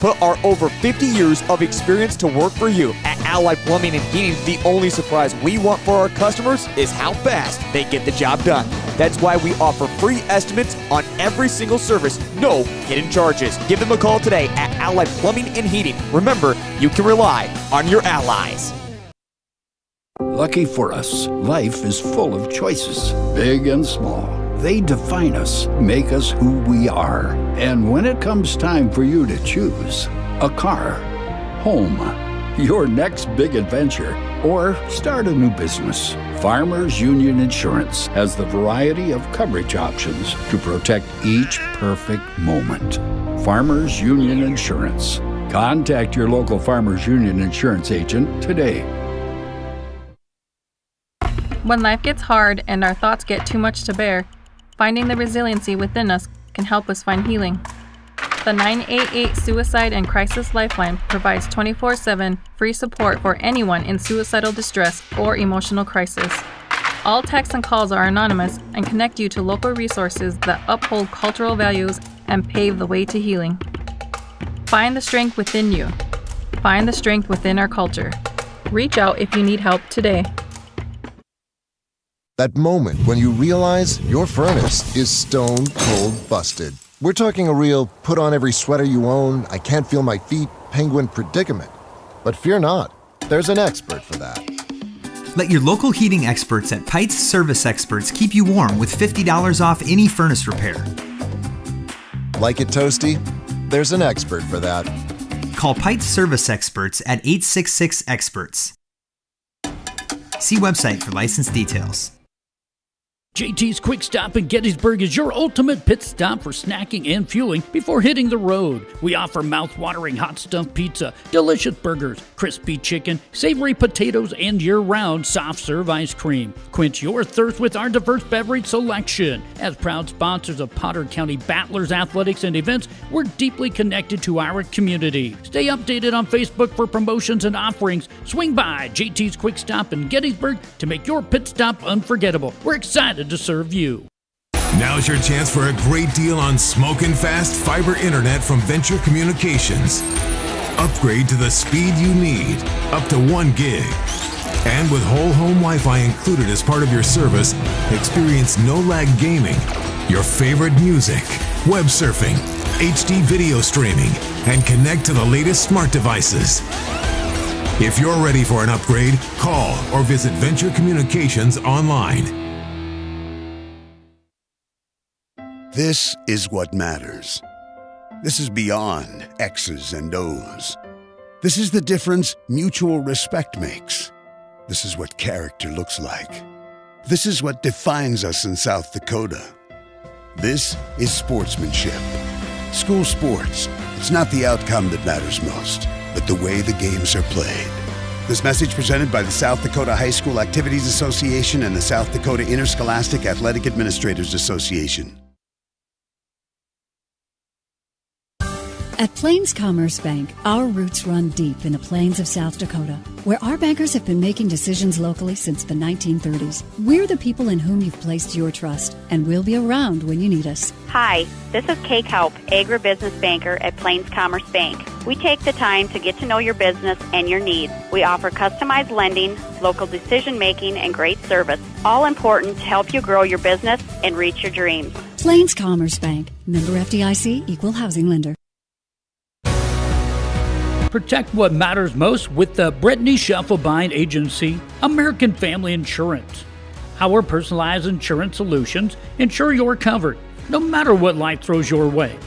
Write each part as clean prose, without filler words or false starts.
Put our over 50 years of experience to work for you. At Allied Plumbing and Heating, the only surprise we want for our customers is how fast they get the job done. That's why we offer free estimates on every single service, no hidden charges. Give them a call today at Allied Plumbing and Heating. Remember, you can rely on your allies. Lucky for us, life is full of choices, big and small. They define us, make us who we are. And when it comes time for you to choose, a car, home, your next big adventure, or start a new business, Farmers Union Insurance has the variety of coverage options to protect each perfect moment. Farmers Union Insurance. Contact your local Farmers Union Insurance agent today. When life gets hard and our thoughts get too much to bear, finding the resiliency within us can help us find healing. The 988 Suicide and Crisis Lifeline provides 24/7 free support for anyone in suicidal distress or emotional crisis. All texts and calls are anonymous and connect you to local resources that uphold cultural values and pave the way to healing. Find the strength within you. Find the strength within our culture. Reach out if you need help today. That moment when you realize your furnace is stone cold busted. We're talking a real put on every sweater you own, I can't feel my feet, penguin predicament. But fear not, there's an expert for that. Let your local heating experts at Pike's Service Experts keep you warm with $50 off any furnace repair. Like it toasty? There's an expert for that. Call Pike's Service Experts at 866-EXPERTS. See website for license details. JT's Quick Stop in Gettysburg is your ultimate pit stop for snacking and fueling before hitting the road. We offer mouth-watering hot stuffed pizza, delicious burgers, crispy chicken, savory potatoes, and year-round soft-serve ice cream. Quench your thirst with our diverse beverage selection. As proud sponsors of Potter County Battlers athletics and events, we're deeply connected to our community. Stay updated on Facebook for promotions and offerings. Swing by JT's Quick Stop in Gettysburg to make your pit stop unforgettable. We're excited to serve you. Now's your chance for a great deal on smoking fast fiber internet from Venture Communications. Upgrade to the speed you need, up to 1 gig. And with whole home Wi-Fi included as part of your service, experience no-lag gaming, your favorite music, web surfing, HD video streaming, and connect to the latest smart devices. If you're ready for an upgrade, call or visit Venture Communications online. This is what matters. This is beyond X's and O's. This is the difference mutual respect makes. This is what character looks like. This is what defines us in South Dakota. This is sportsmanship. School sports. It's not the outcome that matters most, but the way the games are played. This message presented by the South Dakota High School Activities Association and the South Dakota Interscholastic Athletic Administrators Association. At Plains Commerce Bank, our roots run deep in the plains of South Dakota, where our bankers have been making decisions locally since the 1930s. We're the people in whom you've placed your trust, and we'll be around when you need us. Hi, this is Kay Kaup, agribusiness banker at Plains Commerce Bank. We take the time to get to know your business and your needs. We offer customized lending, local decision-making, and great service, all important to help you grow your business and reach your dreams. Plains Commerce Bank, member FDIC, equal housing lender. Protect what matters most with the Britney Shufflebine Agency, American Family Insurance. Our personalized insurance solutions ensure you're covered, no matter what life throws your way.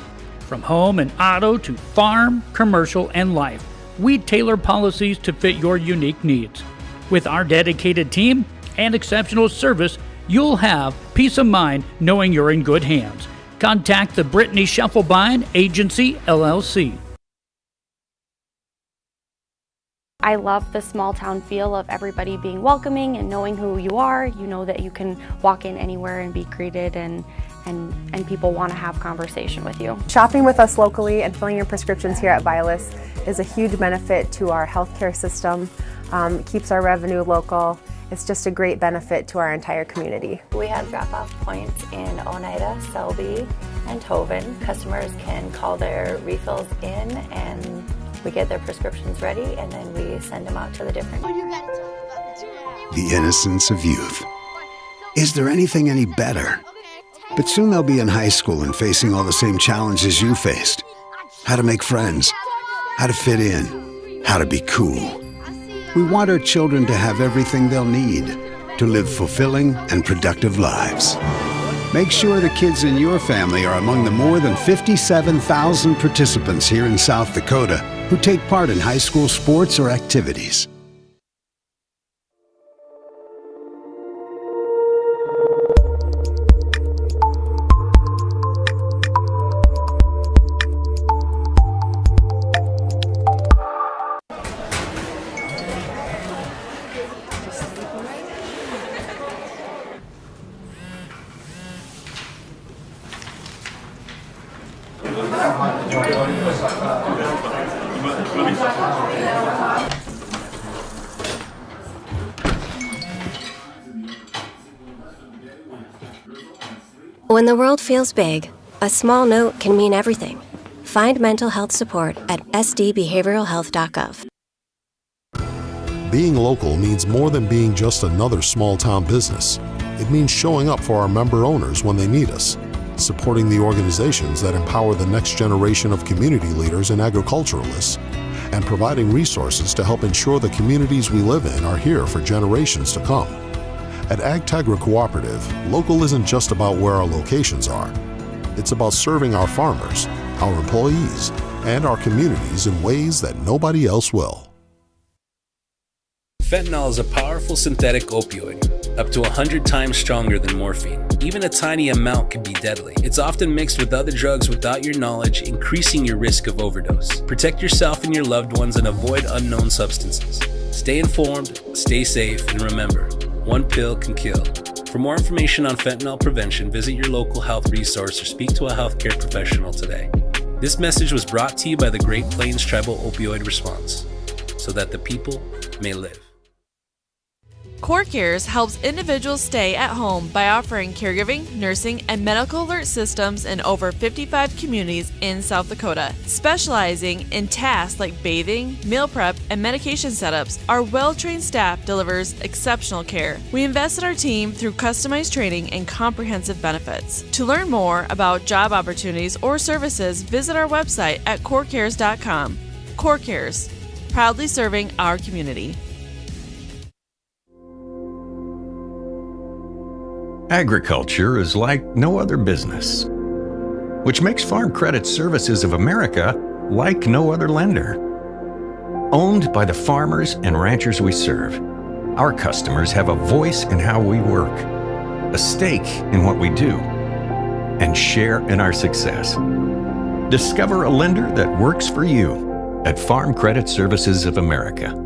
From home and auto to farm, commercial, and life, we tailor policies to fit your unique needs. With our dedicated team and exceptional service, you'll have peace of mind knowing you're in good hands. Contact the Britney Shufflebine Agency, LLC. I love the small town feel of everybody being welcoming and knowing who you are. You know that you can walk in anywhere and be greeted, and people want to have conversation with you. Shopping with us locally and filling your prescriptions here at Vilas is a huge benefit to our healthcare system. It keeps our revenue local. It's just a great benefit to our entire community. We have drop-off points in Oneida, Selby, and Hovind. Customers can call their refills in and we get their prescriptions ready and then we send them out to the different... The innocence of youth. Is there anything any better? But soon they'll be in high school and facing all the same challenges you faced. How to make friends, how to fit in, how to be cool. We want our children to have everything they'll need to live fulfilling and productive lives. Make sure the kids in your family are among the more than 57,000 participants here in South Dakota who take part in high school sports or activities. When the world feels big, a small note can mean everything. Find mental health support at sdbehavioralhealth.gov. Being local means more than being just another small-town business. It means showing up for our member owners when they need us, supporting the organizations that empower the next generation of community leaders and agriculturalists, and providing resources to help ensure the communities we live in are here for generations to come. At Agtegra Cooperative, local isn't just about where our locations are. It's about serving our farmers, our employees, and our communities in ways that nobody else will. Fentanyl is a powerful synthetic opioid, up to 100 times stronger than morphine. Even a tiny amount can be deadly. It's often mixed with other drugs without your knowledge, increasing your risk of overdose. Protect yourself and your loved ones and avoid unknown substances. Stay informed, stay safe, and remember, one pill can kill. For more information on fentanyl prevention, visit your local health resource or speak to a healthcare professional today. This message was brought to you by the Great Plains Tribal Opioid Response, so that the people may live. CoreCares helps individuals stay at home by offering caregiving, nursing, and medical alert systems in over 55 communities in South Dakota. Specializing in tasks like bathing, meal prep, and medication setups, our well-trained staff delivers exceptional care. We invest in our team through customized training and comprehensive benefits. To learn more about job opportunities or services, visit our website at corecares.com. CoreCares, proudly serving our community. Agriculture is like no other business, which makes Farm Credit Services of America like no other lender. Owned by the farmers and ranchers we serve, our customers have a voice in how we work, a stake in what we do, and share in our success. Discover a lender that works for you at Farm Credit Services of America.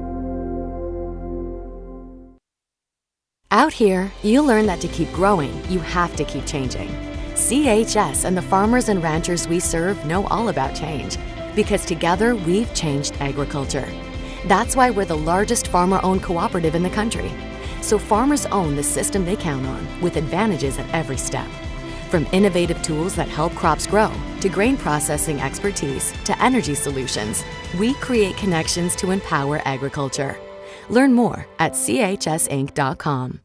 Out here, you learn that to keep growing, you have to keep changing. CHS and the farmers and ranchers we serve know all about change, because together we've changed agriculture. That's why we're the largest farmer-owned cooperative in the country. So farmers own the system they count on, with advantages at every step. From innovative tools that help crops grow, to grain processing expertise, to energy solutions, we create connections to empower agriculture. Learn more at chsinc.com.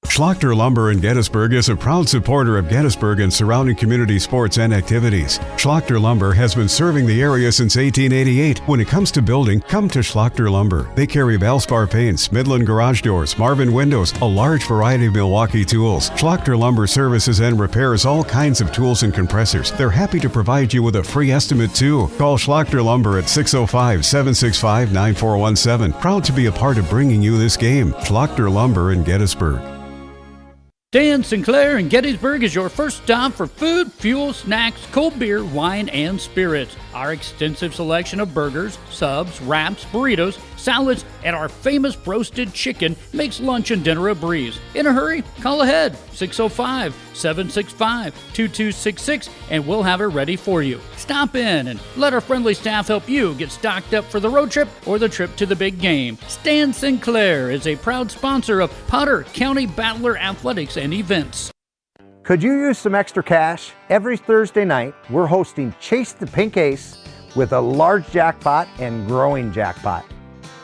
Schlachter Lumber in Gettysburg is a proud supporter of Gettysburg and surrounding community sports and activities. Schlachter Lumber has been serving the area since 1888. When it comes to building, come to Schlachter Lumber. They carry Valspar paints, Midland garage doors, Marvin windows, a large variety of Milwaukee tools. Schlachter Lumber services and repairs all kinds of tools and compressors. They're happy to provide you with a free estimate too. Call Schlachter Lumber at 605-765-9417. Proud to be a part of bringing you this game. Schlachter Lumber in Gettysburg. Dan Sinclair in Gettysburg is your first stop for food, fuel, snacks, cold beer, wine, and spirits. Our extensive selection of burgers, subs, wraps, burritos, salads, and our famous roasted chicken makes lunch and dinner a breeze. In a hurry? Call ahead, 605-765-2266, and we'll have it ready for you. Stop in and let our friendly staff help you get stocked up for the road trip or the trip to the big game. Stan Sinclair is a proud sponsor of Potter County Battler Athletics and Events. Could you use some extra cash? Every Thursday night, we're hosting Chase the Pink Ace with a large jackpot and growing jackpot.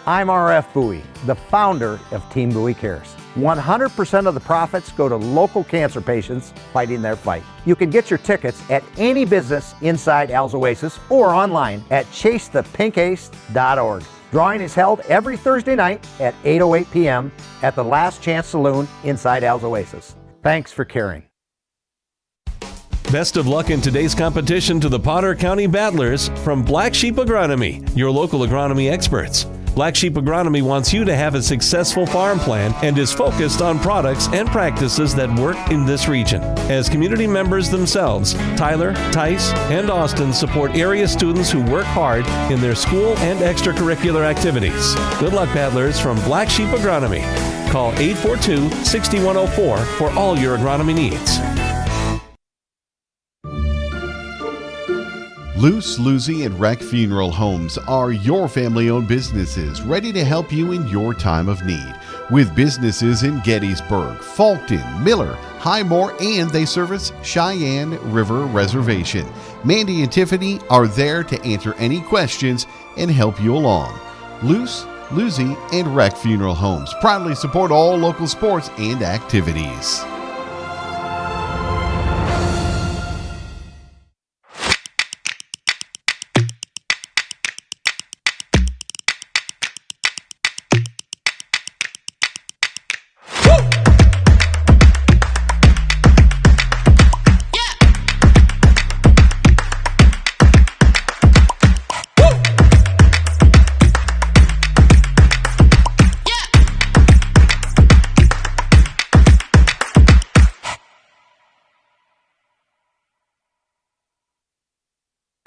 I'm RF Bowie, the founder of Team Bowie Cares. 100% of the profits go to local cancer patients fighting their fight. You can get your tickets at any business inside Al's Oasis or online at chasethepinkace.org. Drawing is held every Thursday night at 8:08 p.m. at the Last Chance Saloon inside Al's Oasis. Thanks for caring. Best of luck in today's competition to the Potter County Battlers from Black Sheep Agronomy, your local agronomy experts. Black Sheep Agronomy wants you to have a successful farm plan and is focused on products and practices that work in this region. As community members themselves, Tyler, Tice, and Austin support area students who work hard in their school and extracurricular activities. Good luck, Battlers, from Black Sheep Agronomy. Call 842-6104 for all your agronomy needs. Luce, Luze Reck Funeral Homes are your family-owned businesses ready to help you in your time of need. With businesses in Gettysburg, Fulton, Miller, Highmore, and they service Cheyenne River Reservation. Mandy and Tiffany are there to answer any questions and help you along. Luce, Luze Reck Funeral Homes proudly support all local sports and activities.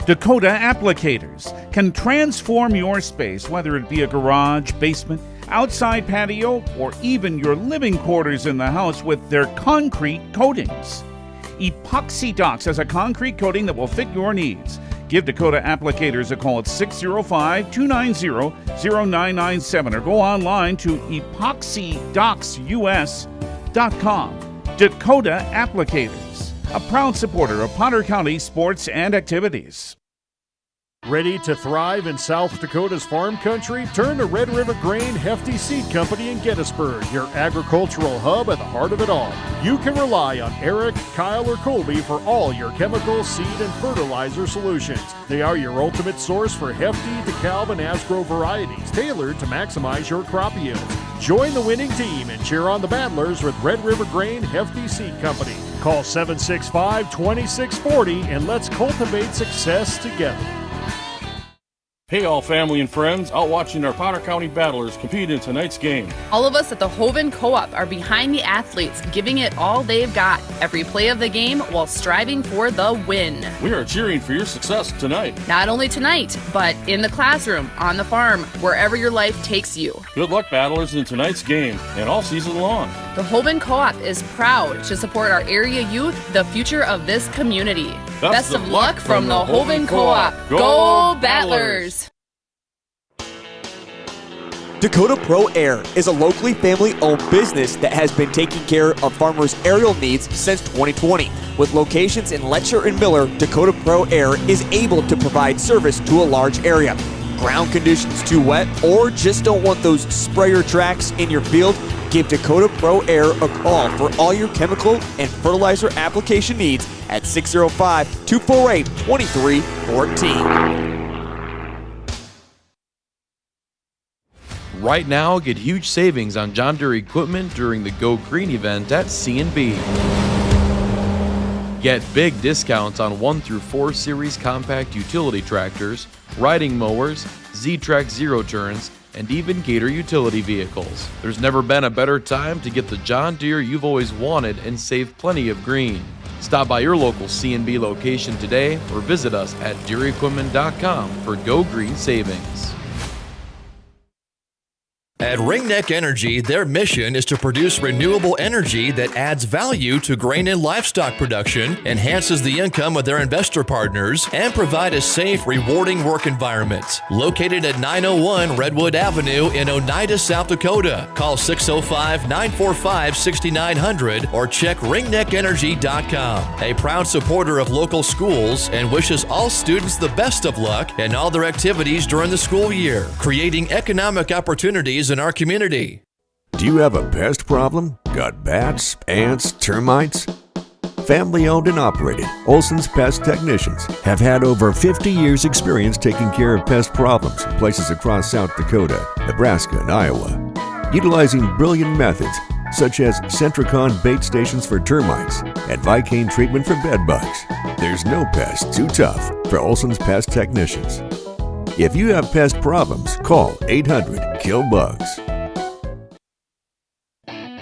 Dakota Applicators can transform your space, whether it be a garage, basement, outside patio, or even your living quarters in the house with their concrete coatings. Epoxy Docs has a concrete coating that will fit your needs. Give Dakota Applicators a call at 605-290-0997 or go online to epoxydocsus.com. Dakota Applicators, a proud supporter of Potter County sports and activities. Ready to thrive in South Dakota's farm country? Turn to Red River Grain Hefty Seed Company in Gettysburg, your agricultural hub at the heart of it all. You can rely on Eric, Kyle, or Colby for all your chemical, seed, and fertilizer solutions. They are your ultimate source for Hefty, DeKalb, and Asgrow varieties, tailored to maximize your crop yields. Join the winning team and cheer on the Battlers with Red River Grain Hefty Seed Company. Call 765-2640 and let's cultivate success together. Hey all family and friends, out watching our Potter County Battlers compete in tonight's game. All of us at the Hovind Co-op are behind the athletes, giving it all they've got every play of the game while striving for the win. We are cheering for your success tonight. Not only tonight, but in the classroom, on the farm, wherever your life takes you. Good luck, Battlers, in tonight's game and all season long. The Hovind Co-op is proud to support our area youth, the future of this community. Best of luck from the Hovind Co-op. Go Battlers! Dakota Pro Air is a locally family-owned business that has been taking care of farmers' aerial needs since 2020. With locations in Letcher and Miller, Dakota Pro Air is able to provide service to a large area. Ground conditions too wet, or just don't want those sprayer tracks in your field? Give Dakota Pro Air a call for all your chemical and fertilizer application needs at 605-248-2314. Right now, get huge savings on John Deere equipment during the Go Green event at C&B. Get big discounts on 1 through 4 series compact utility tractors, riding mowers, Z-Track zero turns, and even Gator utility vehicles. There's never been a better time to get the John Deere you've always wanted and save plenty of green. Stop by your local C&B location today or visit us at DeereEquipment.com for Go Green savings. At Ringneck Energy, their mission is to produce renewable energy that adds value to grain and livestock production, enhances the income of their investor partners, and provide a safe, rewarding work environment. Located at 901 Redwood Avenue in Oneida, South Dakota. Call 605-945-6900 or check ringneckenergy.com. A proud supporter of local schools and wishes all students the best of luck in all their activities during the school year, creating economic opportunities in our community. Do you have a pest problem? Got bats, ants, termites? Family owned and operated, Olsson's Pest Technicians have had over 50 years experience taking care of pest problems in places across South Dakota, Nebraska, and Iowa. Utilizing brilliant methods such as Centricon bait stations for termites and Vicane treatment for bed bugs. There's no pest too tough for Olsson's Pest Technicians. If you have pest problems, call 800-KILL-BUGS.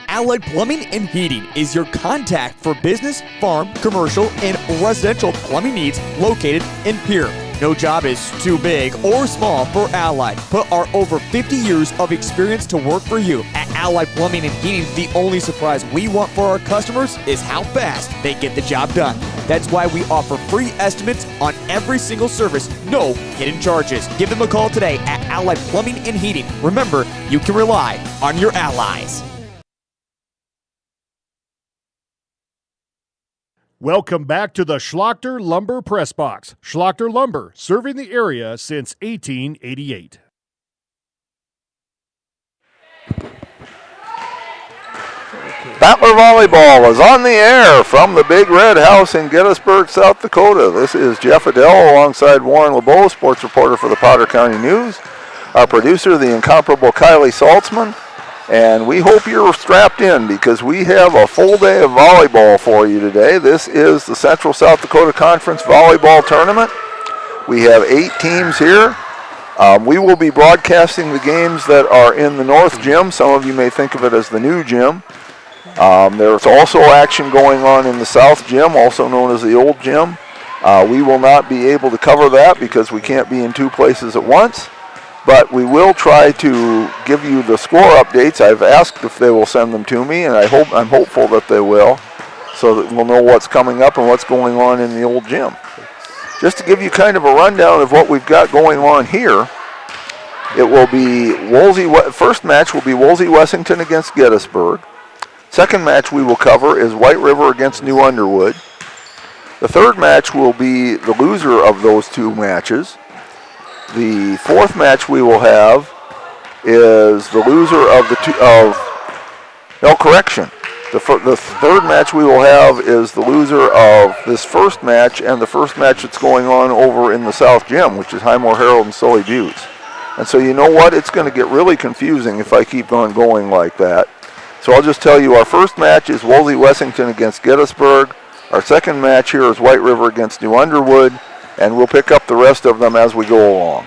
Allied Plumbing and Heating is your contact for business, farm, commercial, and residential plumbing needs located in Pierre. No job is too big or small for Allied. Put our over 50 years of experience to work for you. At Allied Plumbing and Heating, the only surprise we want for our customers is how fast they get the job done. That's why we offer free estimates on every single service, no hidden charges. Give them a call today at Allied Plumbing and Heating. Remember, you can rely on your allies. Welcome back to the Schlachter Lumber Press Box. Schlachter Lumber, serving the area since 1888. Battler Volleyball is on the air from the Big Red House in Gettysburg, South Dakota. This is Jeff Adele alongside Warren LeBeau, sports reporter for the Potter County News. Our producer, the incomparable Kylie Saltzman. And we hope you're strapped in because we have a full day of volleyball for you today. This is the Central South Dakota Conference Volleyball Tournament. We have 8 teams here. We will be broadcasting the games that are in the North Gym. Some of you may think of it as the new gym. There's also action going on in the South Gym, also known as the Old Gym. We will not be able to cover that because we can't be in 2 places at once. But we will try to give you the score updates. I've asked if they will send them to me, and I'm hopeful that they will, so that we'll know what's coming up and what's going on in the Old Gym. Just to give you kind of a rundown of what we've got going on here, it will be first match will be Woolsey-Wessington against Gettysburg. Second match we will cover is White River against New Underwood. The third match will be the loser of those 2 matches. The fourth match we will have is the loser of the The third match we will have is the loser of this first match and the first match that's going on over in the South Gym, which is Highmore Herald and Sully Buttes. And so you know what? It's going to get really confusing if I keep on going like that. So I'll just tell you our first match is Woolsey-Wessington against Gettysburg. Our second match here is White River against New Underwood. And we'll pick up the rest of them as we go along.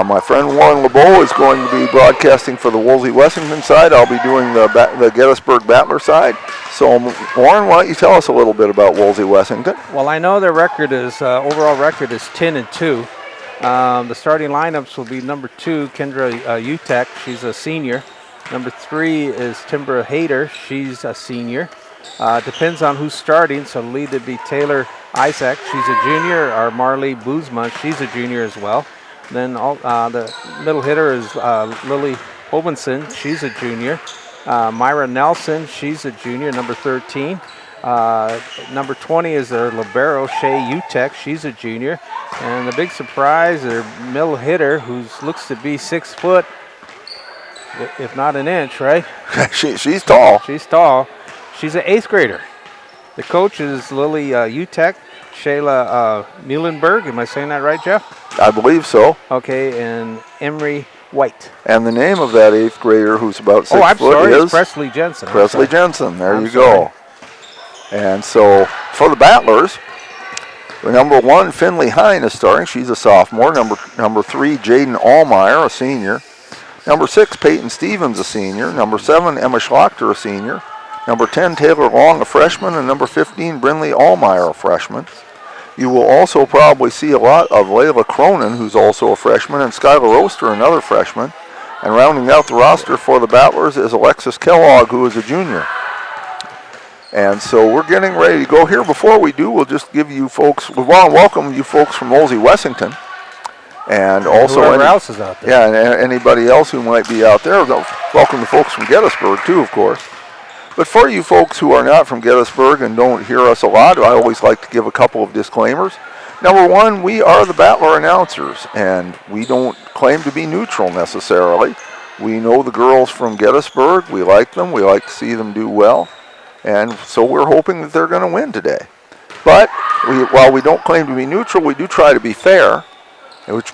My friend Warren LeBeau is going to be broadcasting for the Woolsey-Wessington side. I'll be doing the Gettysburg Battler side. So, Warren, why don't you tell us a little bit about Woolsey-Wessington? Well, I know their record is overall record is 10-2. The starting lineups will be number 2, Kendra Utek. She's a senior. Number 3 is Timbra Hayter. She's a senior. Depends on who's starting. So, the lead would be Taylor Isaac, she's a junior, or Marley Boozma, she's a junior as well. Then the middle hitter is Lily Hobinson, she's a junior. Myra Nelson, she's a junior, number 13. Number 20 is their libero, Shay Utek, she's a junior. And the big surprise, their middle hitter, who looks to be 6 foot, if not an inch, right? She's tall. She's tall. She's an 8th grader. The coach is Lily Utek, Shayla Muhlenberg. Am I saying that right, Jeff? I believe so. Okay, and Emery White. And the name of that 8th grader who's about 6 foot is Presley Jensen. Presley Jensen, there you go. And so for the Battlers, number 1, Finley Hine is starting. She's a sophomore. Number 3, Jaden Allmeyer, a senior. Number 6, Peyton Stevens, a senior. Number 7, Emma Schlachter, a senior. Number 10, Taylor Long, a freshman, and number 15, Brinley Allmeyer, a freshman. You will also probably see a lot of Layla Cronin, who's also a freshman, and Skylar Oster, another freshman. And rounding out the roster for the Battlers is Alexis Kellogg, who is a junior. And so we're getting ready to go here. Before we do, we'll just give you folks, we want to welcome you folks from Olsey Wessington. And also whoever else is out there. Yeah, and anybody else who might be out there. Welcome the folks from Gettysburg too, of course. But for you folks who are not from Gettysburg and don't hear us a lot, I always like to give a couple of disclaimers. Number one, we are the Battler announcers, and we don't claim to be neutral necessarily. We know the girls from Gettysburg. We like them. We like to see them do well. And so we're hoping that they're going to win today. But while we don't claim to be neutral, we do try to be fair.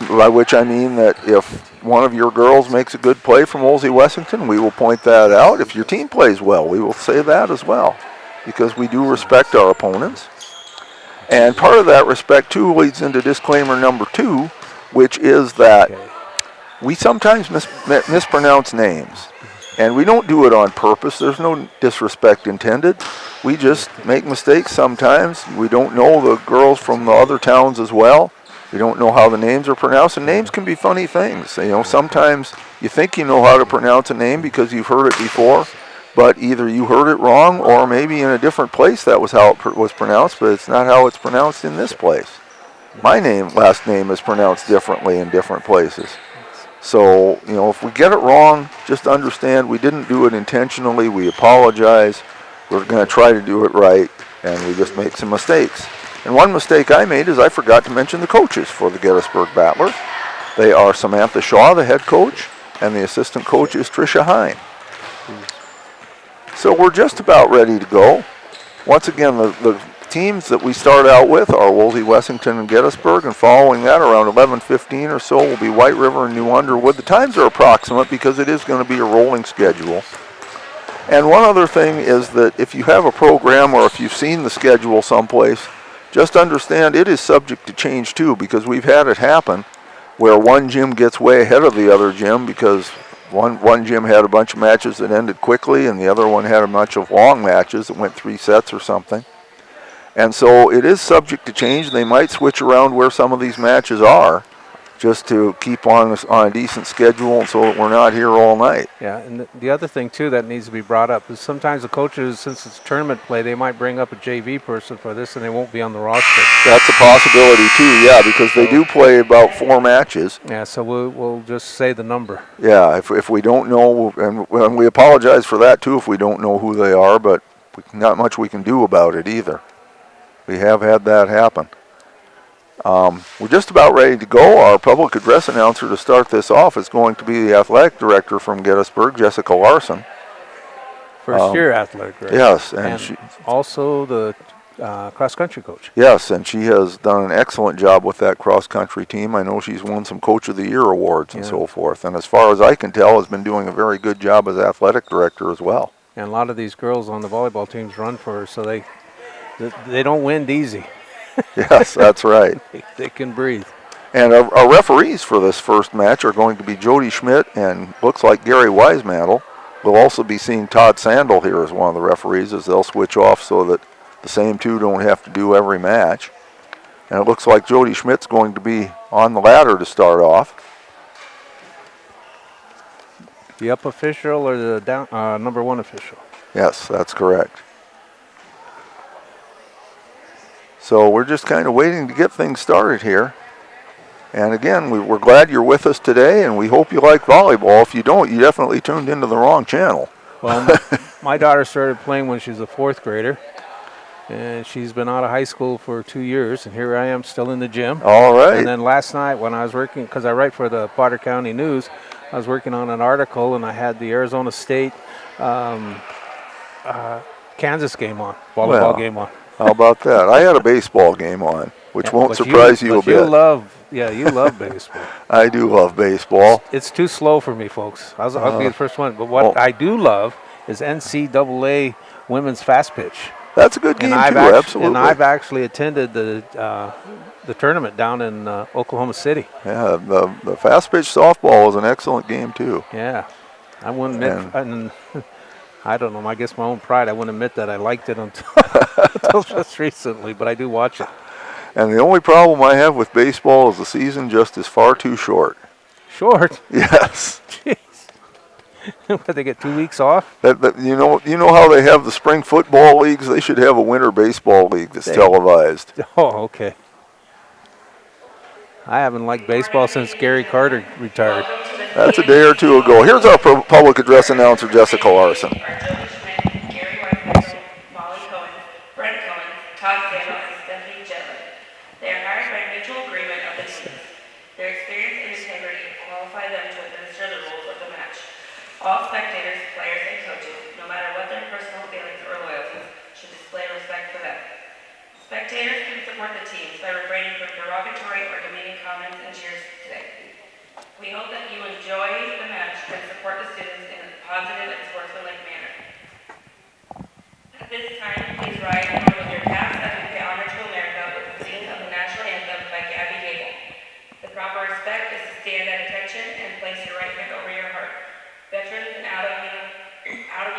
By which I mean that if one of your girls makes a good play from Olsey Wessington, we will point that out. If your team plays well, we will say that as well, because we do respect our opponents. And part of that respect, too, leads into disclaimer number 2, which is that we sometimes mispronounce names. And we don't do it on purpose. There's no disrespect intended. We just make mistakes sometimes. We don't know the girls from the other towns as well. We don't know how the names are pronounced, and names can be funny things. You know, sometimes you think you know how to pronounce a name because you've heard it before, but either you heard it wrong or maybe in a different place that was how it was pronounced, but it's not how it's pronounced in this place. My last name is pronounced differently in different places. So, you know, if we get it wrong, just understand we didn't do it intentionally. We apologize. We're going to try to do it right, and we just make some mistakes. And one mistake I made is I forgot to mention the coaches for the Gettysburg Battlers. They are Samantha Shaw, the head coach, and the assistant coach is Tricia Hine. So we're just about ready to go. Once again, the teams that we start out with are Olsey, Wessington, and Gettysburg, and following that around 11:15 or so will be White River and New Underwood. The times are approximate because it is going to be a rolling schedule. And one other thing is that if you have a program or if you've seen the schedule someplace, just understand it is subject to change too, because we've had it happen where one gym gets way ahead of the other gym because one gym had a bunch of matches that ended quickly and the other one had a bunch of long matches that went 3 sets or something. And so it is subject to change. They might switch around where some of these matches are just to keep on a decent schedule and so that we're not here all night. Yeah, and the other thing, too, that needs to be brought up is sometimes the coaches, since it's tournament play, they might bring up a JV person for this and they won't be on the roster. That's a possibility, too, yeah, because they do play about 4 matches. Yeah, so we'll just say the number. Yeah, if we don't know, and we apologize for that, too, if we don't know who they are, but not much we can do about it either. We have had that happen. We're just about ready to go. Our public address announcer to start this off is going to be the athletic director from Gettysburg, Jessica Larson. First year athletic director. Yes. And she also the cross-country coach. Yes, and she has done an excellent job with that cross-country team. I know she's won some Coach of the Year awards and so forth. And as far as I can tell, has been doing a very good job as athletic director as well. And a lot of these girls on the volleyball teams run for her, so they don't win easy. Yes, that's right. They can breathe. And our referees for this first match are going to be Jody Schmidt and looks like Gary Wisemantle. We'll also be seeing Todd Sandel here as one of the referees as they'll switch off so that the same two don't have to do every match. And it looks like Jody Schmidt's going to be on the ladder to start off. The up official or the down number 1 official? Yes, that's correct. So we're just kind of waiting to get things started here. And again, we're glad you're with us today, and we hope you like volleyball. If you don't, you definitely tuned into the wrong channel. Well, my daughter started playing when she was a 4th grader, and she's been out of high school for 2 years, and here I am still in the gym. All right. And then last night when I was working, because I write for the Potter County News, I was working on an article, and I had the Arizona State Kansas game on, volleyball game on. How about that? I had a baseball game on, which won't surprise you a bit. You love baseball. I do love baseball. It's too slow for me, folks. I'll be the first one. But what I do love is NCAA women's fast pitch. That's a good game, absolutely. And I've actually attended the tournament down in Oklahoma City. Yeah, the fast pitch softball is an excellent game, too. Yeah. I wouldn't admit, I don't know, I guess my own pride, I wouldn't admit that I liked it until just recently, but I do watch it. And the only problem I have with baseball is the season just is far too short. Short? Yes. Jeez. They get 2 weeks off? You know how they have the spring football leagues? They should have a winter baseball league that's televised. Oh, okay. I haven't liked baseball since Gary Carter retired. That's a day or two ago. Here's our public address announcer, Jessica Larson. All spectators, players, and coaches, no matter what their personal feelings or loyalties, should display respect for them. Spectators can support the teams by refraining from derogatory or demeaning comments and cheers today. We hope that you enjoy the match and support the students in a positive and sportsmanlike manner. At this time, please rise and with your caps as we pay honor to America with the singing of the national anthem by Gabby Gable. The proper respect is to stand at attention and place your right hand over your heart. Veterans and out of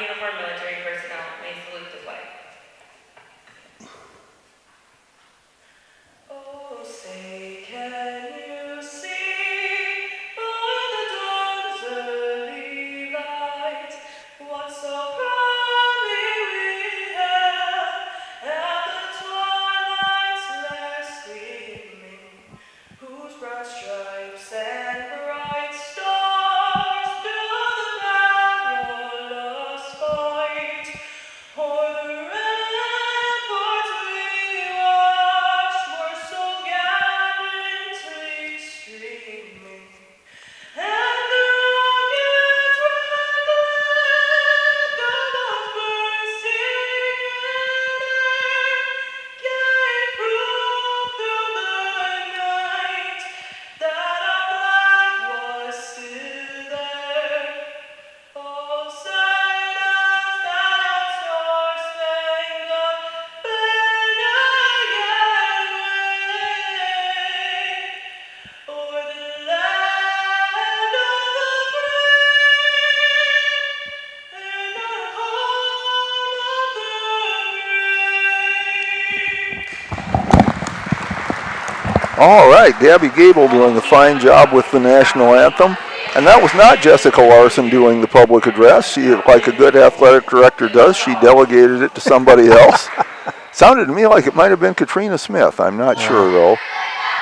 uniform military personnel may salute the flag. Oh, say, can you see by the dawn's early light what so proudly we hailed at the twilight's last gleaming, whose broad stripes and bright stars All right, Gabby Gable doing a fine job with the national anthem. And that was not Jessica Larson doing the public address. She, like a good athletic director does, she delegated it to somebody else. Sounded to me like it might have been Katrina Smith. I'm not sure, though.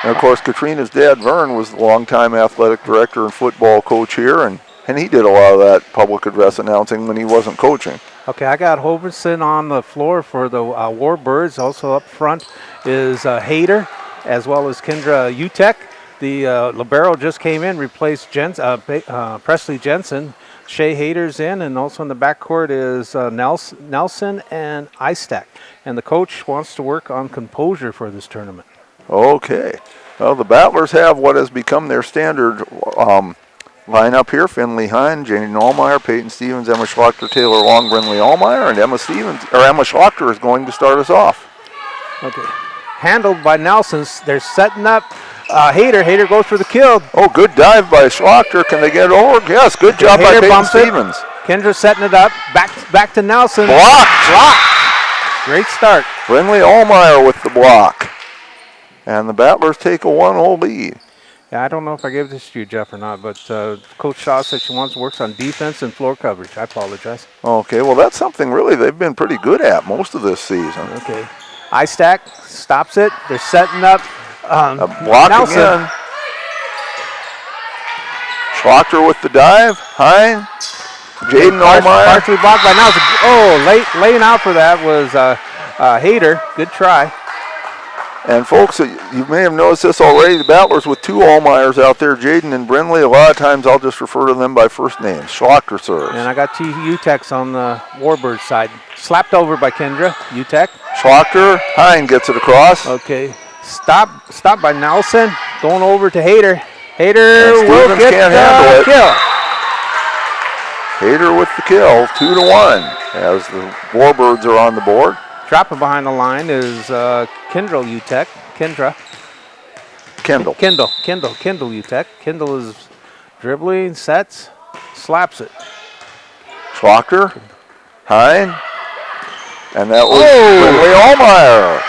And, of course, Katrina's dad, Vern, was the longtime athletic director and football coach here, and he did a lot of that public address announcing when he wasn't coaching. Okay, I got Hovind on the floor for the Warbirds. Also up front is Hayter, as well as Kendra Utek. The libero just came in, replaced Presley Jensen. Shea Hayter's in, and also in the backcourt is Nelson and Istack. And the coach wants to work on composure for this tournament. Okay. Well, the Battlers have what has become their standard lineup here. Finley Hine, Jane Allmeyer, Peyton Stevens, Emma Schlachter, Taylor Long, Brinley Allmeyer, and Emma Schlachter is going to start us off. Okay. Handled by Nelson. They're setting up Hayter. Hayter goes for the kill. Oh, good dive by Schlachter. Can they get over? Yes, good job by Peyton Stevens. Kendra setting it up. Back to Nelson. Block. Great start. Brinley Allmeyer with the block. And the Battlers take a 1-0 lead. Yeah, I don't know if I gave this to you, Jeff, or not, but Coach Shaw said she works on defense and floor coverage. I apologize. Okay, well, that's something really they've been pretty good at most of this season. Okay. Istack stops it. They're setting up a block Nelson. Again. Schlachter with the dive. Hine. Jaden Allmeyer. Partially blocked by Nelson. Oh, laying out for that was Hayter. Good try. And folks, you may have noticed this already. The Battlers with two Allmeyers out there, Jaden and Brinley. A lot of times I'll just refer to them by first names. Schlachter serves. And I got T. Utex on the Warbird side. Slapped over by Kendra. Utek. Schlachter. Hine gets it across. Okay. Stop by Nelson. Going over to Hayter. Hayter will get the kill. Hayter with the kill. 2-1 as the Warbirds are on the board. Dropping behind the line is Kendall Utek. Kendall Utek. Kendall is dribbling, sets, slaps it. Schlachter, Hine, and that was Brinley Allmeyer.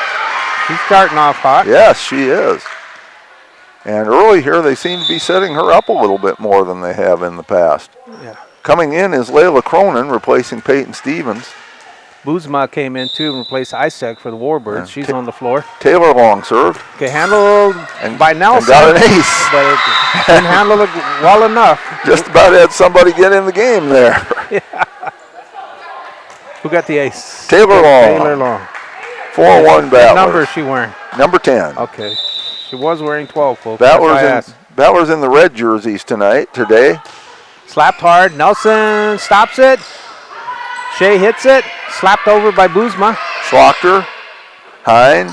She's starting off hot. Yes, she is. And early here, they seem to be setting her up a little bit more than they have in the past. Yeah. Coming in is Layla Cronin, replacing Peyton Stevens. Boozma came in too and replaced Isaac for the Warbirds. She's on the floor. Taylor long served. Okay, handled by Nelson. And got an ace. But it didn't handle it well enough. Just about had somebody get in the game there. Yeah. Who got the ace? Taylor Long. Taylor Long. 4-1 Battlers. What number is she wearing? Number 10. Okay. She was wearing 12, folks. Battlers in the red jerseys today. Slapped hard. Nelson stops it. Shea hits it. Slapped over by Boozma. Schlachter. Hine.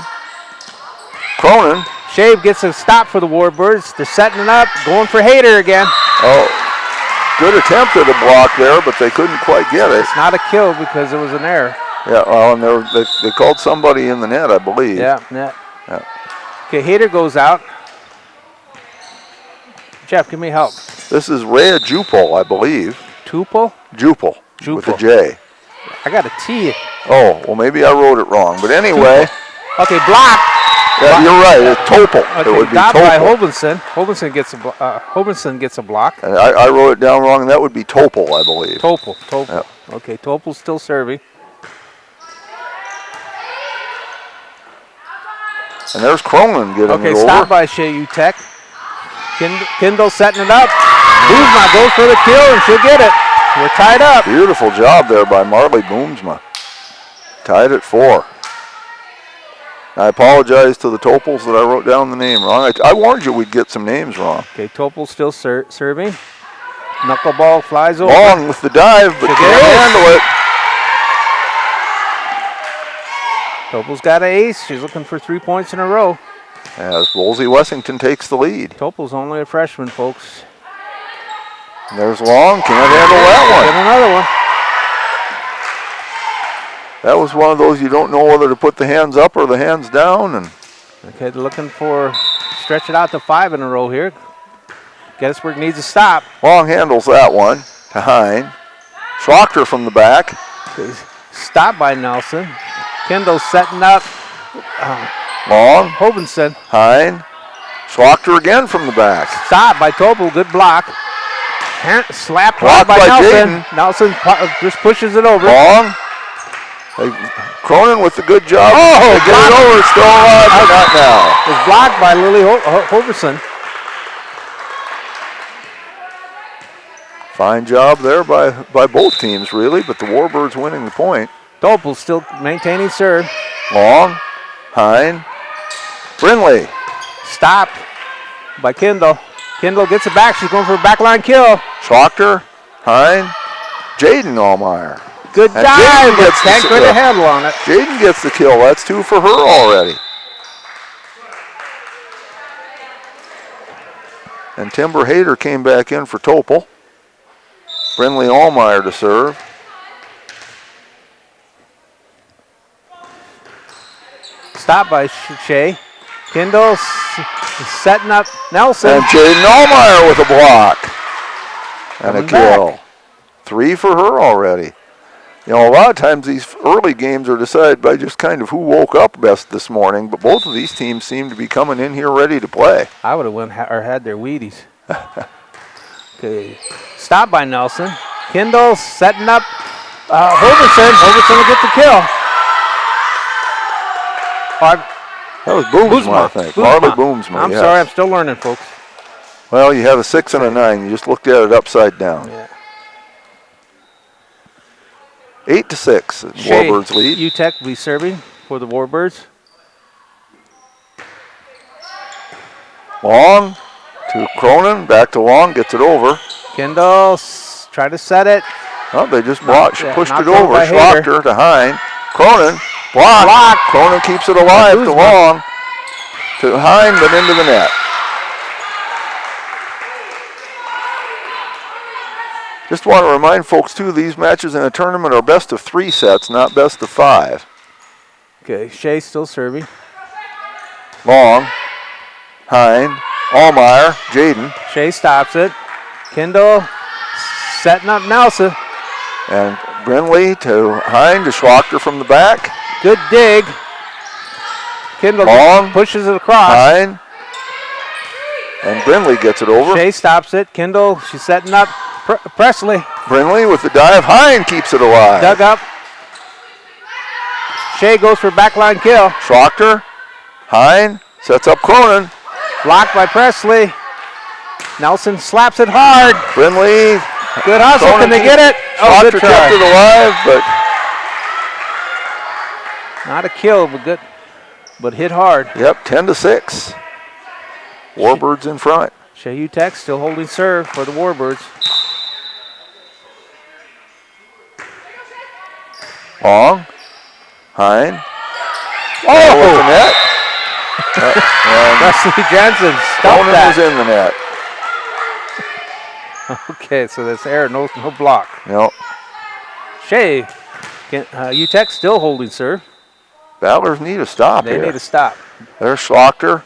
Cronin. Shea gets a stop for the Warbirds. They're setting it up. Going for Hayter again. Oh, good attempt at a block there, but they couldn't quite get it. It's not a kill because it was an error. Yeah, well, and they called somebody in the net, I believe. Yeah, net. Yeah. Okay, Hayter goes out. Jeff, give me help. This is Rhea Jupel, I believe. Tupel? Jupel. With a J. I got a T. Oh, well, maybe I wrote it wrong. But anyway. Tupel. Okay, block. Yeah, you're right. It's Topel. Okay, it would be got Topel. by Hovind. Hovind gets a block. And I wrote it down wrong, and that would be Topel, I believe. Topel. Yep. Okay, Topel's still serving. And there's Cronin getting it over. Okay, stop by Shea Utek. Kindle setting it up. Boomsma goes for the kill, and she'll get it. We're tied up. Beautiful job there by Marley Boomsma. Tied at 4. I apologize to the Topels that I wrote down the name wrong. I warned you we'd get some names wrong. Okay, Topel still serving. Knuckleball flies over. Long with the dive, but can't handle it. Topel's got an ace. She's looking for 3 points in a row. As Woolsey Wessington takes the lead. Topel's only a freshman, folks. And there's Long. Can't handle that one. Get another one. That was one of those you don't know whether to put the hands up or the hands down. And okay, they're looking for stretch it out to 5 in a row here. Gettysburg needs a stop. Long handles that one to Hine. Schlachter from the back. Okay, stop by Nelson. Kendall setting up. Long. Hovind. Hine. Schlachter again from the back. Stop by Topel. Good block. Slapped block by Nelson. Jayden. Nelson just pushes it over. Long. Cronin with the good job. Oh, they get it over. Still alive, but not now. It's blocked by Lily Hoverson. Fine job there by both teams, really, but the Warbirds winning the point. Topel still maintaining serve. Long. Hine. Brinley. Stopped by Kendall. Kendall gets it back. She's going for a backline kill. Schlachter. Hine. Jaden Allmeyer. Good And dive, but can't get a handle on it. Jaden gets the kill. That's 2 for her already. And Timber Hayter came back in for Topel. Brinley Allmeyer to serve. Stop by Shea. Kendall setting up Nelson. And Jaden Allmeyer with a block. And a kill. Back. 3 for her already. You know, a lot of times these early games are decided by just kind of who woke up best this morning, but both of these teams seem to be coming in here ready to play. I would have went or had their Wheaties. Okay. Stop by Nelson. Kendall setting up Hoverson. Hoverson will get the kill. That was Boomsma, I think. Marley Boomsma. I'm sorry, I'm still learning, folks. Well, you have a 6 and a 9. You just looked at it upside down. Yeah. 8-6. Warbirds lead. Utek will be serving for the Warbirds. Long to Cronin. Back to Long. Gets it over. Kendall try to set it. Oh, they just pushed it over. by Hayter. Schlachter to Hine. Cronin. Block. Cronin keeps it alive to Long. To Hine, but into the net. Just want to remind folks, too, these matches in a tournament are best of 3 sets, not best of 5. Okay, Shea still serving. Long. Hine. Allmeyer. Jaden. Shea stops it. Kendall setting up Nelson. And Brinley to Hine to Schlachter from the back. Good dig. Kendall Long. pushes it across. Hine. And Brinley gets it over. Shea stops it. Kendall, she's setting up Presley. Brinley with the dive. Hine keeps it alive. Dug up. Shea goes for backline kill. Schlachter. Hine sets up Cronin. Blocked by Presley. Nelson slaps it hard. Brinley. Good hustle. Can they get it? Schlachter Good try. kept it alive, but not a kill, but good. But hit hard. Yep, 10-6. Warbirds in front. Shea Utek still holding serve for the Warbirds. Long. Hine. Oh! With the net. Presley Jensen stopped Cronin that. was in the net. Okay, so that's error, no block. No. Shea, Utek still holding serve. Battlers need a stop They here. need a stop. There's Schlachter.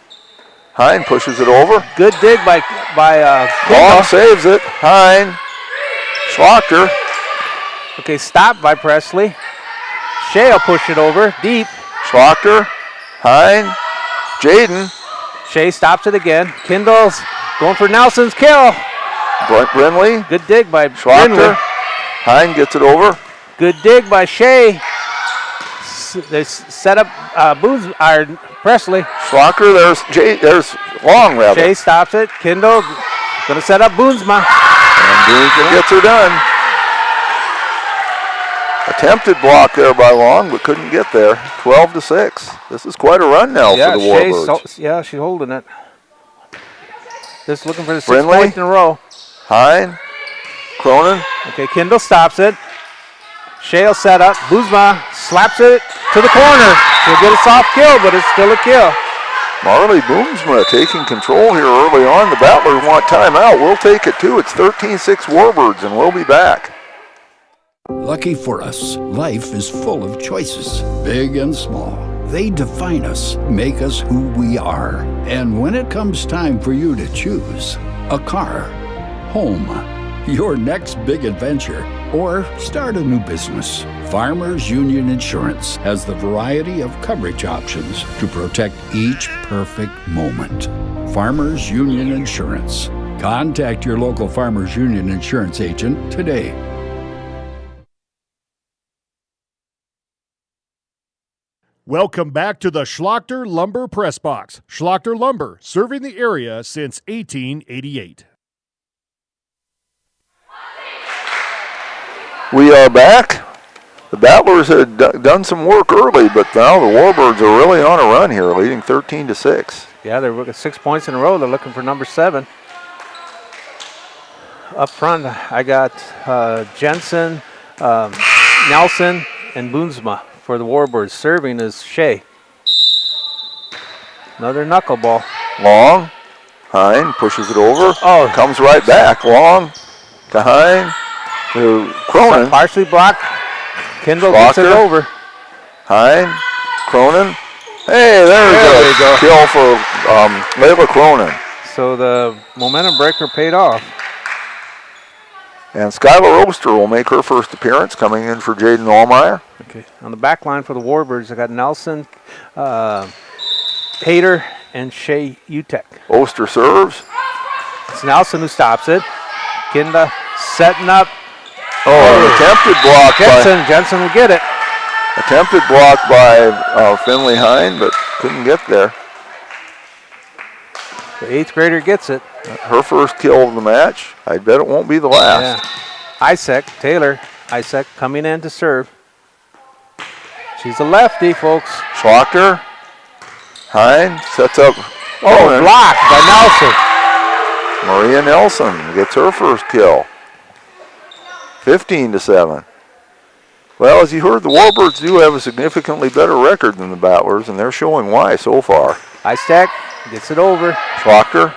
Hine pushes it over. Good dig by Long saves it. Hine. Schlachter. Okay, stopped by Presley. Shea will push it over deep. Schlachter. Hine. Jaden. Shea stops it again. Kindle's going for Nelson's kill. Brinley. Good dig by Schlachter. Brinley. Hine gets it over. Good dig by Shea. They set up Presley. Schlachter, there's Long rather. Shea stops it. Kindle gonna set up Boonsma. And Boonsma gets her done. Attempted block there by Long, but couldn't get there. 12-6. This is quite a run now for the Warbirds. She's holding it. Just looking for the 6 Brinley. points in a row. Hine. Cronin. Okay, Kindle stops it. Shea will set up. Boonsma slaps it to the corner. She'll get a soft kill, but it's still a kill. Marley Boomsma taking control here early on. The Battlers want timeout. We'll take it too. It's 13-6 Warbirds, and we'll be back. Lucky for us, life is full of choices, big and small. They define us, make us who we are. And when it comes time for you to choose, a car, home, your next big adventure, or start a new business, Farmers Union Insurance has the variety of coverage options to protect each perfect moment. Farmers Union Insurance. Contact your local Farmers Union Insurance agent today. Welcome back to the Schlachter Lumber Press Box. Schlachter Lumber, serving the area since 1888. We are back. The Battlers had done some work early, but now the Warbirds are really on a run here, leading 13-6. Yeah, they're looking 6 points in a row. They're looking for number 7. Up front, I got Jensen, Nelson, and Boonsma for the Warbirds. Serving is Shea. Another knuckleball. Long. Hine pushes it over. Oh. Comes right back. Long to Hine. To Cronin. Partially blocked. Kendall gets it over. Hine. Cronin. Hey, there we go. Kill for Layla Cronin. So the momentum breaker paid off. And Skylar Oster will make her first appearance, coming in for Jaden Allmeyer. Okay. On the back line for the Warbirds, I got Nelson, Hayter, and Shea Utek. Oster serves. It's Nelson who stops it. Kinda setting up. An attempted block Jensen will get it. Attempted block by Finley Hine, but couldn't get there. The 8th grader gets it. Her first kill of the match. I bet it won't be the last. Yeah. Taylor Isaac coming in to serve. She's a lefty, folks. Schlachter. Hine sets up. Blocked by Nelson. Maria Nelson gets her first kill. 15-7. Well, as you heard, the Warbirds do have a significantly better record than the Battlers, and they're showing why so far. Isaac gets it over. Schlachter.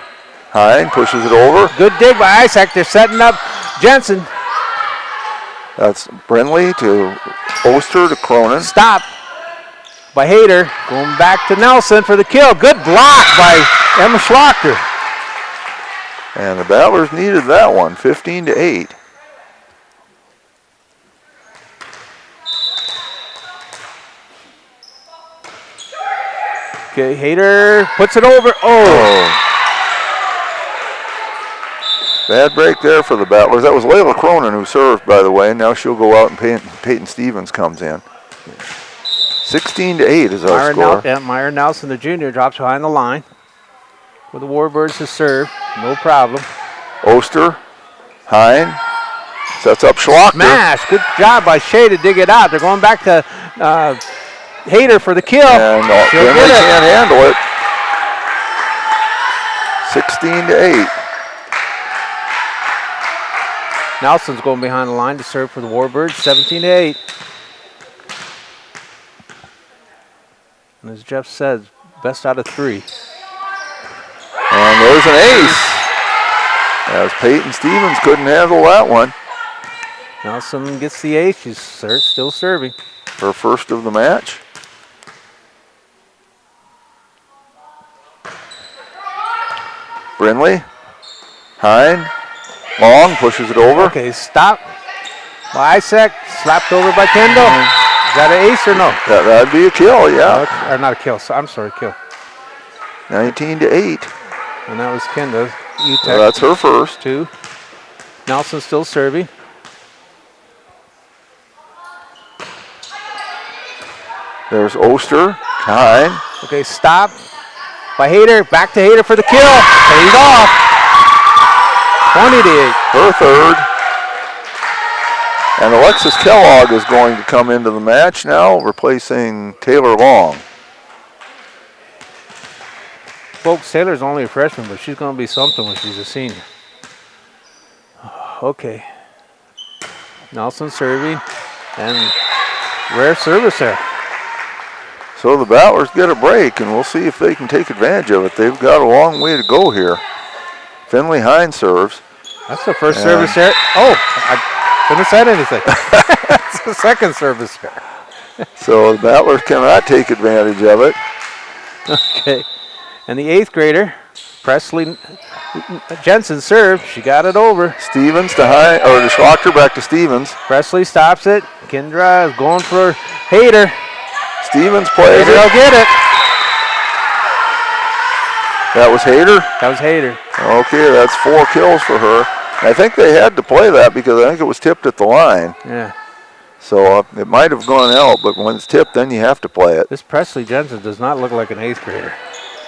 Hine pushes it over. Good dig by Isaac. They're setting up Jensen. That's Brinley to Oster to Cronin. Stop by Hayter. Going back to Nelson for the kill. Good block by Emma Schlachter. And the Battlers needed that one, 15-8. Okay, Hayter puts it over. Bad break there for the Battlers. That was Layla Cronin who served, by the way. Now she'll go out and Peyton Stevens comes in. 16-8 is our score. Meyer Nelson, the junior, drops behind the line for the Warbirds to serve. No problem. Oster, Hine, sets up Schlachter. Smash. Good job by Shea to dig it out. They're going back to Hayter for the kill. And Finley can't handle it. 16-8. Nelson's going behind the line to serve for the Warbirds, 17-8. And as Jeff said, best out of 3. And there's an ace. As Peyton Stevens couldn't handle that one. Nelson gets the ace. She's still serving. Her first of the match. Brinley, Hine, long, pushes it over. Okay, stop. By Isaac, slapped over by Kendall. Is that an ace or no? That'd be a kill, yeah. Or not a kill, I'm sorry, kill. 19-8. And that was Kendall. So that's her first. 2. Nelson still serving. There's Oster, Hine. Okay, stop. By Hayter, back to Hayter for the kill. Pays off. 20-8. Her third. And Alexis Kellogg is going to come into the match now, replacing Taylor Long. Folks, Taylor's only a freshman, but she's going to be something when she's a senior. Okay. Nelson serving, and rare service there. So the Battlers get a break, and we'll see if they can take advantage of it. They've got a long way to go here. Finley Hine serves. That's the first service there. Oh, I shouldn't have said anything. That's the second service there. So the Battlers cannot take advantage of it. Okay. And the 8th grader, Presley Jensen served. She got it over. Stevens to Hine, or to Schlachter, back to Stevens. Presley stops it. Kendra is going for Hayter. Stevens plays Hayter will get it. That was Hayter? That was Hayter. Okay, that's 4 kills for her. I think they had to play that because I think it was tipped at the line. Yeah. So it might have gone out, but when it's tipped, then you have to play it. This Presley Jensen does not look like an 8th grader.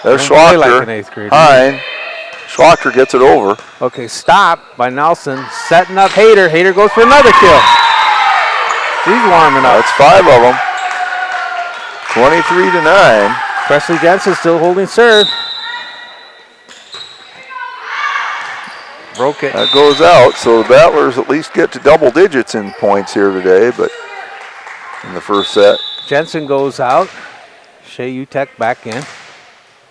There's Schlachter. Like an 8th grader. Hine. Schlachter gets it over. Okay, stop by Nelson. Setting up Hayter. Hayter goes for another kill. She's warming up. That's 5 of them. 23-9. Presley Jensen still holding serve. Broke it. That goes out, so the Battlers at least get to double digits in points here today, but in the first set. Jensen goes out. Shea Utek back in.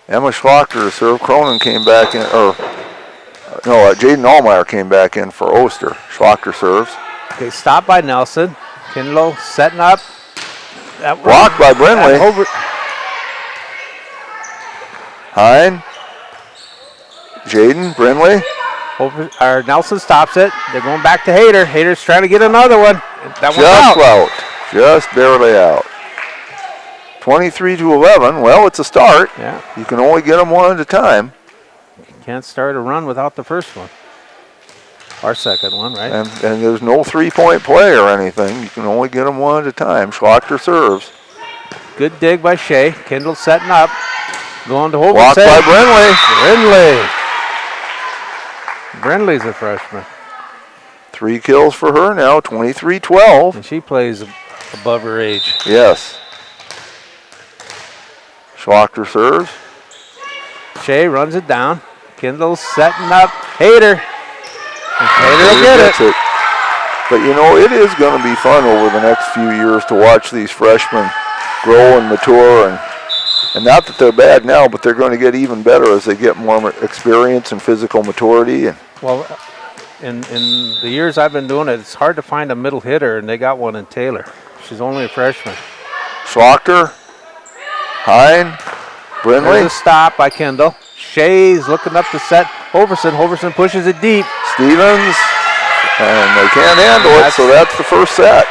Emma Schlachter serve. Cronin came back in, Jaden Allmeyer came back in for Oster. Schlachter serves. Okay, stop by Nelson. Kinlow setting up. That blocked by Brinley. Hine. Jaden, Brinley. Nelson stops it. They're going back to Hayter. Hayter's trying to get another one. That one's out. Just barely out. 23-11. Well, it's a start. Yeah. You can only get them one at a time. You can't start a run without the first one. Our second one, right? And there's no 3-point play or anything. You can only get them one at a time. Schlachter serves. Good dig by Shea. Kendall setting up. Going to Hovind. Blocked by Brinley. Brinley's a freshman. 3 kills for her now, 23-12. And she plays above her age. Yes. Schlachter serves. Shea runs it down. Kendall's setting up Hayter. And Hayter will get it. But you know, it is going to be fun over the next few years to watch these freshmen grow and mature, and not that they're bad now, but they're going to get even better as they get more experience and physical maturity. Well, in the years I've been doing it, it's hard to find a middle hitter, and they got one in Taylor. She's only a freshman. Schlachter, Hine, Brinley. There's a stop by Kendall. Shea's looking up to set Hoverson. Hoverson pushes it deep. Stevens, and they can't handle it, so that's the first set.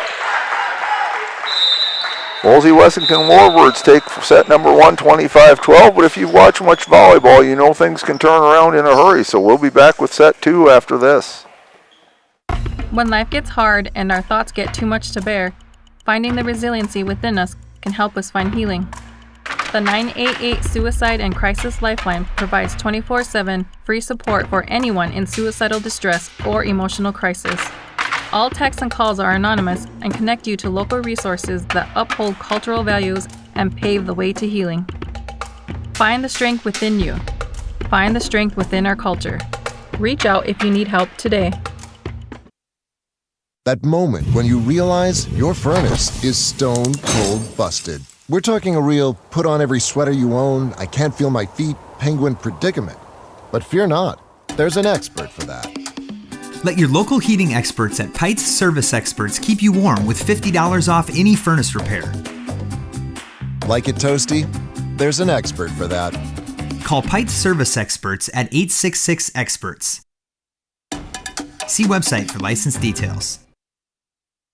Woolsey Wessington Warbirds take set number 1, 25-12, but if you've watched much volleyball, you know things can turn around in a hurry, so we'll be back with set 2 after this. When life gets hard and our thoughts get too much to bear, finding the resiliency within us can help us find healing. The 988 Suicide and Crisis Lifeline provides 24/7 free support for anyone in suicidal distress or emotional crisis. All texts and calls are anonymous and connect you to local resources that uphold cultural values and pave the way to healing. Find the strength within you. Find the strength within our culture. Reach out if you need help today. That moment when you realize your furnace is stone cold busted. We're talking a real put on every sweater you own, I can't feel my feet, penguin predicament. But fear not, there's an expert for that. Let your local heating experts at Pike's Service Experts keep you warm with $50 off any furnace repair. Like it toasty? There's an expert for that. Call Pike's Service Experts at 866-EXPERTS. See website for license details.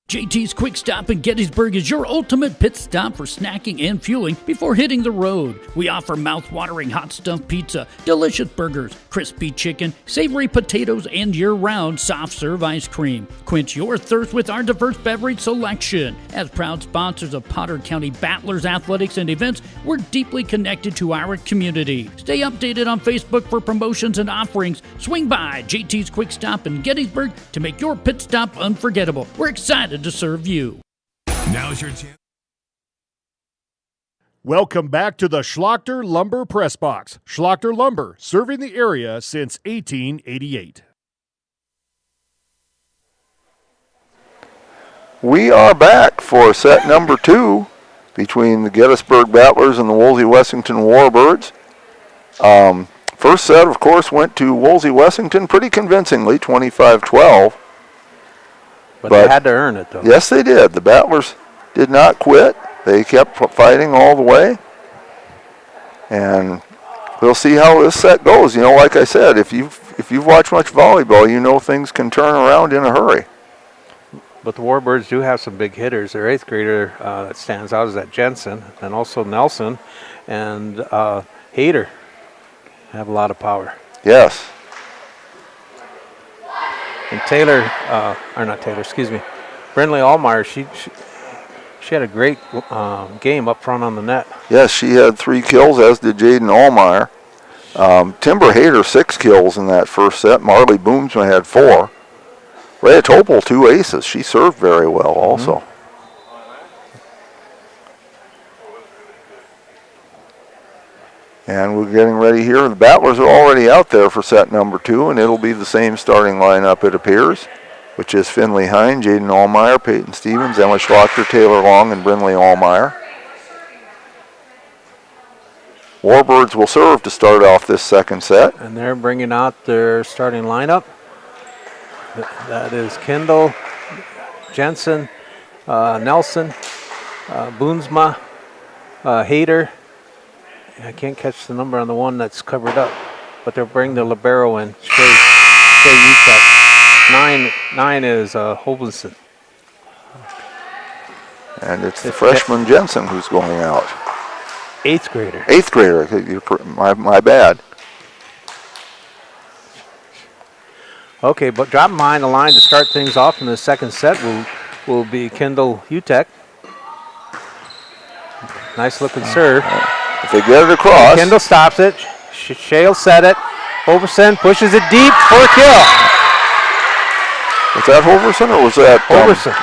JT's Quick Stop in Gettysburg is your ultimate pit stop for snacking and fueling before hitting the road. We offer mouth-watering hot stuffed pizza, delicious burgers, crispy chicken, savory potatoes, and year-round soft-serve ice cream. Quench your thirst with our diverse beverage selection. As proud sponsors of Potter County Battlers athletics and events, we're deeply connected to our community. Stay updated on Facebook for promotions and offerings. Swing by JT's Quick Stop in Gettysburg to make your pit stop unforgettable. We're excited to serve you. Now's your chance. Welcome back to the Schlachter Lumber Press Box. Schlachter Lumber, serving the area since 1888. We are back for set number 2 between the Gettysburg Battlers and the Woolsey Wessington Warbirds. First set, of course, went to Woolsey Wessington pretty convincingly, 25-12. But they had to earn it, though. Yes, they did. The Battlers did not quit. They kept fighting all the way. And we'll see how this set goes. You know, like I said, if you've watched much volleyball, you know things can turn around in a hurry. But the Warbirds do have some big hitters. Their 8th grader that stands out is that Jensen, and also Nelson and Hayter have a lot of power. Yes. And Brinley Allmeyer, she had a great game up front on the net. Yes, she had 3 kills, as did Jaden Allmeyer. Timber Hayter 6 kills in that first set. Marley Boomsma had 4. Rhea Topol 2 aces. She served very well also. And we're getting ready here. The Battlers are already out there for set number 2, and it'll be the same starting lineup, it appears, which is Finley Hine, Jaden Allmeyer, Peyton Stevens, Emma Schlachter, Taylor Long, and Brinley Allmeyer. Warbirds will serve to start off this second set. And they're bringing out their starting lineup. That is Kendall, Jensen, Nelson, Boomsma, Hayter. I can't catch the number on the one that's covered up, but they'll bring the libero in. Shay Utek. 9 is Hovind. And it's the freshman Jensen who's going out. 8th grader. 8th grader. My bad. Okay, but dropping behind the line to start things off in the second set will be Kendall Utek. Nice looking serve. If they get it across. Kendall stops it. Shay'll set it. Hoverson pushes it deep for a kill. Was that Hoverson or was that Hoverson?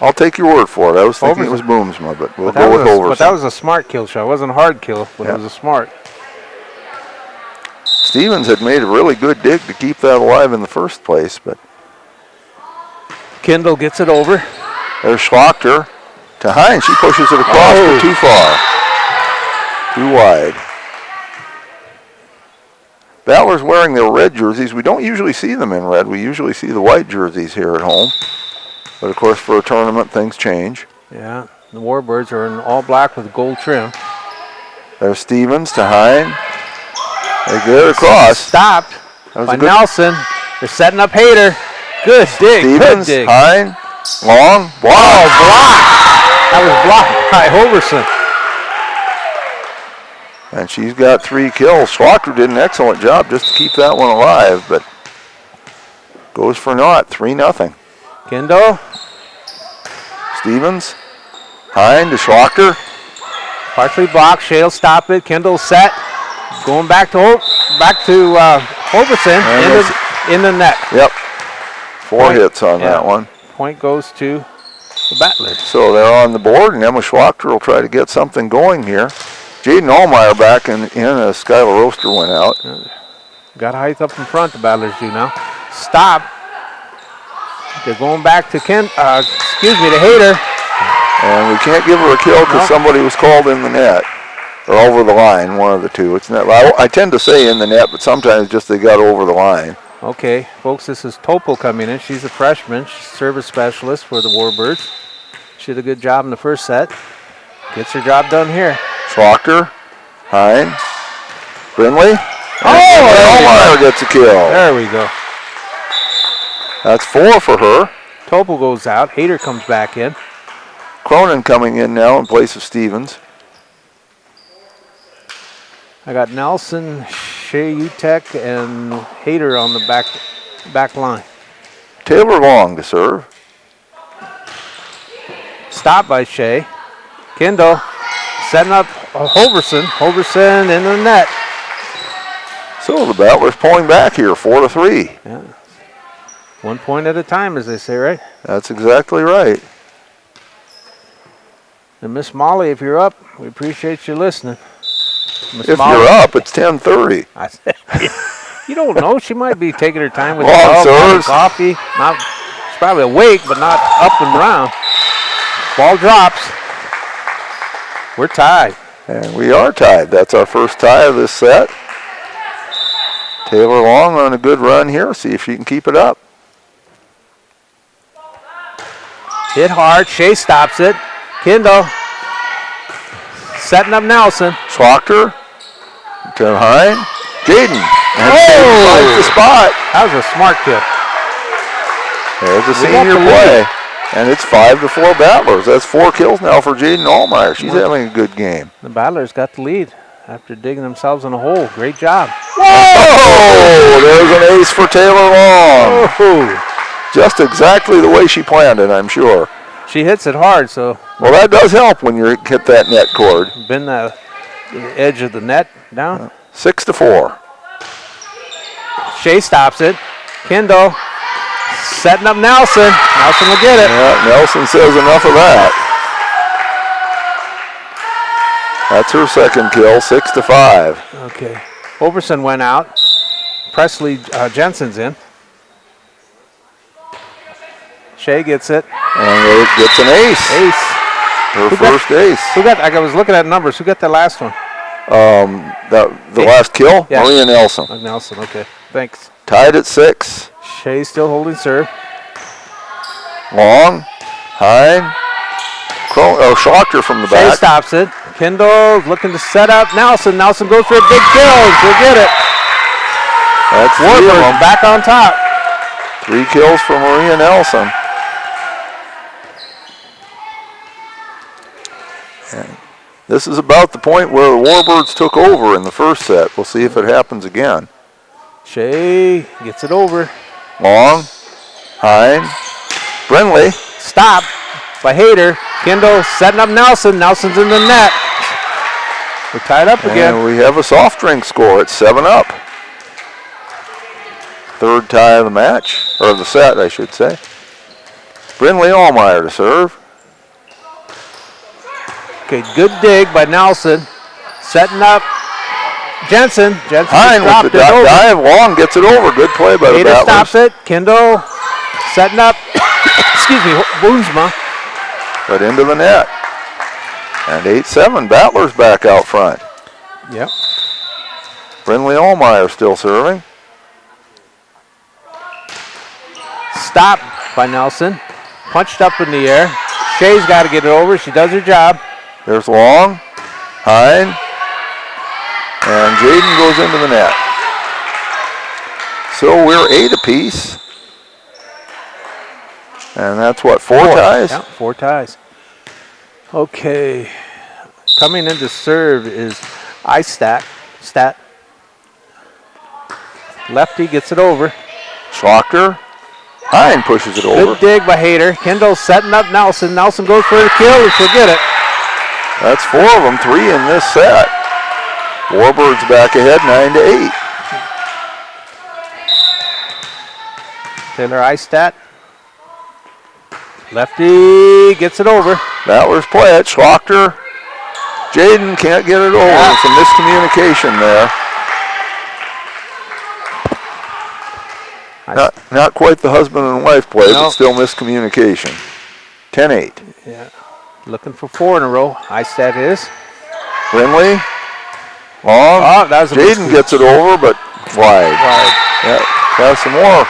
I'll take your word for it. I was thinking it was Boomsma, but we'll go with Hoverson. But that was a smart kill shot. It wasn't a hard kill, but it was a smart. Stevens had made a really good dig to keep that alive in the first place, but Kendall gets it over. There's Schlachter to Hine. She pushes it across, but too far. Too wide. Battlers wearing their red jerseys. We don't usually see them in red. We usually see the white jerseys here at home. But, of course, for a tournament, things change. Yeah, the Warbirds are in all black with gold trim. There's Stevens to Hine. They get it across. Stopped by Nelson. They're setting up Hayter. Good dig. Stevens, good dig. Hine, Long, block. Oh, block. That was blocked by Hoverson. And she's got 3 kills. Schlachter did an excellent job just to keep that one alive, but goes for naught, 3-0. Kendall. Stevens. Hind to Schlachter. Partially blocked. Shay'll stop it. Kendall set. Going back to Hoverson in the net. Yep. 4 hits on that one. Point goes to the Battlers. So they're on the board, and Emma Schlachter will try to get something going here. Jaden Allmeyer back in as Skylar Roaster went out. Got height up in front, the Battlers do now. Stop. They're going back to the Hater. And we can't give her a kill because somebody was called in the net. Or over the line, one of the two. It's not. I tend to say in the net, but sometimes just they got over the line. Okay, folks, this is Topol coming in. She's a freshman. She's service specialist for the Warbirds. She did a good job in the first set. Gets her job done here. Schlachter, Hine, Brindley. Allmeyer gets a kill. There we go. That's 4 for her. Topol goes out. Hader comes back in. Cronin coming in now in place of Stevens. I got Nelson, Shea Utek, and Hader on the back line. Taylor Long to serve. Stop by Shea. Kendall setting up Hoverson. Hoverson in the net. So the Battlers pulling back here, 4-3. Yeah. 1 point at a time, as they say, right? That's exactly right. And Miss Molly, if you're up, we appreciate you listening. If you're up, it's 10:30. You don't know. She might be taking her time with coffee. She's probably awake, but not up and around. Ball drops. We're tied. And we are tied. That's our first tie of this set. Taylor Long on a good run here. See if she can keep it up. Hit hard. Shea stops it. Kendall setting up Nelson. Schlachter to Hine. Jaden. And finds the spot. That was a smart kick. There's a senior play. And it's 5-4 Battlers. That's 4 kills now for Jaden Allmeyer. She's having a good game. The Battlers got the lead after digging themselves in a hole. Great job. Whoa! There's an ace for Taylor Long. Oh. Just exactly the way she planned it, I'm sure. She hits it hard, so. Well, that does help when you hit that net cord. Bend the edge of the net down. 6-4. Shea stops it. Kendall setting up Nelson. Nelson will get it. Yeah, Nelson says enough of that. That's her second kill, 6-5. Okay. Overson went out. Presley Jensen's in. Shea gets it. And it gets an ace. Her first ace. Who got? I was looking at numbers. Who got the last one? The last kill? Yeah. Maria Nelson. Nelson, okay. Thanks. Tied at 6. Shea still holding serve. Long. Hine. Schlachter from the back. Shea stops it. Kendall looking to set up Nelson. Nelson goes for a big kill. She'll get it. That's 3 of them. Back on top. 3 kills for Maria Nelson. And this is about the point where the Warbirds took over in the first set. We'll see if it happens again. Shea gets it over. Long. Hine. Brindley. Stop by Hader. Kendall setting up Nelson. Nelson's in the net. We're tied up again. And we have a soft drink score. It's 7-up. Third tie of the match, or the set, I should say. Brindley Allmeyer to serve. Okay, good dig by Nelson. Setting up Jensen. Hine with the dive. Long gets it over. Good play by the Battlers. Stops it. Kendall setting up. Excuse me, Boonsma. But into the net. And 8-7. Battlers back out front. Yep. Brindley Allmeyer still serving. Stop by Nelson. Punched up in the air. Shea's got to get it over. She does her job. There's Long. Hine. And Jaden goes into the net. So we're 8 apiece. And that's what, 4 ties? Yeah, 4 ties. Okay. Coming in to serve is Stat. Lefty gets it over. Schlachter. Hine pushes it over. Good dig by Hayter. Kendall setting up Nelson. Nelson goes for the kill and she'll get it. That's 4 of them, 3 in this set. Warbirds back ahead, 9-8. Taylor Stat. Lefty gets it over. Battlers play it. Schlachter. Jaden can't get it over. It's a miscommunication there. Not quite the husband and wife play, but still miscommunication. 10-8. Yeah. Looking for 4 in a row. Stat is. Brindley. Long. Oh, that was Jaden gets it over, but wide. Yeah, have some more.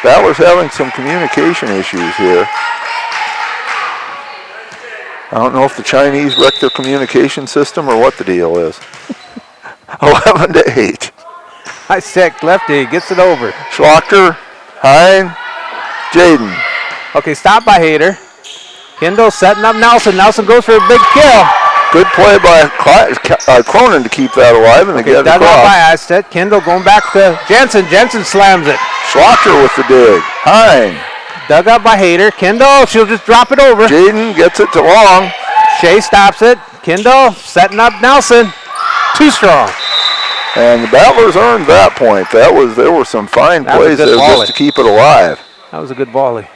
Battlers having some communication issues here. I don't know if the Chinese wrecked their communication system or what the deal is. 11-8. Stat lefty gets it over. Schlachter, Hine, Jaden. Okay, stop by Hayter. Kendall setting up Nelson. Nelson goes for a big kill. Good play by Cronin to keep that alive, and they get it dug across. out by Stat. Kendall going back to Jensen. Jensen slams it. Schlachter with the dig. Hine. Dug up by Hayter. Kendall, she'll just drop it over. Jaden gets it to Long. Shea stops it. Kendall setting up Nelson. Too strong. And the Battlers earned that point. There were some fine plays there just to keep it alive. That was a good volley.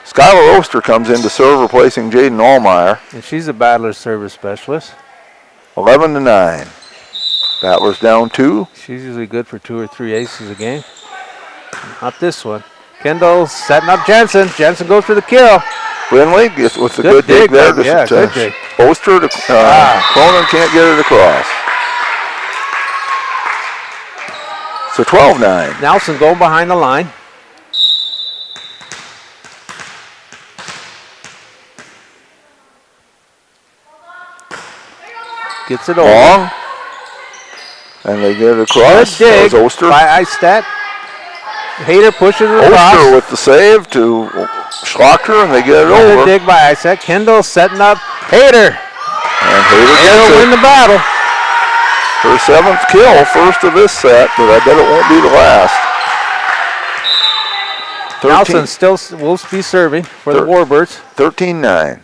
Skylar Oster comes in to serve, replacing Jaden Allmeyer. And she's a Battler's service specialist. 11-9. Battlers down 2. She's usually good for 2 or 3 aces a game. Not this one. Kendall setting up Jensen. Jensen goes for the kill. Brindley gets with the good dig there. Good dig. Oster to Cronin can't get it across. So 12-9. Nelson going behind the line. Gets it over. Long. And they get it across. Good dig Oster. by Stat. Hayter pushes it across. Oster with the save to Schlachter, and they get it over. Good dig by Stat. Kendall setting up Hayter. And Hayter gets it. Win the battle. Her 7th kill, first of this set, but I bet it won't be the last. Nelson still will be serving for the Warbirds. 13-9.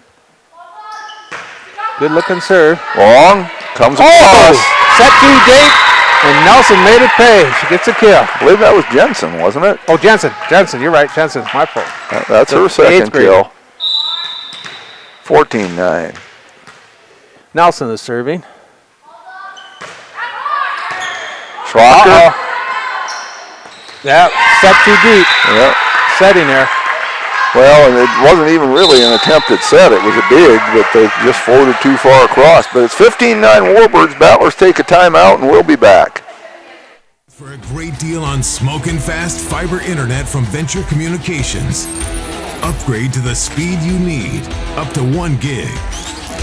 Good looking serve. Long comes across. Set too deep, and Nelson made it pay. She gets a kill. I believe that was Jensen, wasn't it? Oh, Jensen, you're right. Jensen, my fault. That's her second kill. 14-9. Nelson is serving. Schlachter. Yeah, set too deep. Yep. Setting there. Well, and it wasn't even really an attempted set. It was a dig, but they just floated too far across. But it's 15-9 Warbirds. Battlers take a timeout, and we'll be back. For a great deal on smoking fast fiber internet from Venture Communications. Upgrade to the speed you need, up to 1 gig.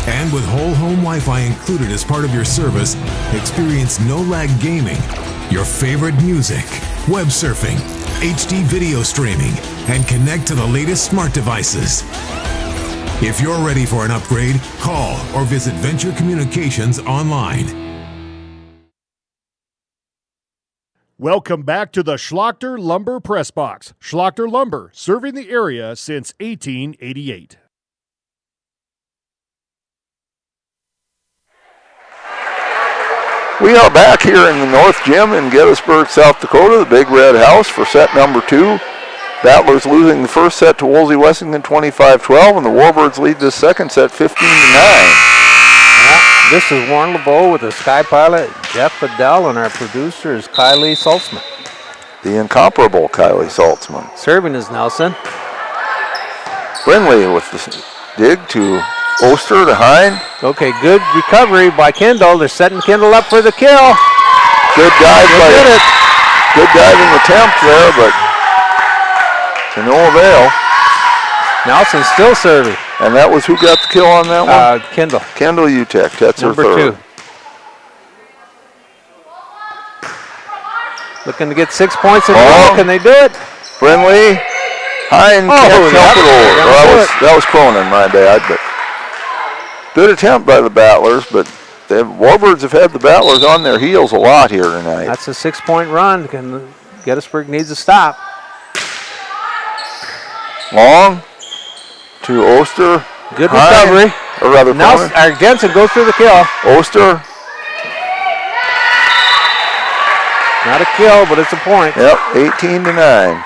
And with whole home Wi-Fi included as part of your service, experience no-lag gaming, your favorite music, web surfing, HD video streaming, and connect to the latest smart devices. If you're ready for an upgrade, call or visit Venture Communications online. Welcome back to the Schlachter Lumber Press Box. Schlachter Lumber, serving the area since 1888. We are back here in the North Gym in Gettysburg, South Dakota, the Big Red House for set number 2. Battlers losing the first set to Woolsey Wessington 25-12, and the Warbirds lead this second set 15-9. This is Warren LeBeau with the Sky Pilot, Jeff Fidel, and our producer is Kylie Saltzman. The incomparable Kylie Saltzman. Serving is Nelson. Brindley with the dig to Oster to Hine. Okay, good recovery by Kendall. They're setting Kendall up for the kill. Good dive Good diving attempt there, but to no avail. Nelson still serving. And that was who got the kill on that one? Kendall. Kendall Utek, that's Number her third. 2. Looking to get 6 points in a row. Can they do it? Brindley. Hine can't help it over. That was Cronin, my bad. But Good attempt by the Battlers, but the Warbirds have had the Battlers on their heels a lot here tonight. That's a 6-point run. Gettysburg needs a stop. Long to Oster. Good recovery. Or rather, Jensen goes through the kill. Oster. Not a kill, but it's a point. Yep, 18-9.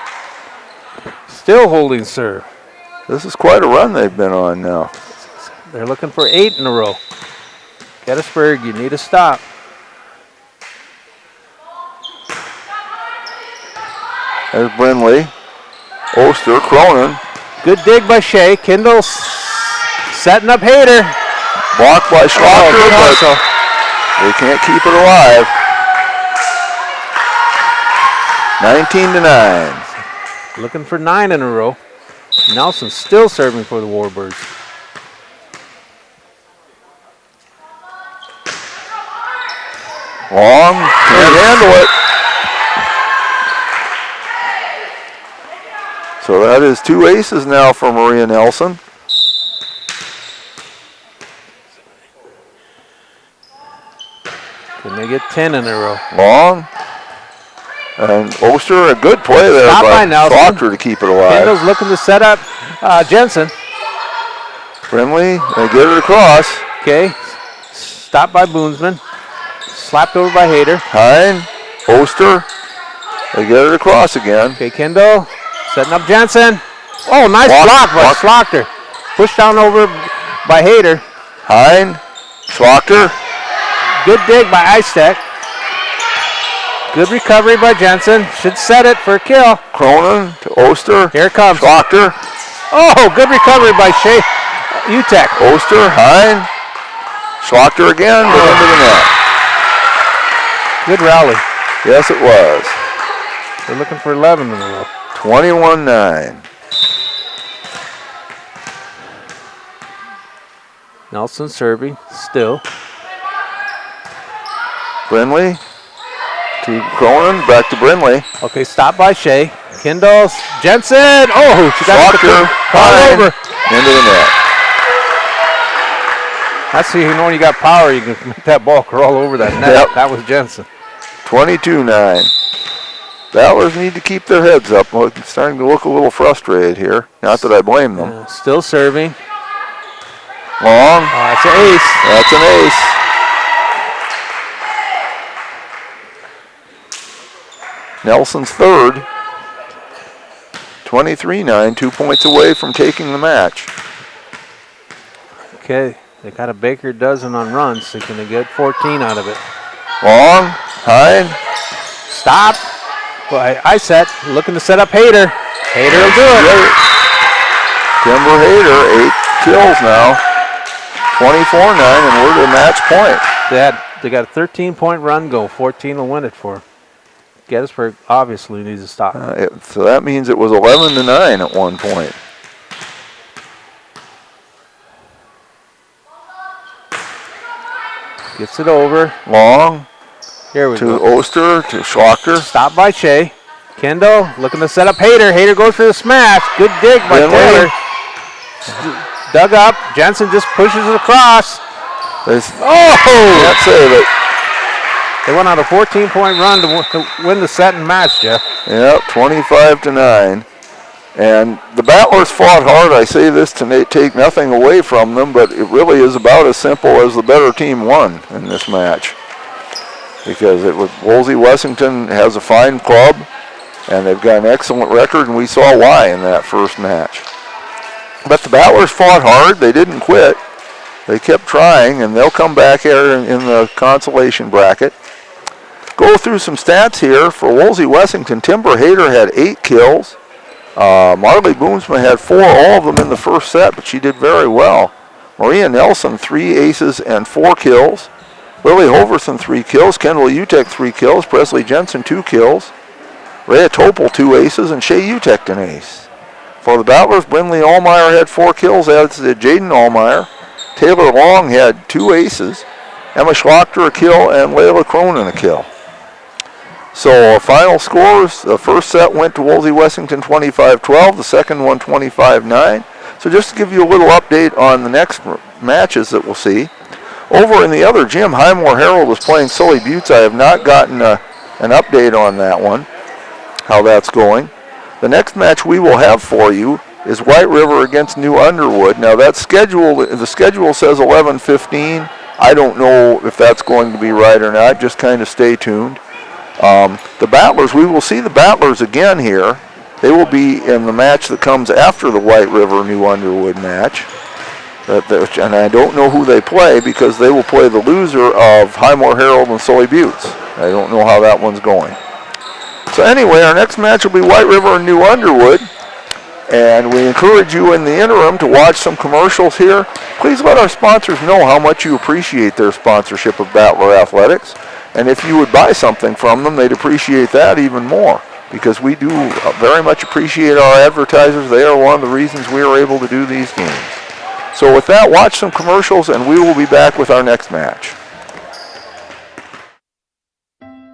Still holding serve. This is quite a run they've been on now. They're looking for 8 in a row. Gettysburg, you need a stop. There's Brindley. Oster, Cronin. Good dig by Shea. Kindle setting up Hayter. Blocked by Schlachter, but they can't keep it alive. 19-9. Looking for 9 in a row. Nelson still serving for the Warbirds. Long, can't handle it. So that is 2 aces now for Maria Nelson. Can they get 10 in a row? Long. And Oster, a good play there by Schlachter to keep it alive. Kendall's looking to set up Jensen. Brindley, they get it across. Okay. Stopped by Boonsman. Slapped over by Hayter. Hine, Oster, they get it across again. Okay, Kendall setting up Jensen. Oh, nice block by Schlachter. Pushed down over by Hayter. Hine, Schlachter. Good dig by Istek. Good recovery by Jensen. Should set it for a kill. Cronin to Oster. Here it comes. Schlachter. Oh, good recovery by Shea Utek. Oster, Hine, Schlachter again, but into the net. Good rally. Yes, it was. They're looking for 11 in a row. 21-9. Nelson serving still. Brindley to Cronin, back to Brindley. Okay, stop by Shea. Kindles, Jensen. Oh, she got Schlachter, all over. Into the net. That's how you know when you got power, you can make that ball crawl over that net. Yep. That was Jensen. 22-9. Battlers need to keep their heads up. It's starting to look a little frustrated here. Not that I blame them. Still serving. Long. That's an ace. That's an ace. Nelson's third. 23-9, 2 points away from taking the match. Okay, they got a Baker dozen on runs. They're going to get 14 out of it. Long, Hine. Stop. By Iset, looking to set up Hayter. Hayter will do it. Timber Hayter, 8 kills now. 24-9, and we're to match point. They got a 13-point run go. 14 will win it for them. Gettysburg obviously needs to stop. So that means it was 11-9 at one point. Gets it over. Long. Here we to go. Oster, to Schlachter. Stop by Shea. Kendall looking to set up Hayter. Hayter goes for the smash. Good dig by Taylor. Dug up. Jensen just pushes it across. Can't save it. They went on a 14-point run to win the set and match, Jeff. Yep, 25-9. And the Battlers fought hard. I say this to take nothing away from them, but it really is about as simple as the better team won in this match. Because it was Woolsey Wessington has a fine club, and they've got an excellent record, and we saw why in that first match. But the Battlers fought hard. They didn't quit. They kept trying, and they'll come back here in the consolation bracket. Go through some stats here. For Woolsey Wessington, Timber Hayter had 8 kills. Marley Boomsma had 4, all of them in the first set, but she did very well. Maria Nelson, 3 aces and 4 kills. Lily Hoverson, 3 kills. Kendall Utek, 3 kills. Presley Jensen, 2 kills. Rhea Topol, 2 aces, and Shea Utek, an ace. For the Battlers, Brindley Allmeyer had 4 kills, as did Jaden Allmeyer. Taylor Long had 2 aces. Emma Schlachter, a kill, and Layla Cronin, a kill. So final scores, the first set went to Woolsey Wessington 25-12, the second one 25-9. So just to give you a little update on the next matches that we'll see. Over in the other gym, Highmore Herald is playing Sully Buttes. I have not gotten an update on that one, how that's going. The next match we will have for you is White River against New Underwood. Now the schedule says 11:15. I don't know if that's going to be right or not. Just kind of stay tuned. The Battlers, we will see the Battlers again here. They will be in the match that comes after the White River New Underwood match. And I don't know who they play because they will play the loser of Highmore Herald and Sully Buttes. I don't know how that one's going. So anyway, our next match will be White River and New Underwood. And we encourage you in the interim to watch some commercials here. Please let our sponsors know how much you appreciate their sponsorship of Battler Athletics. And if you would buy something from them, they'd appreciate that even more, because we do very much appreciate our advertisers. They are one of the reasons we are able to do these games. So with that, watch some commercials, and we will be back with our next match.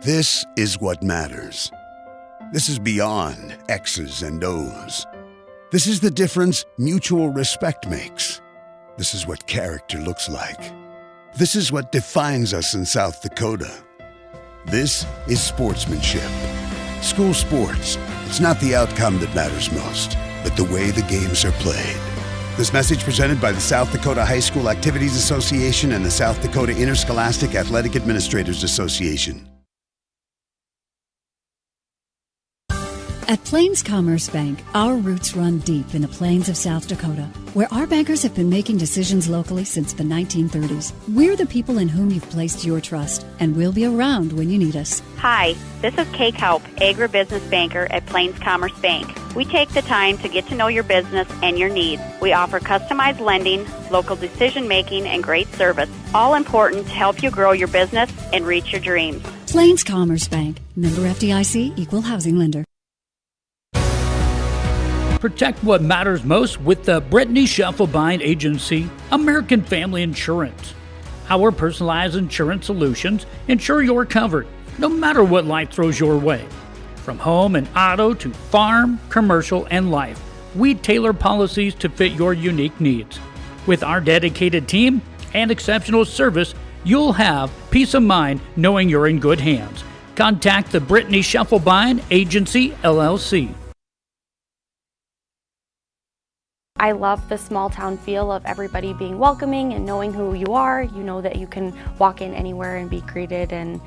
This is what matters. This is beyond X's and O's. This is the difference mutual respect makes. This is what character looks like. This is what defines us in South Dakota. This is sportsmanship. School sports, it's not the outcome that matters most, but the way the games are played. This message presented by the South Dakota High School Activities Association and the South Dakota Interscholastic Athletic Administrators Association. At Plains Commerce Bank, our roots run deep in the plains of South Dakota, where our bankers have been making decisions locally since the 1930s. We're the people in whom you've placed your trust, and we'll be around when you need us. Hi, this is Kay Kaup, agribusiness banker at Plains Commerce Bank. We take the time to get to know your business and your needs. We offer customized lending, local decision-making, and great service, all important to help you grow your business and reach your dreams. Plains Commerce Bank, member FDIC, equal housing lender. Protect what matters most with the Britney Shufflebine Agency, American Family Insurance. Our personalized insurance solutions ensure you're covered, no matter what life throws your way. From home and auto to farm, commercial, and life, we tailor policies to fit your unique needs. With our dedicated team and exceptional service, you'll have peace of mind knowing you're in good hands. Contact the Britney Shufflebine Agency, LLC. I love the small town feel of everybody being welcoming and knowing who you are. You know that you can walk in anywhere and be greeted, and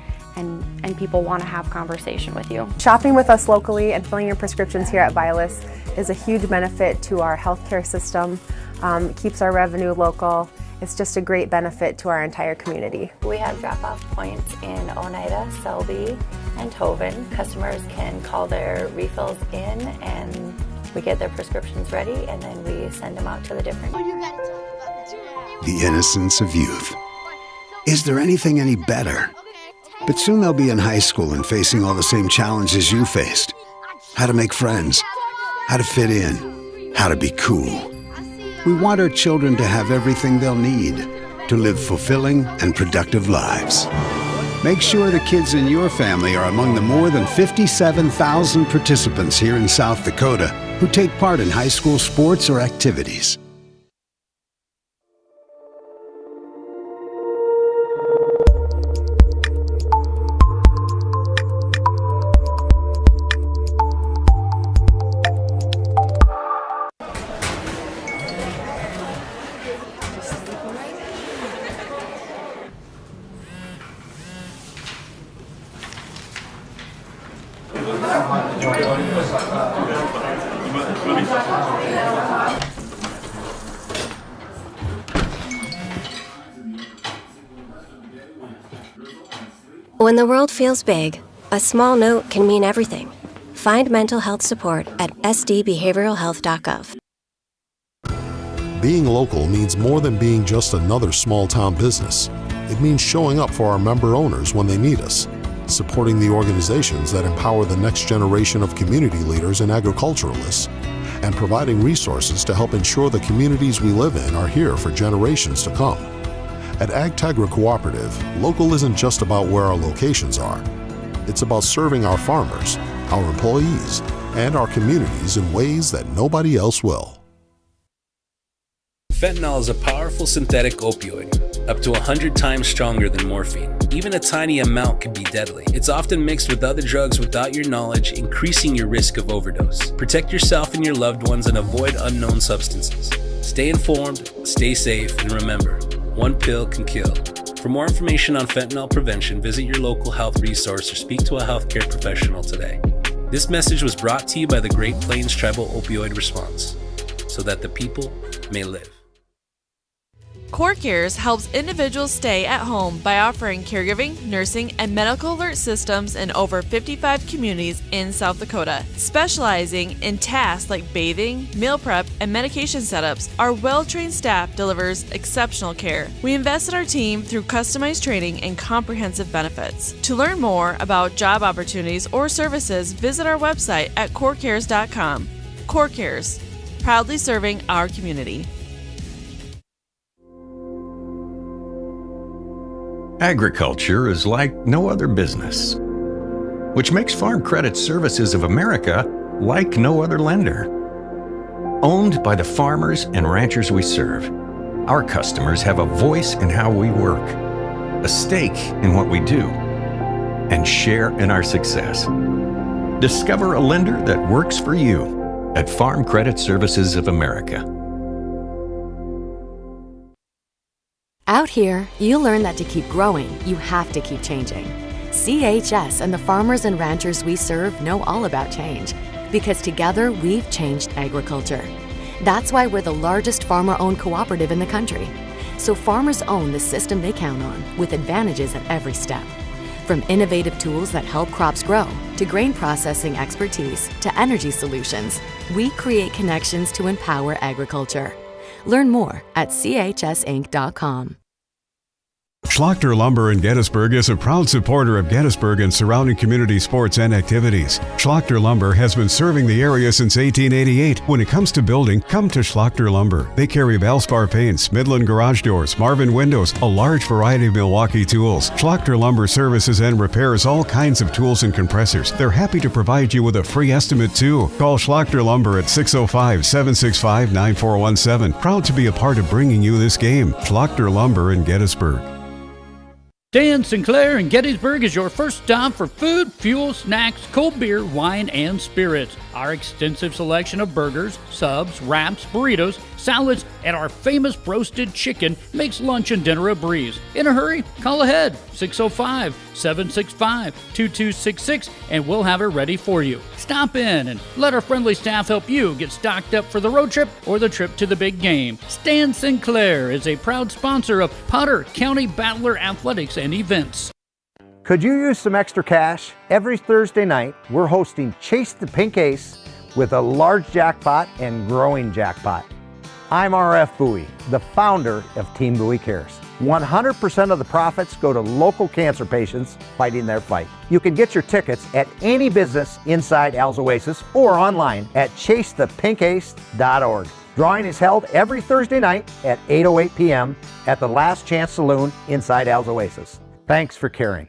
people want to have conversation with you. Shopping with us locally and filling your prescriptions here at Vilas is a huge benefit to our healthcare system. It keeps our revenue local. It's just a great benefit to our entire community. We have drop-off points in Oneida, Selby, and Hovind. Customers can call their refills in, and we get their prescriptions ready, and then we send them out to the different... The innocence of youth. Is there anything any better? But soon they'll be in high school and facing all the same challenges you faced. How to make friends, how to fit in, how to be cool. We want our children to have everything they'll need to live fulfilling and productive lives. Make sure the kids in your family are among the more than 57,000 participants here in South Dakota who take part in high school sports or activities. When the world feels big, a small note can mean everything. Find mental health support at sdbehavioralhealth.gov. Being local means more than being just another small-town business. It means showing up for our member owners when they need us, supporting the organizations that empower the next generation of community leaders and agriculturalists, and providing resources to help ensure the communities we live in are here for generations to come. At Agtegra Cooperative, local isn't just about where our locations are. It's about serving our farmers, our employees, and our communities in ways that nobody else will. Fentanyl is a powerful synthetic opioid, up to 100 times stronger than morphine. Even a tiny amount can be deadly. It's often mixed with other drugs without your knowledge, increasing your risk of overdose. Protect yourself and your loved ones and avoid unknown substances. Stay informed, stay safe, and remember, one pill can kill. For more information on fentanyl prevention, visit your local health resource or speak to a healthcare professional today. This message was brought to you by the Great Plains Tribal Opioid Response, so that the people may live. CoreCares helps individuals stay at home by offering caregiving, nursing, and medical alert systems in over 55 communities in South Dakota. Specializing in tasks like bathing, meal prep, and medication setups, our well-trained staff delivers exceptional care. We invest in our team through customized training and comprehensive benefits. To learn more about job opportunities or services, visit our website at corecares.com. CoreCares, proudly serving our community. Agriculture is like no other business, which makes Farm Credit Services of America like no other lender. Owned by the farmers and ranchers we serve, our customers have a voice in how we work, a stake in what we do, and share in our success. Discover a lender that works for you at Farm Credit Services of America. Out here, you learn that to keep growing, you have to keep changing. CHS and the farmers and ranchers we serve know all about change, because together we've changed agriculture. That's why we're the largest farmer-owned cooperative in the country. So farmers own the system they count on, with advantages at every step. From innovative tools that help crops grow, to grain processing expertise, to energy solutions, we create connections to empower agriculture. Learn more at chsinc.com. Schlachter Lumber in Gettysburg is a proud supporter of Gettysburg and surrounding community sports and activities. Schlachter Lumber has been serving the area since 1888. When it comes to building, come to Schlachter Lumber. They carry Valspar paints, Midland garage doors, Marvin windows, a large variety of Milwaukee tools. Schlachter Lumber services and repairs all kinds of tools and compressors. They're happy to provide you with a free estimate too. Call Schlachter Lumber at 605-765-9417. Proud to be a part of bringing you this game. Schlachter Lumber in Gettysburg. Dan Sinclair in Gettysburg is your first stop for food, fuel, snacks, cold beer, wine, and spirits. Our extensive selection of burgers, subs, wraps, burritos, salads, and our famous roasted chicken makes lunch and dinner a breeze. In a hurry? Call ahead, 605-765-2266, and we'll have it ready for you. Stop in and let our friendly staff help you get stocked up for the road trip or the trip to the big game. Stan Sinclair is a proud sponsor of Potter County Battler Athletics and Events. Could you use some extra cash? Every Thursday night, we're hosting Chase the Pink Ace with a large jackpot and growing jackpot. I'm RF Bowie, the founder of Team Bowie Cares. 100% of the profits go to local cancer patients fighting their fight. You can get your tickets at any business inside Al's Oasis or online at chasethepinkace.org. Drawing is held every Thursday night at 8:08 p.m. at the Last Chance Saloon inside Al's Oasis. Thanks for caring.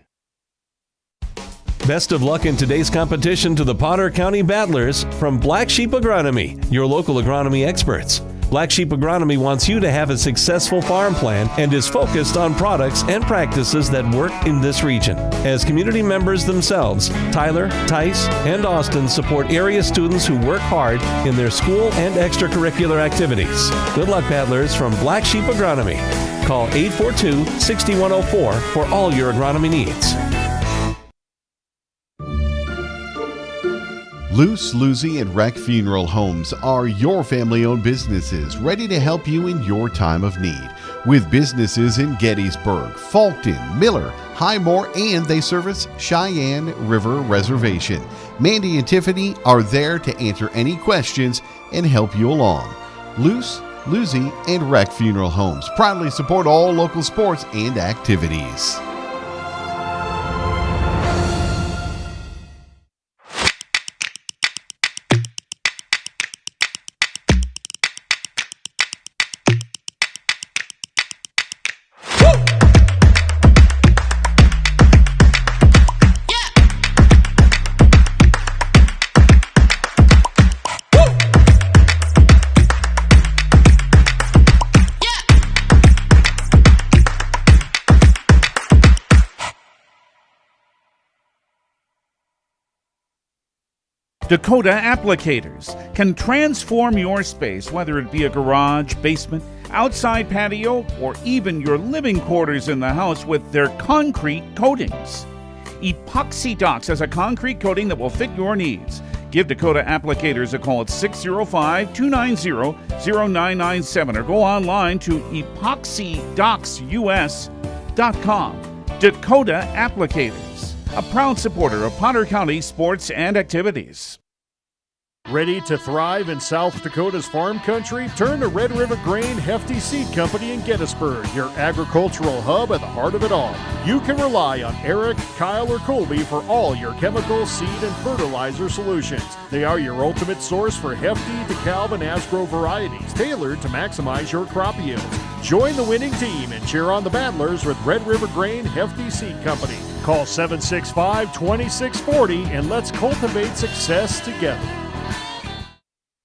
Best of luck in today's competition to the Potter County Battlers from Black Sheep Agronomy, your local agronomy experts. Black Sheep Agronomy wants you to have a successful farm plan and is focused on products and practices that work in this region. As community members themselves, Tyler, Tice, and Austin support area students who work hard in their school and extracurricular activities. Good luck, Battlers, from Black Sheep Agronomy. Call 842-6104 for all your agronomy needs. Luce, Luze, and Reck Funeral Homes are your family-owned businesses ready to help you in your time of need. With businesses in Gettysburg, Fulton, Miller, Highmore, and they service Cheyenne River Reservation. Mandy and Tiffany are there to answer any questions and help you along. Luce, Luze, and Reck Funeral Homes proudly support all local sports and activities. Dakota Applicators can transform your space, whether it be a garage, basement, outside patio, or even your living quarters in the house, with their concrete coatings. Epoxy Docs has a concrete coating that will fit your needs. Give Dakota Applicators a call at 605-290-0997 or go online to epoxydocsus.com. Dakota Applicators, a proud supporter of Potter County sports and activities. Ready to thrive in South Dakota's farm country? Turn to Red River Grain Hefty Seed Company in Gettysburg, your agricultural hub at the heart of it all. You can rely on Eric, Kyle, or Colby for all your chemical, seed, and fertilizer solutions. They are your ultimate source for Hefty, DeKalb, and Asgrow varieties, tailored to maximize your crop yields. Join the winning team and cheer on the Battlers with Red River Grain Hefty Seed Company. Call 765-2640 and let's cultivate success together.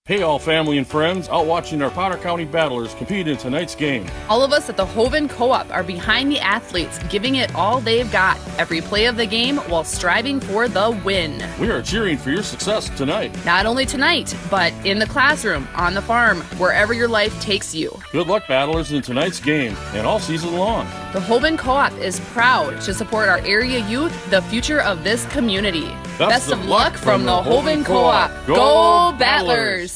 Hey all family and friends, out watching our Potter County Battlers compete in tonight's game. All of us at the Hovind Co-op are behind the athletes, giving it all they've got, every play of the game while striving for the win. We are cheering for your success tonight. Not only tonight, but in the classroom, on the farm, wherever your life takes you. Good luck, Battlers, in tonight's game and all season long. The Hovind Co-op is proud to support our area youth, the future of this community. Best of luck from the Hovind Co-op. Go Battlers!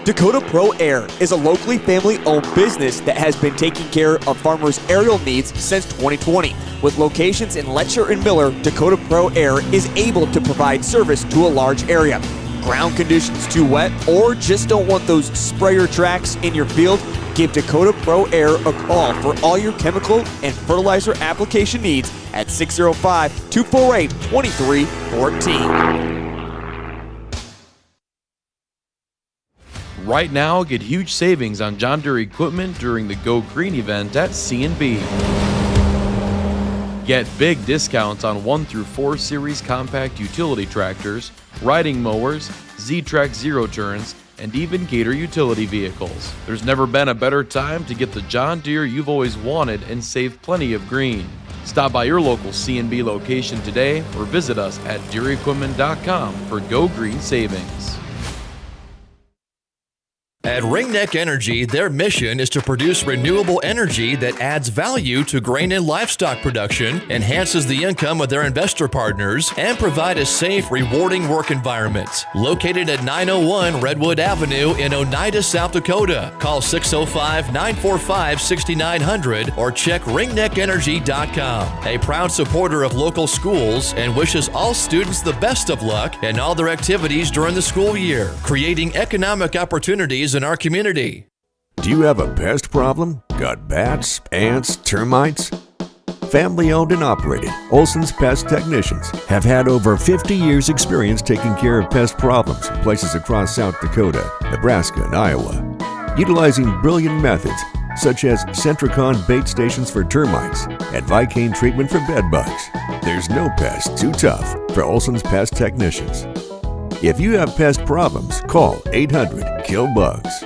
Dakota Pro Air is a locally family-owned business that has been taking care of farmers' aerial needs since 2020. With locations in Letcher and Miller, Dakota Pro Air is able to provide service to a large area. Ground conditions too wet, or just don't want those sprayer tracks in your field? Give Dakota Pro Air a call for all your chemical and fertilizer application needs at 605-248-2314. Right now, get huge savings on John Deere equipment during the Go Green event at C&B. Get big discounts on 1 through 4 series compact utility tractors, riding mowers, Z-Track zero turns, and even Gator utility vehicles. There's never been a better time to get the John Deere you've always wanted and save plenty of green. Stop by your local C&B location today or visit us at DeereEquipment.com for Go Green savings. At Ringneck Energy, their mission is to produce renewable energy that adds value to grain and livestock production, enhances the income of their investor partners, and provide a safe, rewarding work environment. Located at 901 Redwood Avenue in Oneida, South Dakota. Call 605-945-6900 or check ringneckenergy.com. A proud supporter of local schools and wishes all students the best of luck in all their activities during the school year, creating economic opportunities in our community. Do you have a pest problem? Got bats, ants, termites? Family owned and operated, Olsson's Pest Technicians have had over 50 years experience taking care of pest problems in places across South Dakota, Nebraska, and Iowa. Utilizing brilliant methods such as Centricon bait stations for termites and Vicane treatment for bed bugs. There's no pest too tough for Olsson's Pest Technicians. If you have pest problems, call 800-KILL-BUGS.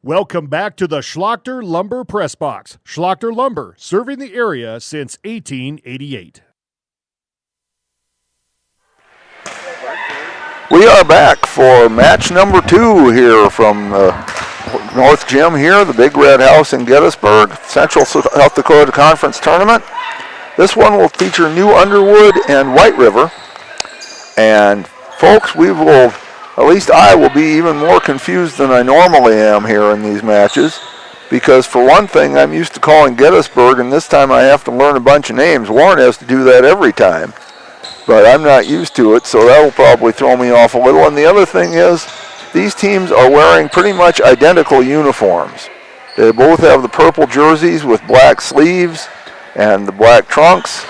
Welcome back to the Schlachter Lumber Press Box. Schlachter Lumber, serving the area since 1888. We are back for match number 2 here from the North Gym here, the Big Red House in Gettysburg, Central South Dakota Conference Tournament. This one will feature New Underwood and White River. And folks, at least I will be even more confused than I normally am here in these matches, because for one thing, I'm used to calling Gettysburg, and this time I have to learn a bunch of names. Warren has to do that every time, but I'm not used to it, so that will probably throw me off a little. And the other thing is, these teams are wearing pretty much identical uniforms. They both have the purple jerseys with black sleeves and the black trunks,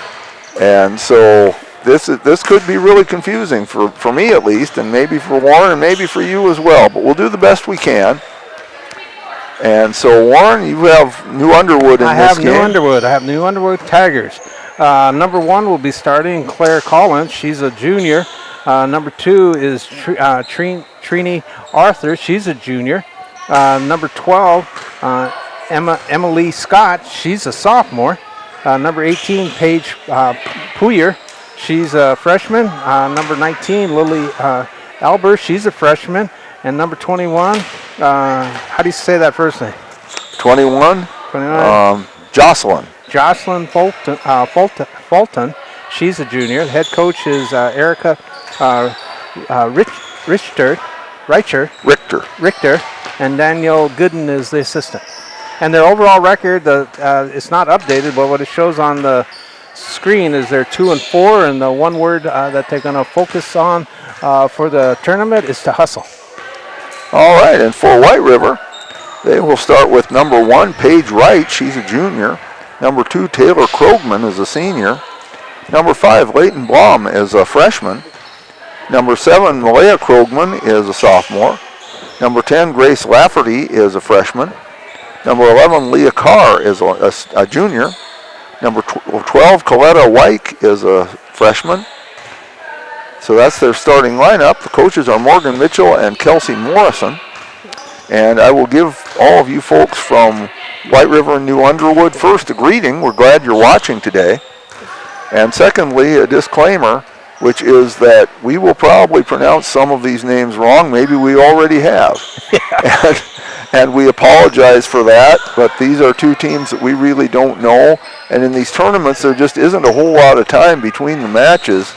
and so this could be really confusing for me at least, and maybe for Warren and maybe for you as well, but we'll do the best we can. And so Warren, you have New Underwood in this game. I have New Underwood Tigers. Number 1 will be starting Claire Collins. She's a junior. Number 2 is Trini Arthur. She's a junior. Number 12, Emily Scott. She's a sophomore. Number 18, Paige Puyer. She's a freshman. Number 19, Lily Albert. She's a freshman. And number 21, how do you say that first name? 21. Jocelyn. Jocelyn Fulton. She's a junior. The head coach is Erica Richter. And Daniel Gooden is the assistant. And their overall record, it's not updated, but what it shows on the screen is they're 2-4, and the one word that they're going to focus on for the tournament is to hustle. All right, and for White River, they will start with number 1, Paige Wright. She's a junior. Number 2, Taylor Krogman is a senior. Number 5, Leighton Blom is a freshman. Number 7, Malaya Krogman is a sophomore. Number 10, Grace Lafferty is a freshman. Number 11, Leah Carr is a junior. Number 12, Coletta Wyke is a freshman. So that's their starting lineup. The coaches are Morgan Mitchell and Kelsey Morrison. And I will give all of you folks from White River and New Underwood first a greeting. We're glad you're watching today. And secondly, a disclaimer, which is that we will probably pronounce some of these names wrong. Maybe we already have. And we apologize for that, but these are two teams that we really don't know. And in these tournaments, there just isn't a whole lot of time between the matches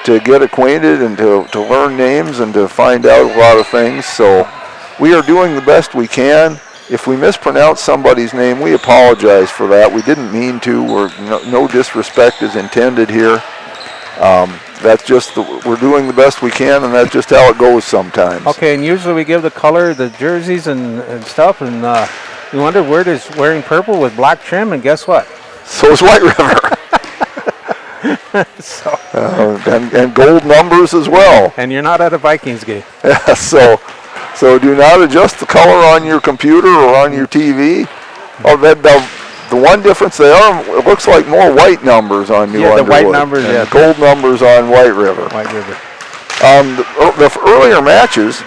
to get acquainted and to learn names and to find out a lot of things. So we are doing the best we can. If we mispronounce somebody's name, we apologize for that. We didn't mean to. No disrespect is intended here. That's just, we're doing the best we can, and that's just how it goes sometimes. Okay, and usually we give the color, the jerseys and stuff, and New Underwood is wearing purple with black trim, and guess what? So is White River. And gold numbers as well. And you're not at a Vikings game. Yeah, so do not adjust the color on your computer or on your TV. The one difference it looks like more white numbers on New Underwood. The white numbers, and gold numbers on White River. The earlier matches,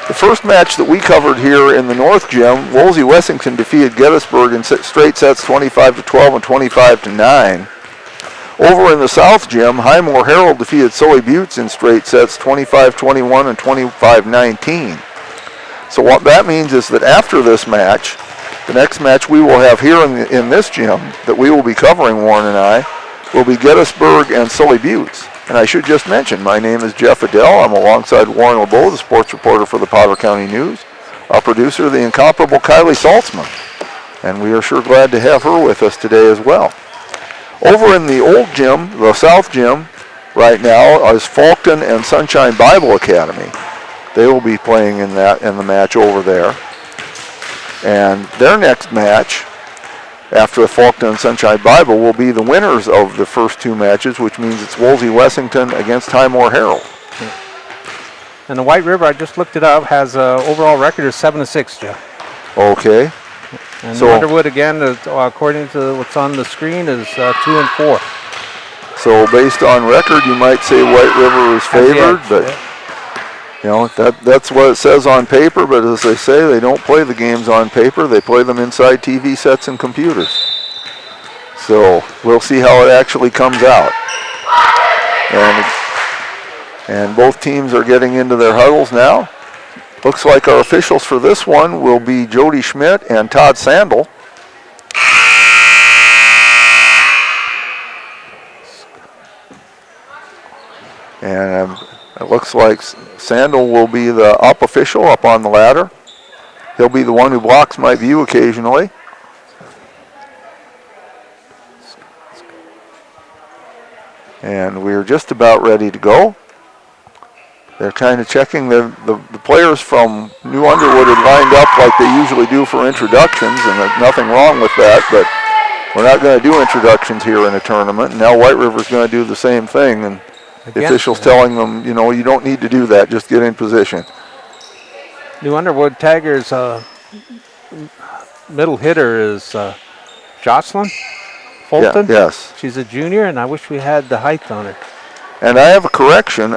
the first match that we covered here in the North Gym, Wolsey Wessington defeated Gettysburg in straight sets 25-12 and 25-9. Over in the South Gym, Highmore Herald defeated Sully Buttes in straight sets 25-21 and 25-19. So what that means is that after this match, the next match we will have here in this gym that we will be covering, Warren and I, will be Gettysburg and Sully Buttes. And I should just mention, my name is Jeff Adele. I'm alongside Warren LeBeau, the sports reporter for the Potter County News, our producer, the incomparable Kylie Saltzman. And we are sure glad to have her with us today as well. Over in the old gym, the South Gym, right now is Faulkton and Sunshine Bible Academy. They will be playing in the match over there. And their next match, after the Faulkton and Sunshine Bible, will be the winners of the first two matches, which means it's Wolsey Wessington against Highmore Herald. And the White River, I just looked it up, has an overall record of 7-6, Jeff. Okay. And so Underwood, again, according to what's on the screen, is 2-4. So based on record, you might say White River is favored, but you know that's what it says on paper. But as they say, they don't play the games on paper; they play them inside TV sets and computers. So we'll see how it actually comes out. And both teams are getting into their huddles now. Looks like our officials for this one will be Jody Schmidt and Todd Sandel. And it looks like Sandel will be the up official up on the ladder. He'll be the one who blocks my view occasionally. And we're just about ready to go. They're kind of checking the players from New Underwood had lined up like they usually do for introductions, and there's nothing wrong with that, but we're not going to do introductions here in a tournament. And now White River's going to do the same thing, and the official's telling them, you know, you don't need to do that, just get in position. New Underwood Tigers middle hitter is Jocelyn Fulton. Yeah, yes. She's a junior, and I wish we had the height on her. And I have a correction.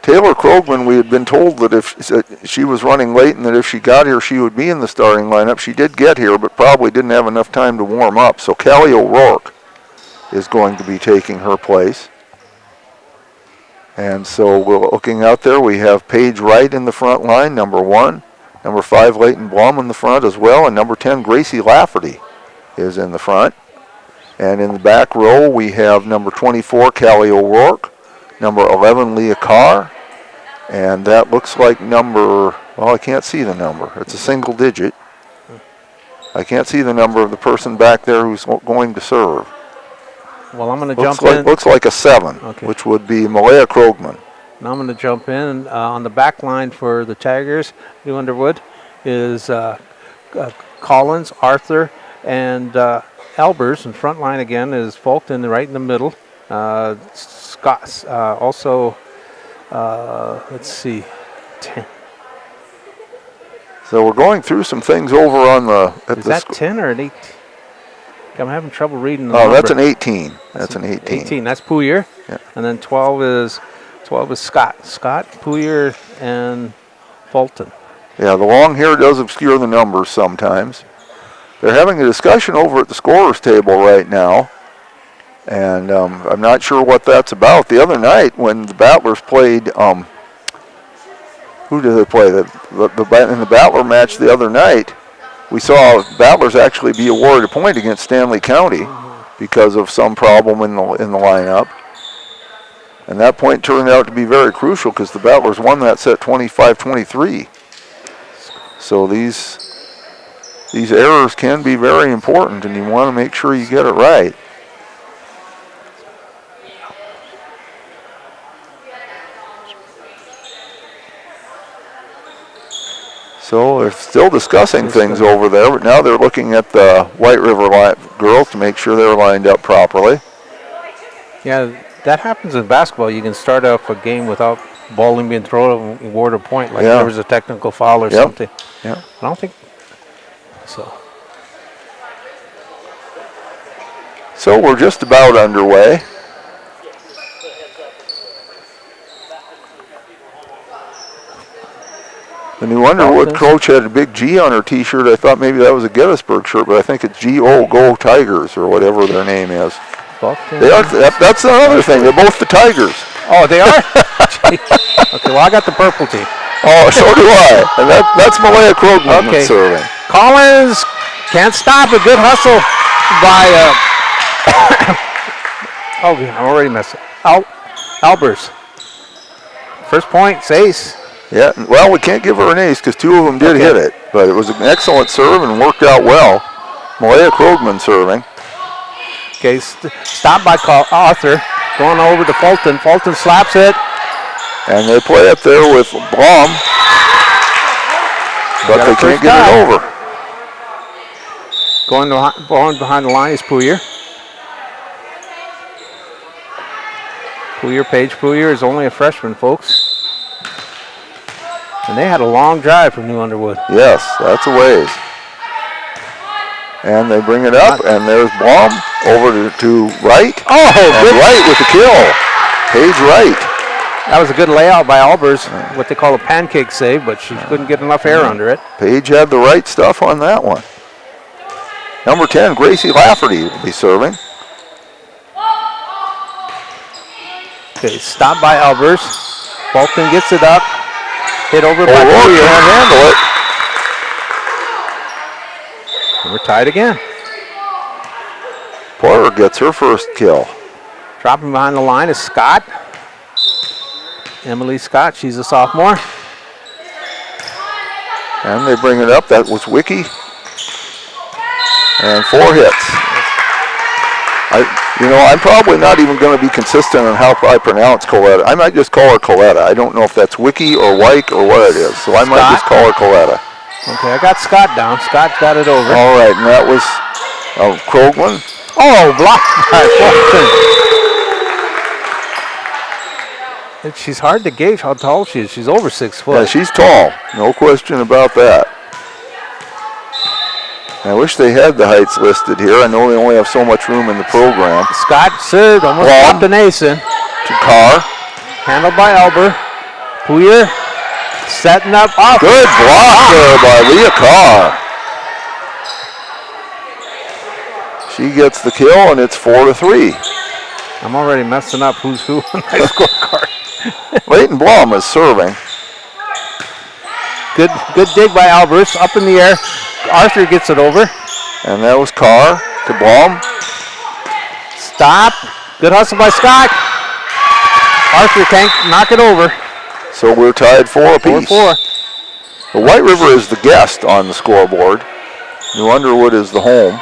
Taylor Krogman, we had been told that if she was running late and that if she got here, she would be in the starting lineup. She did get here, but probably didn't have enough time to warm up. So Callie O'Rourke is going to be taking her place. And so we're looking out there. We have Paige Wright in the front line, number 1. Number 5, Leighton Blum in the front as well. And number 10, Gracie Lafferty is in the front. And in the back row, we have number 24, Callie O'Rourke. Number 11, Leah Carr. And that looks like well, I can't see the number. It's a single digit. I can't see the number of the person back there who's going to serve. Well, I'm going to jump in. Looks like a 7, which would be Malaya Krogman. Now I'm going to jump in. On the back line for the Tigers, New Underwood, is Collins, Arthur, and Albers. And front line again is Fulton right in the middle. Scott, also, let's see, 10. So we're going through some things over on the... Is that 10 or an 8? I'm having trouble reading the number. Oh, that's an 18. That's an 18. 18, that's Pouyer. Yeah. And then 12 is Scott. Scott, Pouyer, and Fulton. Yeah, the long hair does obscure the numbers sometimes. They're having a discussion over at the scorer's table right now. And I'm not sure what that's about. The other night when the Battlers played... who did they play? In the Battler match the other night, we saw Battlers actually be awarded a point against Stanley County because of some problem in the lineup. And that point turned out to be very crucial because the Battlers won that set 25-23. So these errors can be very important, and you want to make sure you get it right. So they're still discussing things over there, but now they're looking at the White River girls to make sure they're lined up properly. Yeah, that happens in basketball. You can start off a game without balling being thrown and award a point, like there was a technical foul or something. Yeah. I don't think so. So we're just about underway. The New Underwood coach had a big G on her T-shirt. I thought maybe that was a Gettysburg shirt, but I think it's G.O. Go Tigers or whatever their name is. They are. That's another thing. They're both the Tigers. Oh, they are? Okay, well, I got the purple team. Oh, so do I. And that's Malaya Krogman that's serving. Collins can't stop a good hustle by... oh, I'm already messing. Albers. First point, ace. Yeah, well, we can't give her an ace because 2 of them did hit it, but it was an excellent serve and worked out well. Malaya Krogman serving. Okay, stopped by Arthur, going over to Fulton. Fulton slaps it. And they play it there with Blum, but they can't get it over. Going behind the line is Pouyer. Paige Pouyer is only a freshman, folks. And they had a long drive from New Underwood. Yes, that's a ways. And they bring it up, and there's Blum over to Wright. Oh, and Wright with the kill. Paige Wright. That was a good layout by Albers, what they call a pancake save, but she couldn't get enough air under it. Paige had the right stuff on that one. Number 10, Gracie Lafferty will be serving. Okay, stopped by Albers. Fulton gets it up. Hit over by Pouyer. Can't handle it. And we're tied again. Pouyer gets her first kill. Dropping behind the line is Scott. Emily Scott, she's a sophomore. And they bring it up. That was Wiki. And 4 hits. I'm probably not even going to be consistent on how I pronounce Coletta. I might just call her Coletta. I don't know if that's Wiki or Wyke or what it is. So I might just call her Coletta. Okay, I got Scott down. Scott's got it over. All right, and that was Krogman. Oh, blocked by Fulton. She's hard to gauge how tall she is. She's over 6 foot. Yeah, she's tall. No question about that. I wish they had the heights listed here. I know they only have so much room in the program. Scott served, almost popped an ace in. To Carr. Handled by Elber. Pouyer setting up. Off. Good block there by Leah Carr. She gets the kill, and it's 4-3. I'm already messing up who's who on my scorecard. Leighton Blum is serving. Good dig by Albers, up in the air. Arthur gets it over. And that was Carr to Blum. Stop. Good hustle by Scott. Arthur can't knock it over. So we're tied 4 apiece. 4-4. The White River is the guest on the scoreboard. New Underwood is the home.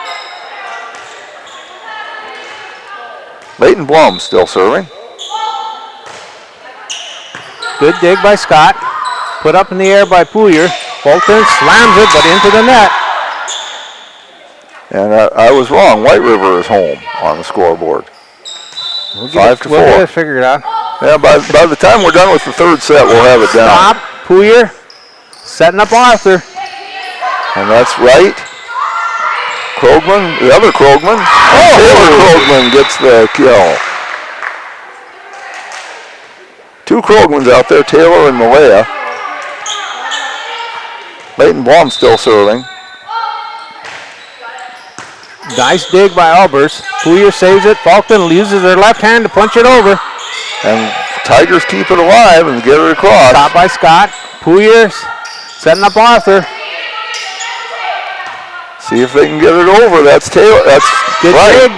Leighton Blum still serving. Good dig by Scott. Put up in the air by Poyer. Bolton slams it, but into the net. And I was wrong. White River is home on the scoreboard. 5-4. We'll get it figured out. Yeah, by the time we're done with the third set, we'll have it down. Stop. Poyer setting up Arthur. And that's right. Krogman, the other Krogman. Oh! Taylor Krogman gets the kill. 2 Krogmans out there, Taylor and Malaya. Leighton Blum still serving. Nice dig by Albers. Poyer saves it. Falkton uses their left hand to punch it over. And Tigers keep it alive and get it across. Stop by Scott. Poyer setting up Arthur. See if they can get it over. That's Taylor. That's good right. dig.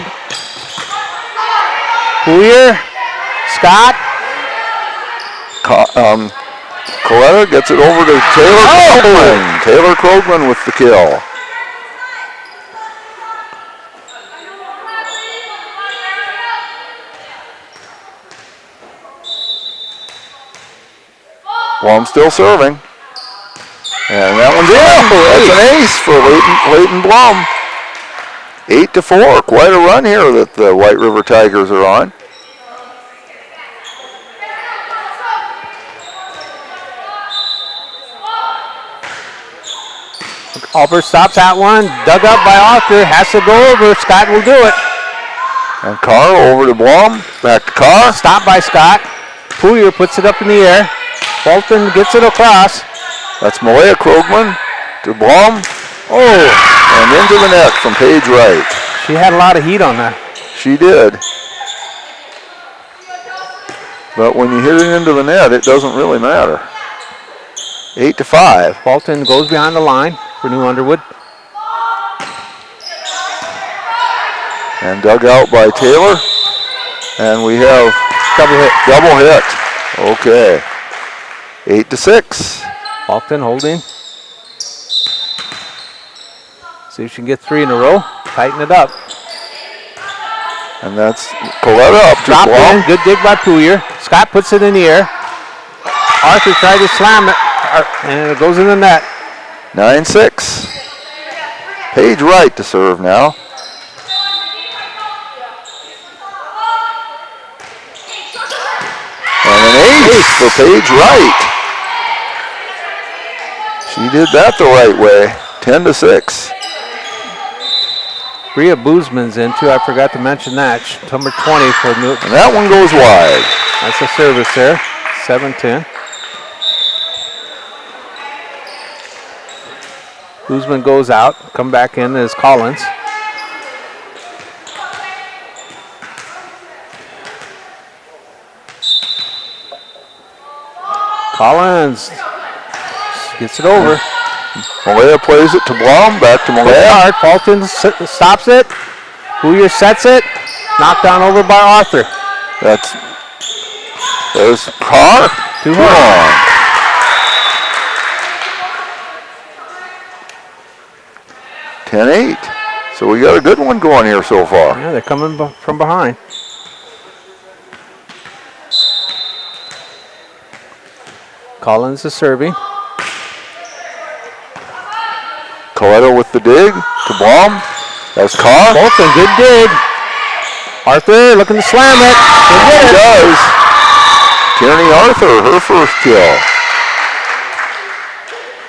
Poyer. Scott. Coletta gets it over to Taylor Krogman. Taylor Krogman with the kill. Blum still serving. And that one's in. That's an ace for Leighton Blum. 8-4. Quite a run here that the White River Tigers are on. Albers stops that one. Dug up by Arthur. Has to go over. Scott will do it. And Carr over to Blum. Back to Carr. Stop by Scott. Poyer puts it up in the air. Bolton gets it across. That's Malaya Krogman to Blum. Oh, and into the net from Paige Wright. She had a lot of heat on that. She did. But when you hit it into the net, it doesn't really matter. 8-5. Bolton goes behind the line for New Underwood. And dug out by Taylor. And we have double hit. Double hit. Okay. 8-6. Bolton holding. See if she can get 3 in a row. Tighten it up. And that's Coletta up to Drop Blum. in. Good dig by Poyer. Scott puts it in the air. Arthur tried to slam it. And it goes in the net. 9-6. Paige Wright to serve now. And an ace for Paige Wright. She did that the right way. 10-6. Bria Boozman's in too. I forgot to mention that. Number 20 for New. And that one goes wide. That's a service there. 7-10. Boozman goes out. Come back in as Collins. Collins gets it over. Malaya plays it to Blum. Back to Malaya. Fulton stops it. Poyer sets it. Knocked down over by Arthur. There's Carr. Too long. 10-8. So we got a good one going here so far. Yeah, they're coming from behind. Collins is serving. Coletta with the dig to Blum. That's Carr. Bolton, good dig. Arthur looking to slam it. He does. Tierney Arthur, her first kill.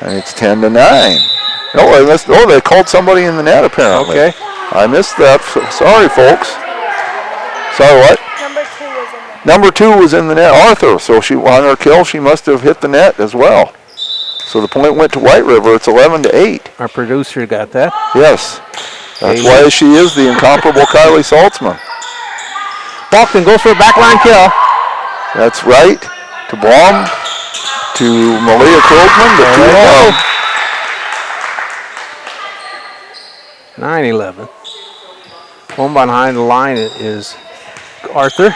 And it's 10-9. Oh, they called somebody in the net apparently. Okay. I missed that. Sorry, folks. Sorry, what? Number 2 was in the net. Arthur. So on her kill, she must have hit the net as well. So the point went to White River. It's 11-8. Our producer got that. Yes. That's why she is the incomparable Kylie Saltzman. Falkton goes for a backline kill. That's right. To Blom. To Malia Krogman. To 9-11. Home behind the line is Arthur.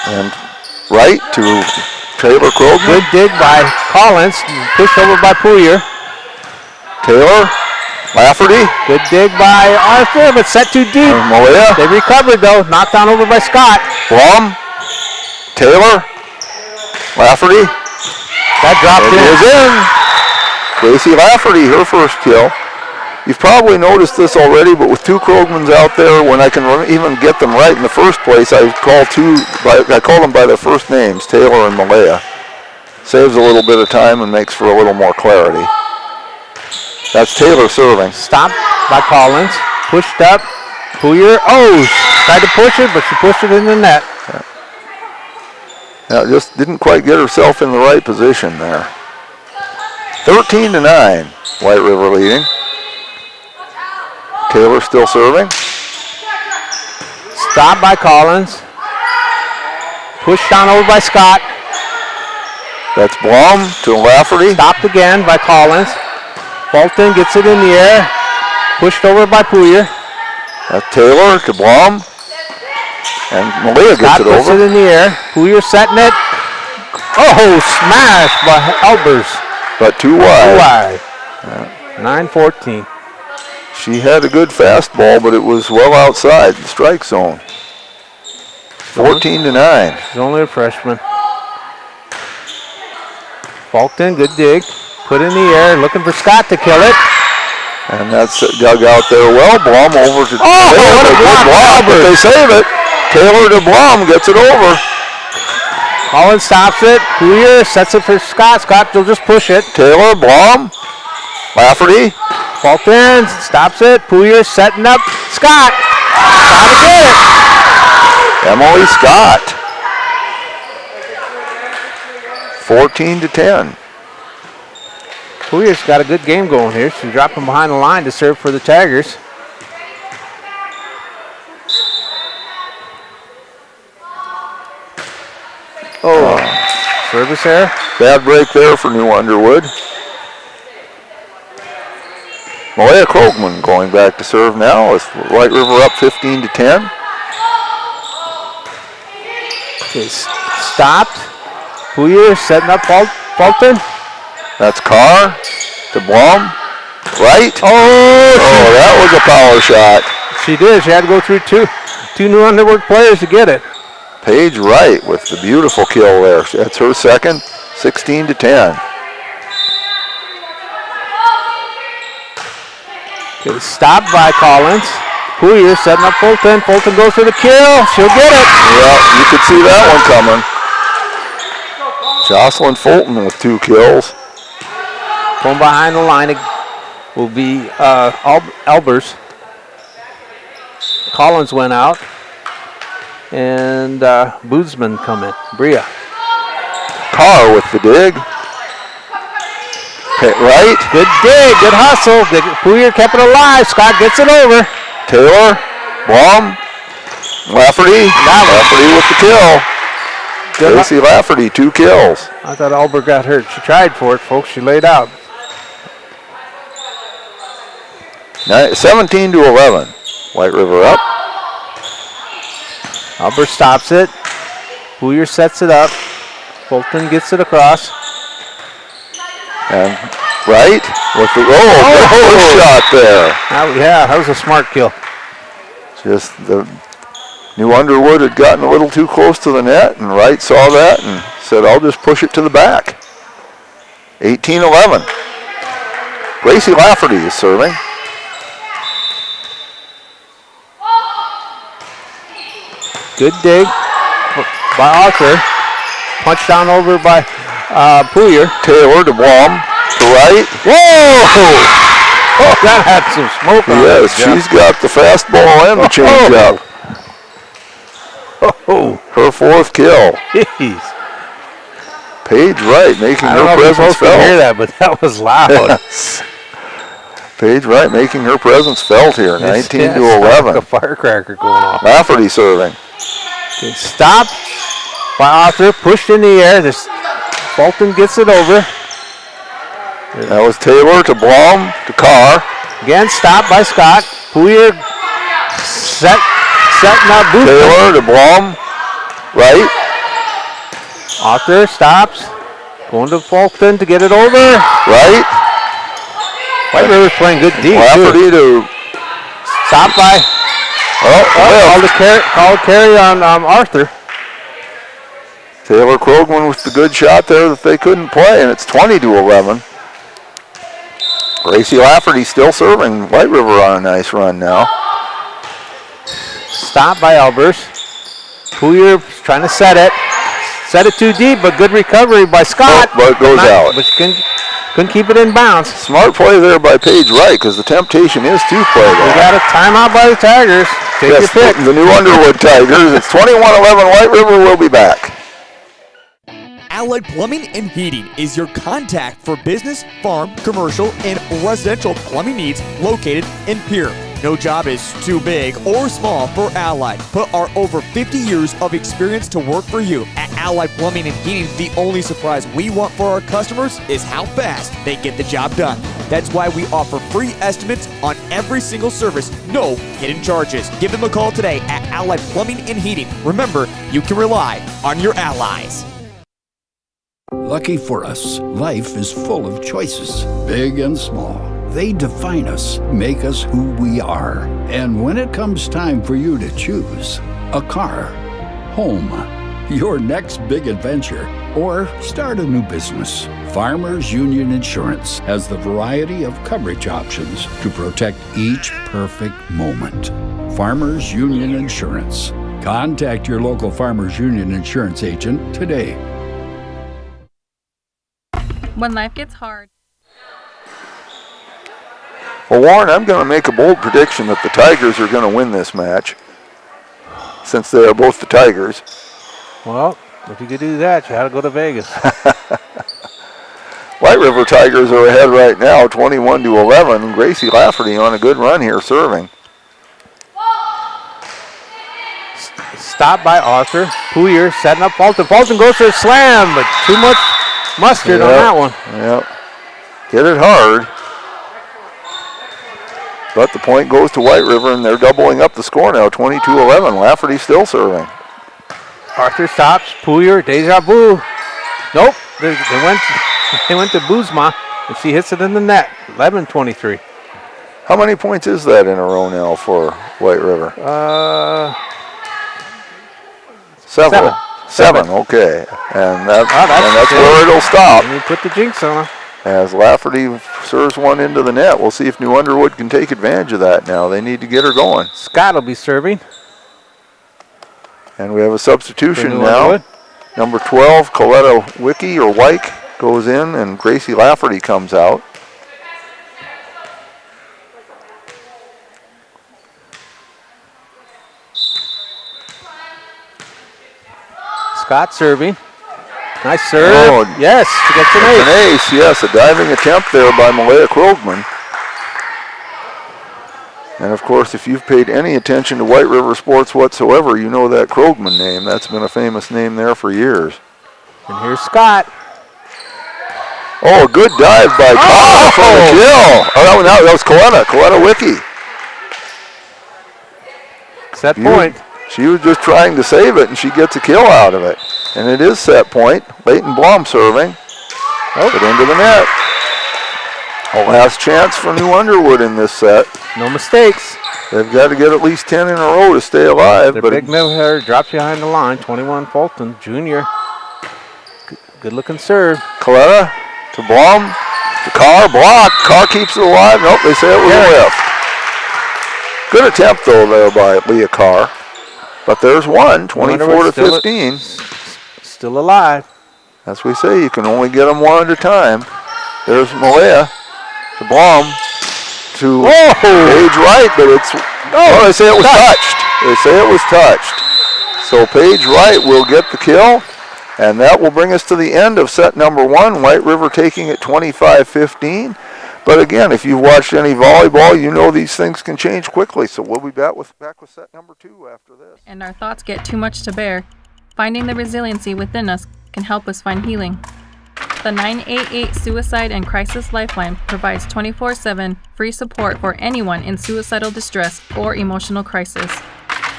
And right to Taylor Krogman. Good dig by Collins. Pushed over by Poulier. Taylor. Lafferty. Good dig by Arthur, but set too deep. Malia. They recovered though. Knocked down over by Scott. Blom. Taylor. Lafferty. That dropped in. Gracie Lafferty, her first kill. You've probably noticed this already, but with two Krogmans out there, when I can even get them right in the first place, I call them by their first names, Taylor and Malaya. Saves a little bit of time and makes for a little more clarity. That's Taylor serving. Stopped by Collins. Pushed up. Poulier. Oh, tried to push it, but she pushed it in the net. Yeah, just didn't quite get herself in the right position there. 13-9, White River leading. Taylor still serving. Stopped by Collins. Pushed down over by Scott. That's Blom to Lafferty. Stopped again by Collins. Fulton gets it in the air. Pushed over by Poulier. That's Taylor to Blom. And Malia gets it over. Puts it in the air. Poulier setting it. Oh, smash by Albers. But too wide. 9-14. She had a good fastball, but it was well outside the strike zone. 14-9. She's only a freshman. Fulton, good dig. Put in the air, looking for Scott to kill it. And that's dug out there well. Blom over to Taylor. What a block, but they save it. Taylor to Blom gets it over. Collins stops it. Poulier sets it for Scott. Scott will just push it. Taylor, Blom, Lafferty. Fulton stops it. Poulier setting up. Scott. Trying to get it. Emily Scott. 14-10. Poulier's got a good game going here. She's dropping behind the line to serve for the Tigers. Oh, service error. Bad break there for New Underwood. Malia Krogman going back to serve now with White River up 15-10. Okay, stopped. Poulier setting up Fulton. That's Carr to Blom. Right. Oh, that was a power shot. She did. She had to go through two New Underwood players to get it. Paige Wright with the beautiful kill there. That's her second. 16-10. Okay, stopped by Collins. Poulier setting up Fulton. Fulton goes for the kill. She'll get it. Yeah, you could see that one coming. Jocelyn Fulton with 2 kills. From behind the line will be Albers. Collins went out. And Bootsman come in. Bria. Carr with the dig. Hit right. Good dig. Good hustle. Poulier kept it alive. Scott gets it over. Taylor. Blom. Lafferty. Lafferty with the kill. Gracie Lafferty, 2 kills. I thought Albert got hurt. She tried for it, folks. She laid out. 17-11. White River up. Albert stops it. Poulier sets it up. Fulton gets it across. And right with the shot there. That was a smart kill. Just the New Underwood had gotten a little too close to the net, and Wright saw that and said, I'll just push it to the back. 18-11. Gracie Lafferty is serving. Good dig by Arthur. Punch down over by Poulier. Taylor to Blom to right. Whoa! Oh, that had some smoke on it. Yes, she's got the fastball and the changeup. Oh. Her 4th kill. Jeez. Paige Wright making I don't her know if presence you felt. hear that, but that was loud. Paige Wright making her presence felt here, 19 to 11. Like a firecracker going off. Lafferty serving. Okay, stop by Arthur, pushed in the air. Fulton gets it over. That was Taylor to Blom to Carr. Again, stop by Scott. Poulier setting up Booth. Taylor to Blom, right. Arthur stops. Going to Fulton to get it over. Right. White River's playing good D. Lafferty to stop by. Call a carry on Arthur. Taylor Krogman with the good shot there that they couldn't play, and it's 20 to 11. Gracie Lafferty still serving. White River on a nice run now. Stop by Albers. Poulier trying to set it. Set it too deep, but good recovery by Scott. Oh, but it goes out. But couldn't keep it in bounds. Smart play there by Paige Wright, because the temptation is to play that. We got a timeout by the Tigers. Take your pick. The new Underwood Tigers. It's 21-11. White River will be back. Allied Plumbing and Heating is your contact for business, farm, commercial, and residential plumbing needs located in Pierre. No job is too big or small for Allied. Put our over 50 years of experience to work for you. At Allied Plumbing and Heating, the only surprise we want for our customers is how fast they get the job done. That's why we offer free estimates on every single service, no hidden charges. Give them a call today at Allied Plumbing and Heating. Remember, you can rely on your allies. Lucky for us, life is full of choices, big and small. They define us, make us who we are. And when it comes time for you to choose a car, home, your next big adventure, or start a new business, Farmers Union Insurance has the variety of coverage options to protect each perfect moment. Farmers Union Insurance. Contact your local Farmers Union Insurance agent today. When life gets hard. Well, Warren, I'm going to make a bold prediction that the Tigers are going to win this match, since they are both the Tigers. Well, if you could do that, you had to go to Vegas. White River Tigers are ahead right now, 21 to 11. Gracie Lafferty on a good run here serving. Stop by Arthur. Poulier setting up Fulton. Fulton goes for a slam, but too much mustard on that one. Yep. Hit it hard. But the point goes to White River, and they're doubling up the score now, 22-11. Lafferty still serving. Arthur stops. Poulier, deja vu. Nope. They went to Boozma, and she hits it in the net. 11-23. How many points is that in a row now for White River? Seven. Okay. And that's where it'll stop. And you put the jinx on her. As Lafferty serves one into the net. We'll see if New Underwood can take advantage of that now. They need to get her going. Scott will be serving. And we have a substitution now. Underwood. Number 12, Coletta Wicke or Wyke goes in, and Gracie Lafferty comes out. Scott serving. Nice serve. Oh, yes, she gets an ace. An ace, yes. A diving attempt there by Malaya Krogman. And of course, if you've paid any attention to White River sports whatsoever, you know that Krogman name. That's been a famous name there for years. And here's Scott. Oh, a good dive by Carr for the kill. Oh, no, that was Coletta Wicke. Set point. She was just trying to save it, and she gets a kill out of it. And it is set point. Leighton Blom serving. Put into the net. A last chance for New Underwood in this set. No mistakes. They've got to get at least 10 in a row to stay alive. Their big middle hitter drops behind the line. 21 Fulton, junior. Good looking serve. Coletta to Blom. To Carr. Block. Carr keeps it alive. Nope, they say it was a lift. Good attempt, though, there by Leah Carr. But there's one, 24 to 15. Still alive. As we say, you can only get them one at a time. There's Malaya to Blom to Paige Wright, but it's, they say it was touched. They say it was touched. So Paige Wright will get the kill, And that will bring us to the end of set number 1. White River taking it 25-15. But again, if you've watched any volleyball, you know these things can change quickly. So we'll be back with set number 2 after this. And our thoughts get too much to bear. Finding the resiliency within us can help us find healing. The 988 Suicide and Crisis Lifeline provides 24/7 free support for anyone in suicidal distress or emotional crisis.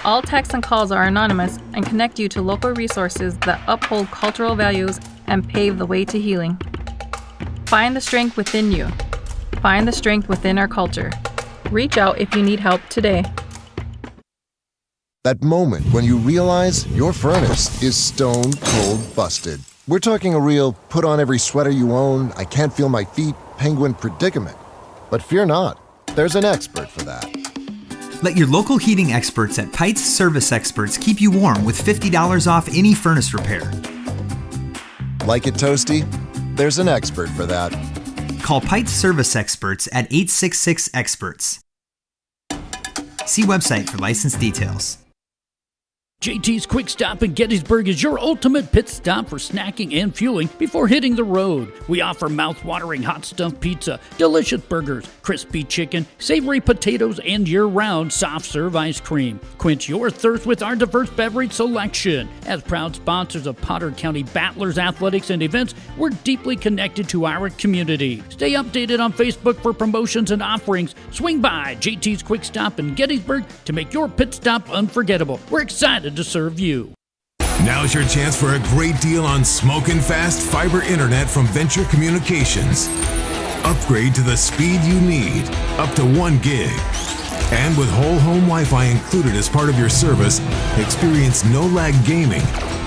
All texts and calls are anonymous and connect you to local resources that uphold cultural values and pave the way to healing. Find the strength within you. Find the strength within our culture. Reach out if you need help today. That moment when you realize your furnace is stone cold busted. We're talking a real put on every sweater you own, I can't feel my feet, penguin predicament. But fear not, there's an expert for that. Let your local heating experts at Pike's Service Experts keep you warm with $50 off any furnace repair. Like it toasty? There's an expert for that. Call Pike's Service Experts at 866-EXPERTS. See website for license details. JT's Quick Stop in Gettysburg is your ultimate pit stop for snacking and fueling before hitting the road. We offer mouth-watering hot stuffed pizza, delicious burgers, crispy chicken, savory potatoes, and year-round soft-serve ice cream. Quench your thirst with our diverse beverage selection. As proud sponsors of Potter County Battlers athletics and events, we're deeply connected to our community. Stay updated on Facebook for promotions and offerings. Swing by JT's Quick Stop in Gettysburg to make your pit stop unforgettable. We're excited to serve you. Now's your chance for a great deal on smoking fast fiber internet from Venture Communications. Upgrade to the speed you need, up to 1 gig. And with whole home Wi-Fi included as part of your service, experience no-lag gaming,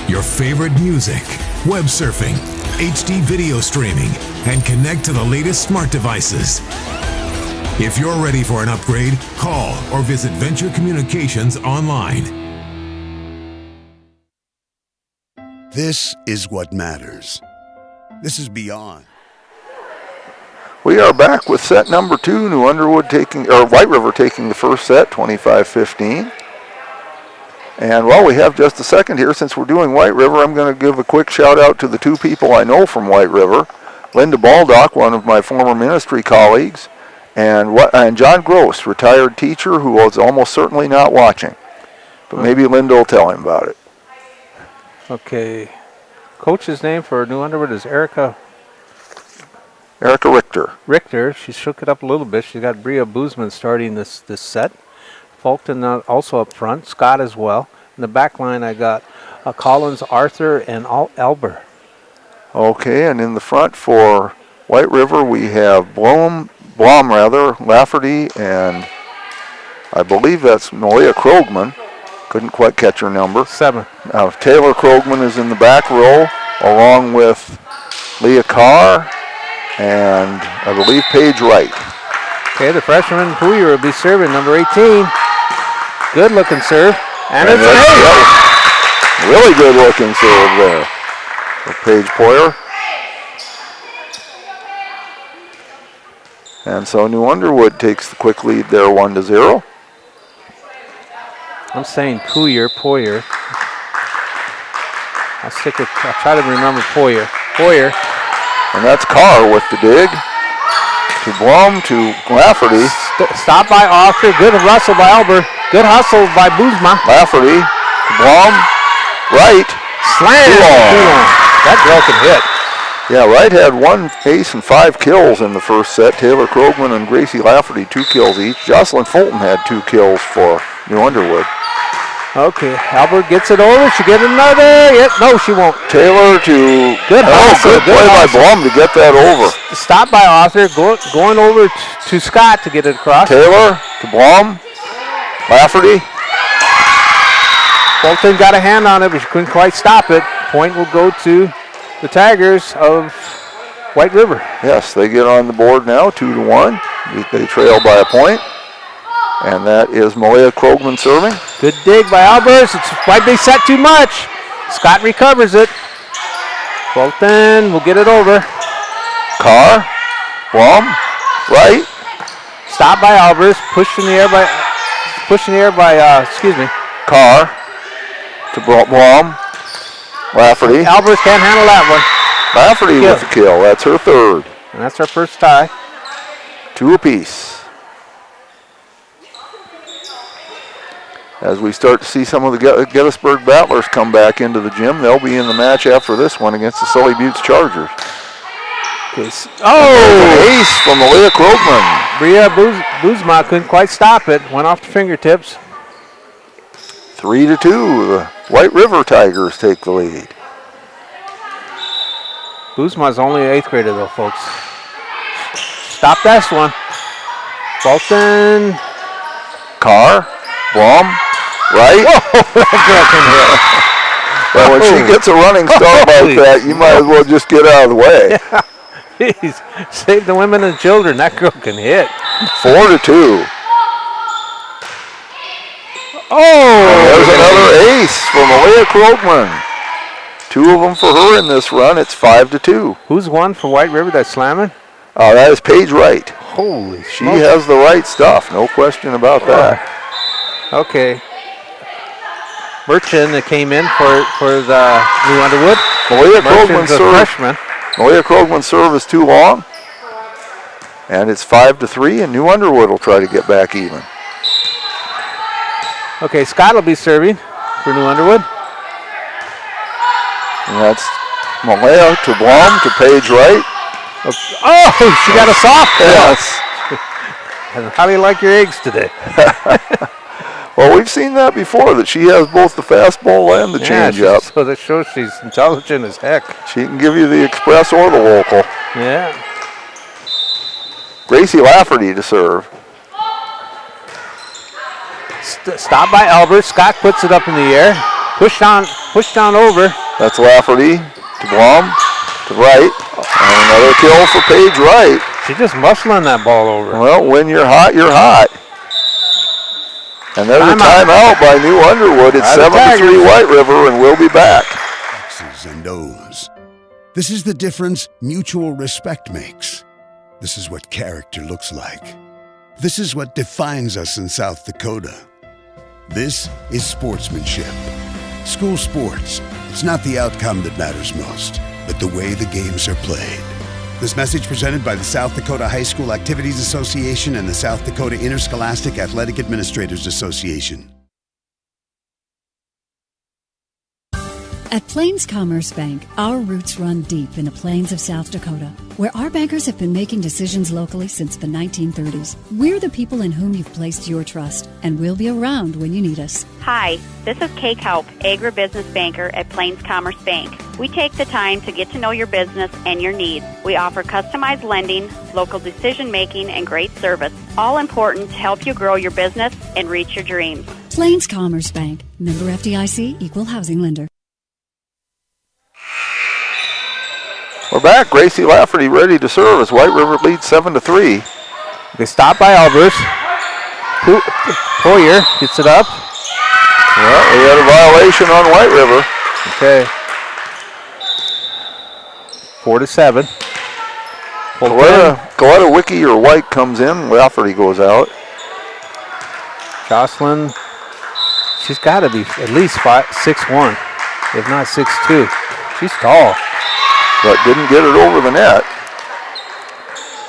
your favorite music, web surfing, HD video streaming, and connect to the latest smart devices. If you're ready for an upgrade, call or visit Venture Communications online. This is what matters. This is beyond. We are back with set number 2. White River taking the first set, 25-15. And while we have just a second here, since we're doing White River, I'm going to give a quick shout out to the 2 people I know from White River. Linda Baldock, one of my former ministry colleagues, and John Gross, retired teacher who was almost certainly not watching. But maybe Linda will tell him about it. Okay. Coach's name for New Underwood is Erica Richter. She shook it up a little bit. She got Bria Boozman starting this set. Fulton also up front. Scott as well. In the back line, I got Collins, Arthur, and Elber. Okay, and in the front for White River, we have Blom, Lafferty, and I believe that's Malia Krogman. Couldn't quite catch her number. 7. Taylor Krogman is in the back row, along with Leah Carr and I believe Paige Wright. Okay, the freshman Puyer will be serving number 18. Good looking serve. And it's an 8. Really good looking serve there for Paige Poyer. And so New Underwood takes the quick lead there, 1-0. I'm saying Poyer. I'll try to remember Poyer. And that's Carr with the dig. To Blum, to Lafferty. Stop by Arthur. Good hustle by Elber. Good hustle by Boozma. Lafferty. To Blum. Wright. Slam. That girl can hit. Yeah, Wright had 1 ace and 5 kills in the first set. Taylor Krogman and Gracie Lafferty 2 kills each. Jocelyn Fulton had 2 kills for New Underwood. Okay, Albert gets it over. She get another. Yep, no, she won't. Taylor to good hustle. Good play by Blum to get that over. Stop by Arthur, going over to Scott to get it across. Taylor to Blum. Lafferty. Fulton got a hand on it, but she couldn't quite stop it. Point will go to the Tigers of White River. Yes, they get on the board now, 2-1. They trail by a point. And that is Malia Krogman serving. Good dig by Albers. It might be set too much. Scott recovers it. Fulton will get it over. Carr. Blum. Right. Stop by Albers. Pushed in the air by Carr to Blum. Lafferty. Albers can't handle that one. Lafferty with the kill. That's her third. And that's our first tie. 2 apiece. As we start to see some of the Gettysburg Battlers come back into the gym, they'll be in the match after this one against the Sully Buttes Chargers. Oh! Ace from Malia Krogman. Bria Buzma couldn't quite stop it. Went off the fingertips. 3-2. The White River Tigers take the lead. Buzma's only an 8th grader though, folks. Stop this one. Bolton. Carr. Blum. Right? Whoa, that girl can hit. Well, when she gets a running start like that, you might as well just get out of the way. Yeah. Jeez. Save the women and children. That girl can hit. 4-2. Oh! And there's another ace for Malia Krogman. 2 of them for her in this run. It's 5-2. Who's won for White River that's slamming? That is Paige Wright. Holy She has the right stuff. No question about that. Okay. Merchant came in for the New Underwood. Malia Krogman's freshman. Malia Krogman's serve is too long. And it's 5-3, and New Underwood will try to get back even. Okay, Scott will be serving for New Underwood. And that's Malia to Blum to Paige Wright. Oh, she got a soft. Yes. How do you like your eggs today? Well, we've seen that before, that she has both the fastball and the changeup. So that shows she's intelligent as heck. She can give you the express or the local. Yeah. Gracie Lafferty to serve. Stop by Albert. Scott puts it up in the air. Push down over. That's Lafferty to Blum to Wright. And another kill for Paige Wright. She's just muscling that ball over. Well, when you're hot, you're hot. And there's a timeout by New Underwood. It's 7-3 White River, and we'll be back. X's and O's. This is the difference mutual respect makes. This is what character looks like. This is what defines us in South Dakota. This is sportsmanship. School sports, it's not the outcome that matters most, but the way the games are played. This message presented by the South Dakota High School Activities Association and the South Dakota Interscholastic Athletic Administrators Association. At Plains Commerce Bank, our roots run deep in the plains of South Dakota, where our bankers have been making decisions locally since the 1930s. We're the people in whom you've placed your trust, and we'll be around when you need us. Hi, this is Kay Kaup, agribusiness banker at Plains Commerce Bank. We take the time to get to know your business and your needs. We offer customized lending, local decision-making, and great service, all important to help you grow your business and reach your dreams. Plains Commerce Bank, member FDIC, equal housing lender. We're back. Gracie Lafferty ready to serve as White River leads 7-3. They stop by Albers. Poyer gets it up. Well, we had a violation on White River. Okay. 4-7. Coletta Wiki or White comes in. Lafferty goes out. Jocelyn, she's got to be at least 6'1", if not 6'2". She's tall. But didn't get it over the net.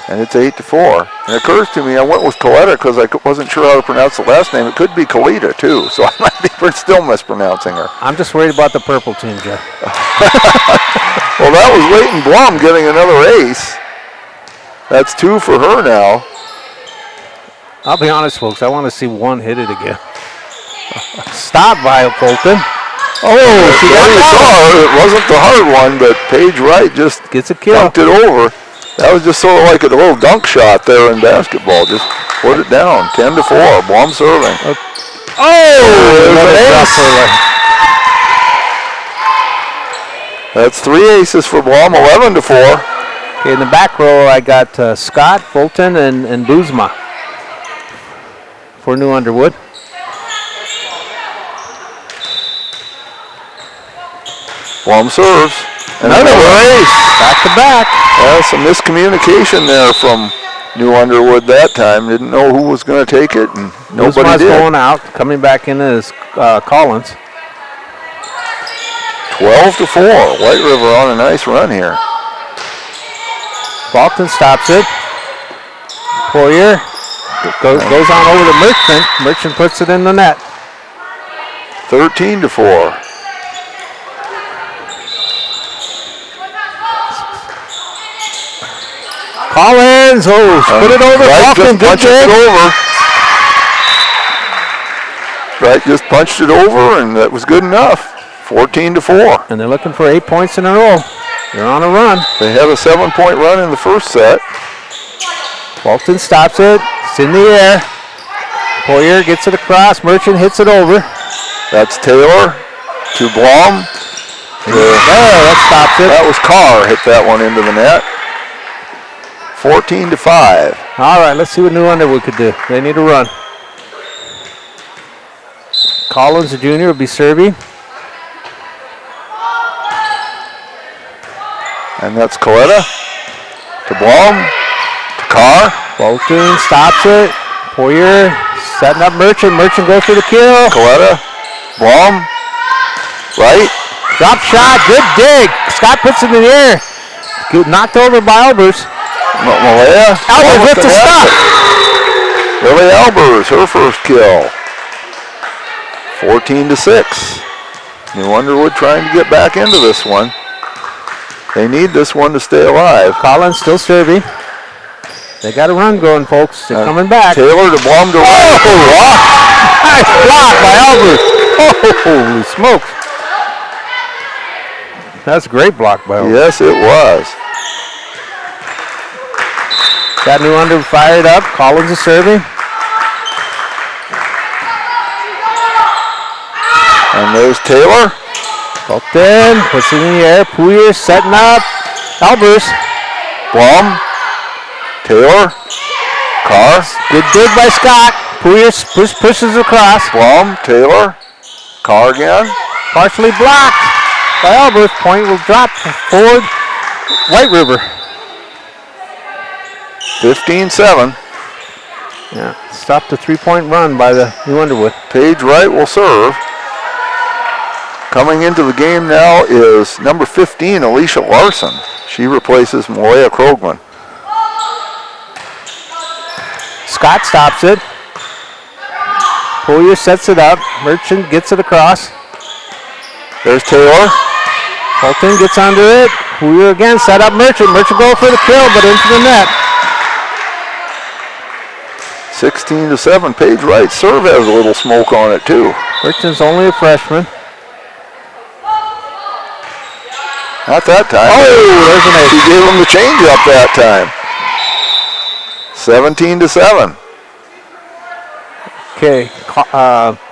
And it's 8-4. And it occurs to me, I went with Coletta because I wasn't sure how to pronounce the last name. It could be Colita, too. So I might be still mispronouncing her. I'm just worried about the purple team, Jeff. Well, that was Leighton Blum getting another ace. That's 2 for her now. I'll be honest, folks. I want to see one hit it again. Stop by Colton. Oh, she got it. It wasn't the hard one, but Paige Wright just gets a kill. Dunked it over. That was just sort of like a little dunk shot there in basketball. Just put it down. 10-4. Blum serving. That's 3 aces for Blum. 11-4. Okay, in the back row, I got Scott, Fulton, and Buzma for New Underwood. Blum serves. Another ace. Back to back. Well, some miscommunication there from New Underwood that time. Didn't know who was going to take it, and nobody did. Going out, coming back in as Collins. 12-4. White River on a nice run here. Bolton stops it. Poirier goes on over to Merchant. Merchant puts it in the net. 13-4. Collins, put it over. Wright just punched it over. Wright just punched it over, and that was good enough. 14-4. And they're looking for 8 points in a row. They're on a run. They had a 7-point run in the first set. Bolton stops it. It's in the air. Poirier gets it across. Merchant hits it over. That's Taylor to Blom. That stops it. That was Carr, hit that one into the net. 14-5. All right, let's see what New Underwood could do. They need a run. Collins, the junior, will be serving. And that's Coletta to Blom to Carr. Bolton stops it. Poirier setting up Merchant. Merchant goes for the kill. Coletta, Blom, Wright. Drop shot, good dig. Scott puts it in the air. Knocked over by Albers. Malaya. Albers with the stop. Lily Albers, her first kill. 14-6. New Underwood trying to get back into this one. They need this one to stay alive. Collins still serving. They got a run going, folks. They're coming back. Taylor to Blom to Wright. Nice block by Albers. Holy smokes. That's a great block by Albers. Yes, it was. Got New Underwood fired up. Collins is serving. And there's Taylor. Bolton puts it in the air. Poirier setting up. Albers. Blom. Taylor. Carr. Good dig by Scott. Poirier pushes across. Blom. Taylor. Carr again. Partially blocked by Albers. Point will drop forward. White River. 15-7. Yeah, stopped a 3-point run by the New Underwood. Paige Wright will serve. Coming into the game now is number 15, Alicia Larson. She replaces Malaya Krogman. Scott stops it. Poirier sets it up. Merchant gets it across. There's Taylor. Bolton gets under it. Poirier again set up Merchant. Merchant goes for the kill, but into the net. 16-7. Paige Wright's serve has a little smoke on it too. Merchant's only a freshman. Not that time. Oh, there's an ace. She gave him the change up that time. 17-7. Okay,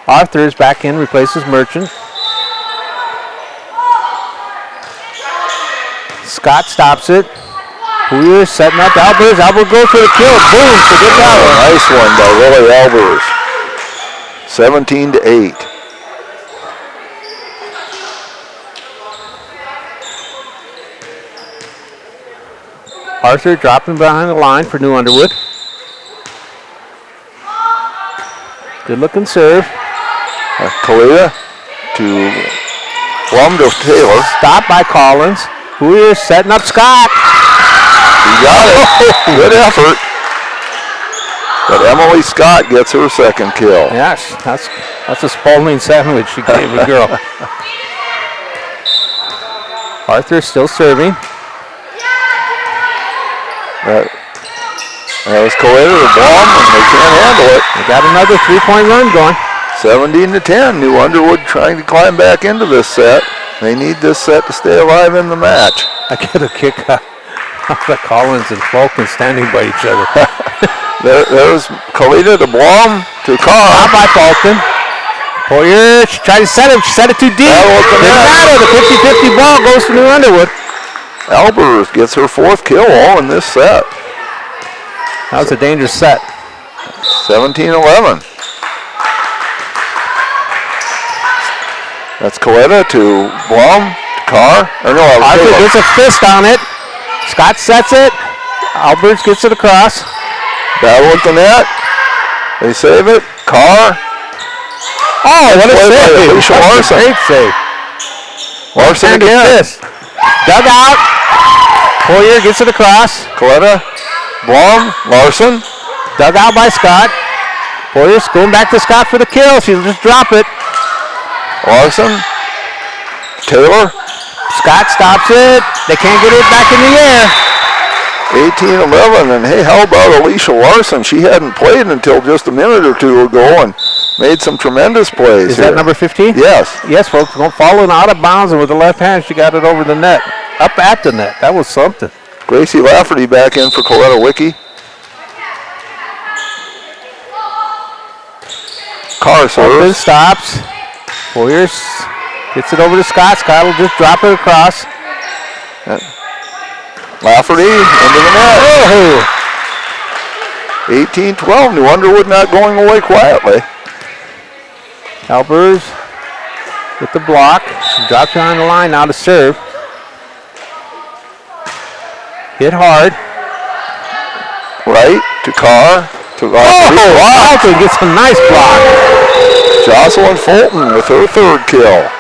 Arthur is back in, replaces Merchant. Scott stops it. Poirier setting up Albers. Albers goes for the kill. Boom, forget that one. Nice one by Lily Albers. 17-8. Arthur dropping behind the line for New Underwood. Good looking serve. Kalea to Blum to Taylor. Stopped by Collins. Poirier setting up Scott. He got it. Good effort. But Emily Scott gets her second kill. Yes, that's a Spalding sandwich she gave the girl. Arthur still serving. That was Coeda to Blum, and they can't handle it. They got another 3-point run going. 17-10. New Underwood trying to climb back into this set. They need this set to stay alive in the match. I get a kick out of Collins and Falcon standing by each other. There's Kalita to Blum to Carr. Not by Falcon. Poirier, she tried to set it. She set it too deep. Didn't matter. The 50-50 ball goes to New Underwood. Albers gets her fourth kill all in this set. That was a dangerous set. 17-11. That's Coeta to Blum, to Carr. Arthur gets a fist on it. Scott sets it. Albers gets it across. Battle at the net. They save it. Carr. Oh, what a save. Alicia Larson. Great save. Larson again. Dug out. Poyer gets it across. Coletta, Blom, Larson. Dug out by Scott. Poyer's going back to Scott for the kill. She'll just drop it. Larson. Taylor. Scott stops it. They can't get it back in the air. 18-11, and hey, how about Alicia Larson? She hadn't played until just a minute or two ago and made some tremendous plays. Is that number 15? Yes. Yes, folks. Falling out of bounds, and with the left hand, she got it over the net. Up at the net. That was something. Gracie Lafferty back in for Coletta Wicki. Carr serves. Stops. Poyer gets it over to Scott. Scott will just drop it across. Lafferty into the net. Oh. 18-12. New Underwood not going away quietly. Albers with the block. She drops behind the line now to serve. Hit hard. Right to Carr. To Fulton gets a nice block. Jocelyn Fulton with her third kill.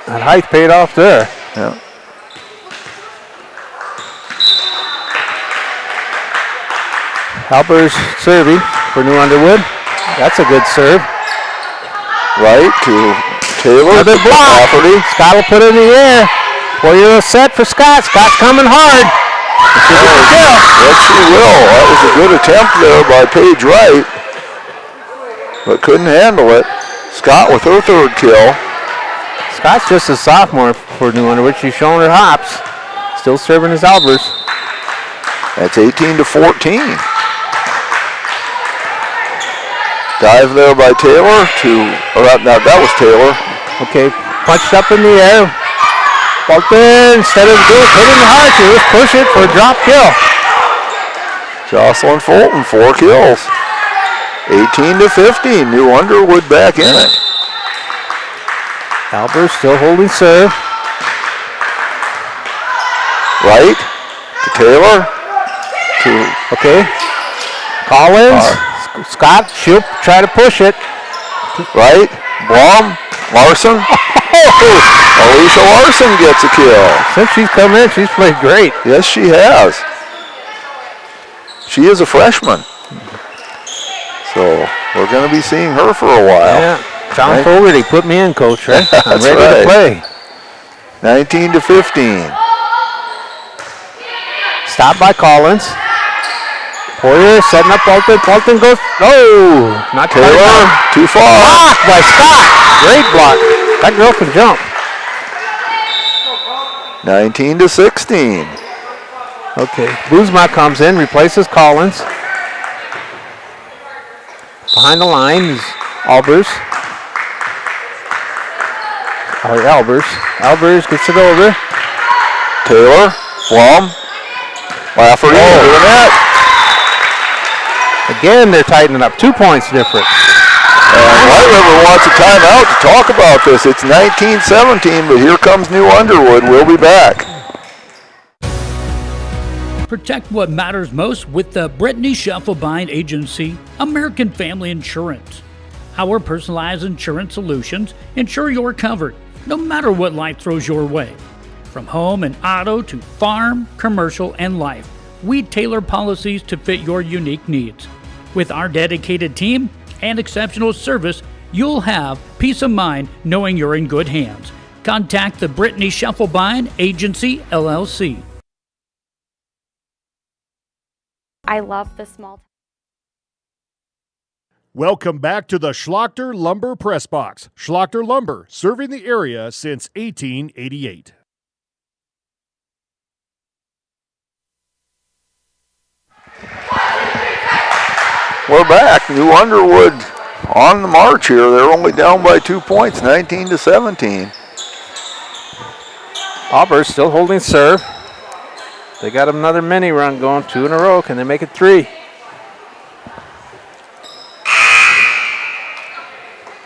That height paid off there. Yeah. Albers serving for New Underwood. That's a good serve. Right to Taylor. Another block. Scott will put it in the air. Poyer set for Scott. Scott's coming hard. Yes, she will. That was a good attempt there by Paige Wright, but couldn't handle it. Scott with her third kill. Scott's just a sophomore for New Underwood. She's showing her hops. Still serving as Albers. That's 18-14. Dive there by Taylor now that was Taylor. Okay, punched up in the air. Fulton, instead of hitting the hard, she just push it for a drop kill. Jocelyn Fulton, 4 kills. 18-15. New Underwood back in it. Albers still holding serve. Right to Taylor. Okay. Collins. Scott, she'll try to push it. Right. Blom. Larson. Alicia Larson gets a kill. Since she's come in, she's played great. Yes, she has. She is a freshman. So we're going to be seeing her for a while. Yeah. John Fogarty put me in, Coach. Right? I'm ready to play. 19-15. Stopped by Collins. Poyer setting up Fulton. Fulton goes. Oh, not Taylor. Too far. Blocked by Scott. Great block. That girl can jump. 19-16. Okay. Boozma comes in, replaces Collins. Behind the line is Albers. Albers gets it over. Taylor. Blom. Lafferty into the net. Again, they're tightening up. 2 points difference. And White River wants a timeout to talk about this. It's 19-17, but here comes New Underwood. We'll be back. Protect what matters most with the Britney Shufflebine Agency, American Family Insurance. Our personalized insurance solutions ensure you're covered, no matter what life throws your way. From home and auto to farm, commercial, and life, we tailor policies to fit your unique needs. With our dedicated team and exceptional service, you'll have peace of mind knowing you're in good hands. Contact the Britney Shufflebine Agency, LLC. I love the small. Welcome back to the Schlachter Lumber Press Box. Schlachter Lumber, serving the area since 1888. We're back. New Underwood on the march here. They're only down by 2 points, 19-17. Albers still holding serve. They got another mini run going, 2 in a row. Can they make it 3?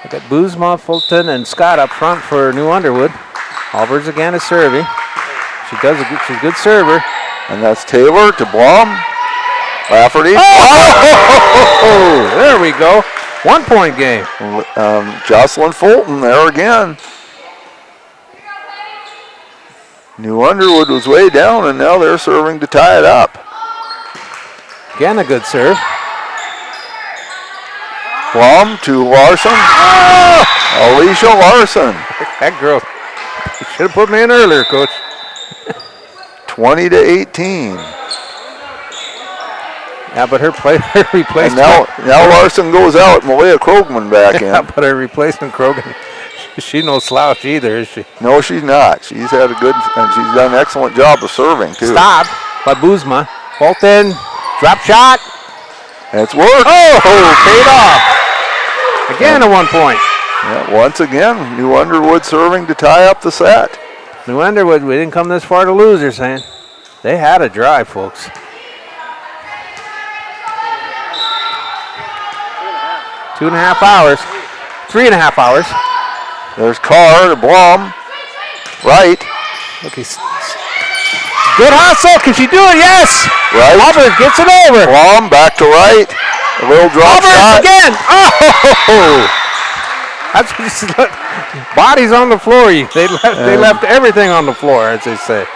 They got Boozma, Fulton, and Scott up front for New Underwood. Albers again is serving. She's a good server. And that's Taylor to Blom. Lafferty. Oh, there we go. 1-point game. Jocelyn Fulton there again. New Underwood was way down, and now they're serving to tie it up. Again, a good serve. Blum to Larson. Oh! Alicia Larson. That girl, you should have put me in earlier, Coach. 20-18. Yeah, but her replacement. Now Larson goes out, Malia Krogman back in. Yeah, but her replacement, Krogan, she's no slouch either, is she? No, she's not. She's had a good, and she's done an excellent job of serving, too. Stop by Boozma. Fulton, drop shot. It's worked. Oh, paid off. Again, a 1-point. Yeah, once again, New Underwood serving to tie up the set. New Underwood, we didn't come this far to lose, they're saying. They had a drive, folks. 2.5 hours. 3.5 hours. There's Carr to Blum. Right. Okay. Good hustle. Can she do it? Yes. Right. Hubbard gets it over. Blum back to right. A little drop shot. Again. Oh! That's just, bodies on the floor. They left everything on the floor, as they say.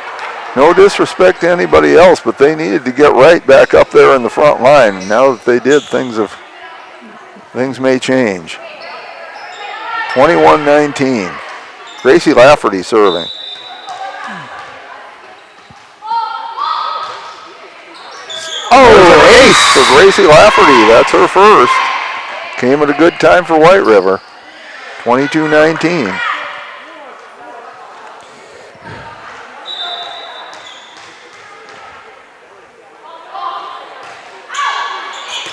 No disrespect to anybody else, but they needed to get right back up there in the front line. Now that they did, things may change. 21-19. Gracie Lafferty serving. Oh, ace for Gracie Lafferty. That's her first. Came at a good time for White River. 22-19.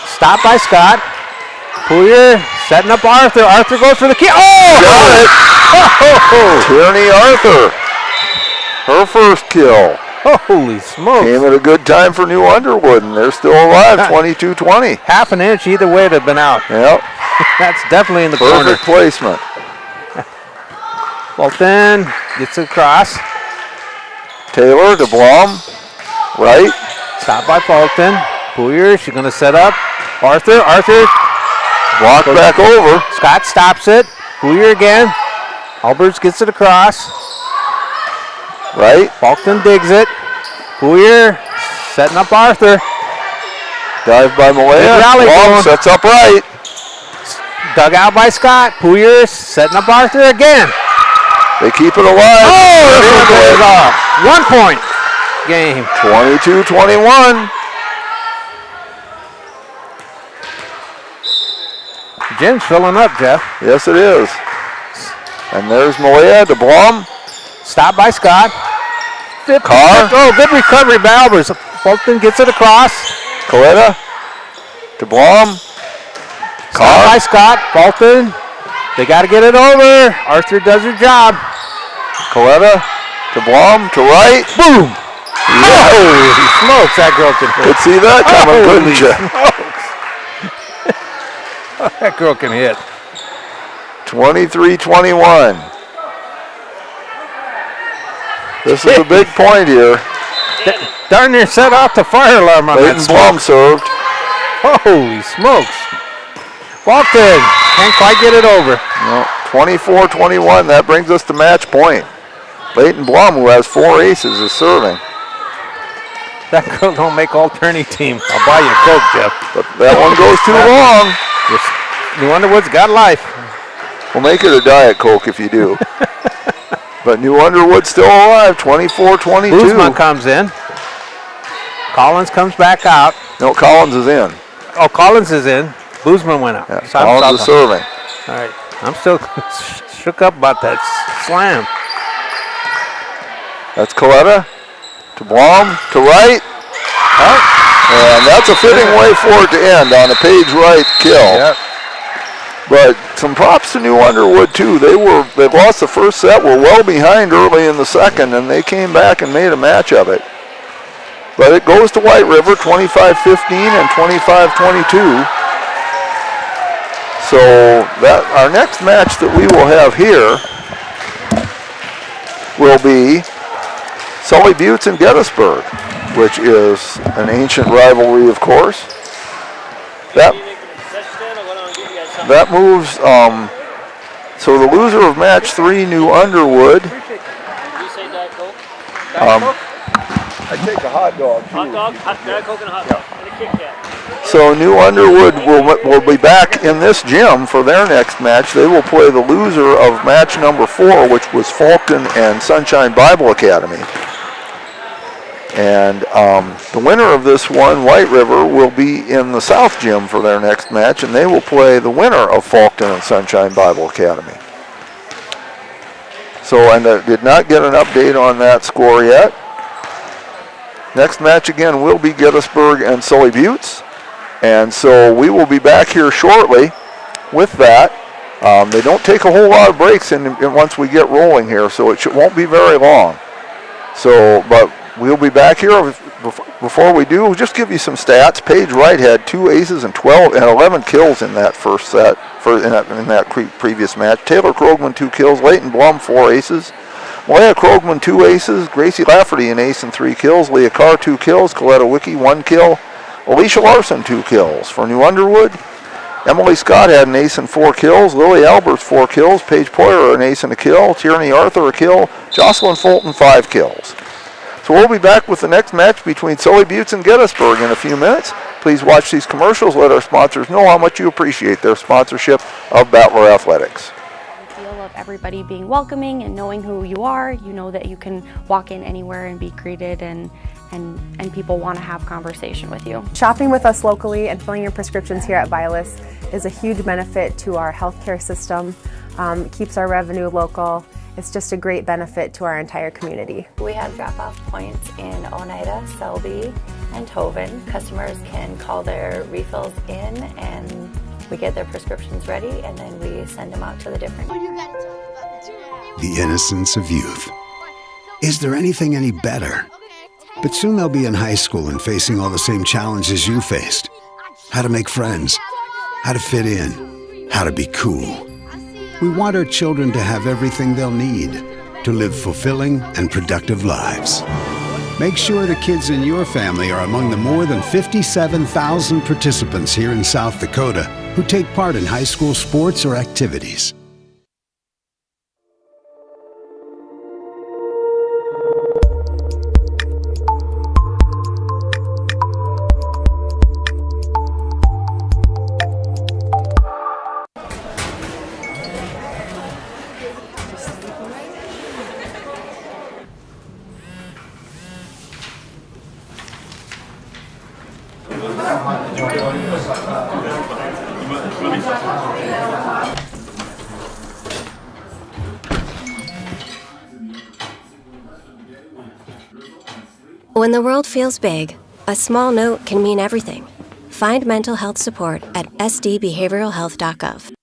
Stop by Scott. Poulier setting up Arthur. Arthur goes for the key. Oh! Got it. Oh! Tierney Arthur. Her first kill. Holy smokes. Came at a good time for New Underwood, and they're still alive, 22-20. Half an inch either way to have been out. Yep. That's definitely in the corner. Perfect placement. Fulton gets it across. Taylor to Blum. Right. Stop by Fulton. Poulier, she's going to set up. Arthur. Walk back over. Scott stops it. Poulier again. Alberts gets it across. Right. Fulton digs it. Poulier setting up Arthur. Dive by Malaya. Blum sets up right. Dug out by Scott. Poulier setting up Arthur again. They keep it alive. Oh, 1 point game. 22-21. Gym's filling up, Jeff. Yes, it is. And there's Malaya to Blum. Stop by Scott. Carr. Oh, good recovery by Albers. Fulton gets it across. Coletta to Blum. Stop by Scott. Fulton. They got to get it over. Arthur does her job. Coletta to Blum to right. Boom. Yeah. Holy smokes, that girl can hit. Could see that coming, couldn't you? That girl can hit. 23-21. This is a big point here. Darn near set off the fire alarm on Leighton that Blum served. Holy smokes. Fulton can't quite get it over. No, 24-21. That brings us to match point. Leighton Blum, who has 4 aces, is serving. That girl don't make all tourney team. I'll buy you a Coke, Jeff. But that one goes too long. New Underwood's got life. We'll make it a Diet Coke if you do. But New Underwood's still alive, 24-22. Boozman comes in. Collins comes back out. No, Collins is in. Oh, Collins is in. Boozman went out. Yeah, Collins is serving. All right. I'm still shook up about that slam. That's Coletta to Blum to right. And that's a fitting way for it to end on a page right kill. Yep. But some props to New Underwood too. They lost the first set, were well behind early in the second, and they came back and made a match of it. But it goes to White River, 25-15 and 25-22. So that our next match that we will have here will be Sully Buttes and Gettysburg, which is an ancient rivalry, of course. that moves, so the loser of match 3, New Underwood. I take a hot dog. Hot dog, Diet Coke and a hot dog, and a Kit Kat. So New Underwood will be back in this gym for their next match. They will play the loser of match number 4, which was Falcon and Sunshine Bible Academy. And the winner of this one, White River, will be in the South Gym for their next match, and they will play the winner of Falcon and Sunshine Bible Academy. So, and I did not get an update on that score yet. Next match again will be Gettysburg and Sully Buttes. And so we will be back here shortly with that. They don't take a whole lot of breaks once we get rolling here, so it won't be very long. So, but we'll be back here. Before we do, we'll just give you some stats. Paige Wright had 2 aces and 11 kills in that first set, in that previous match. Taylor Krogman 2 kills. Leighton Blum 4 aces. Malaya Krogman 2 aces. Gracie Lafferty an ace and 3 kills. Leah Carr 2 kills. Coletta Wicki 1 kill. Alicia Larson 2 kills. For New Underwood, Emily Scott had an ace and 4 kills. Lily Alberts 4 kills. Paige Poyer an ace and a kill. Tierney Arthur a kill. Jocelyn Fulton 5 kills. So we'll be back with the next match between Sully Buttes and Gettysburg in a few minutes. Please watch these commercials. Let our sponsors know how much you appreciate their sponsorship of Battler Athletics. Of everybody being welcoming and knowing who you are, you know that you can walk in anywhere and be greeted, and people want to have conversation with you. Shopping with us locally and filling your prescriptions here at Vilas is a huge benefit to our healthcare system. It keeps our revenue local. It's just a great benefit to our entire community. We have drop-off points in Oneida, Selby, and Hovind. Customers can call their refills in, and we get their prescriptions ready, and then we send them out to the different. The innocence of youth. Is there anything any better? But soon they'll be in high school and facing all the same challenges you faced. How to make friends, how to fit in, how to be cool. We want our children to have everything they'll need to live fulfilling and productive lives. Make sure the kids in your family are among the more than 57,000 participants here in South Dakota who take part in high school sports or activities. When the world feels big, a small note can mean everything. Find mental health support at sdbehavioralhealth.gov.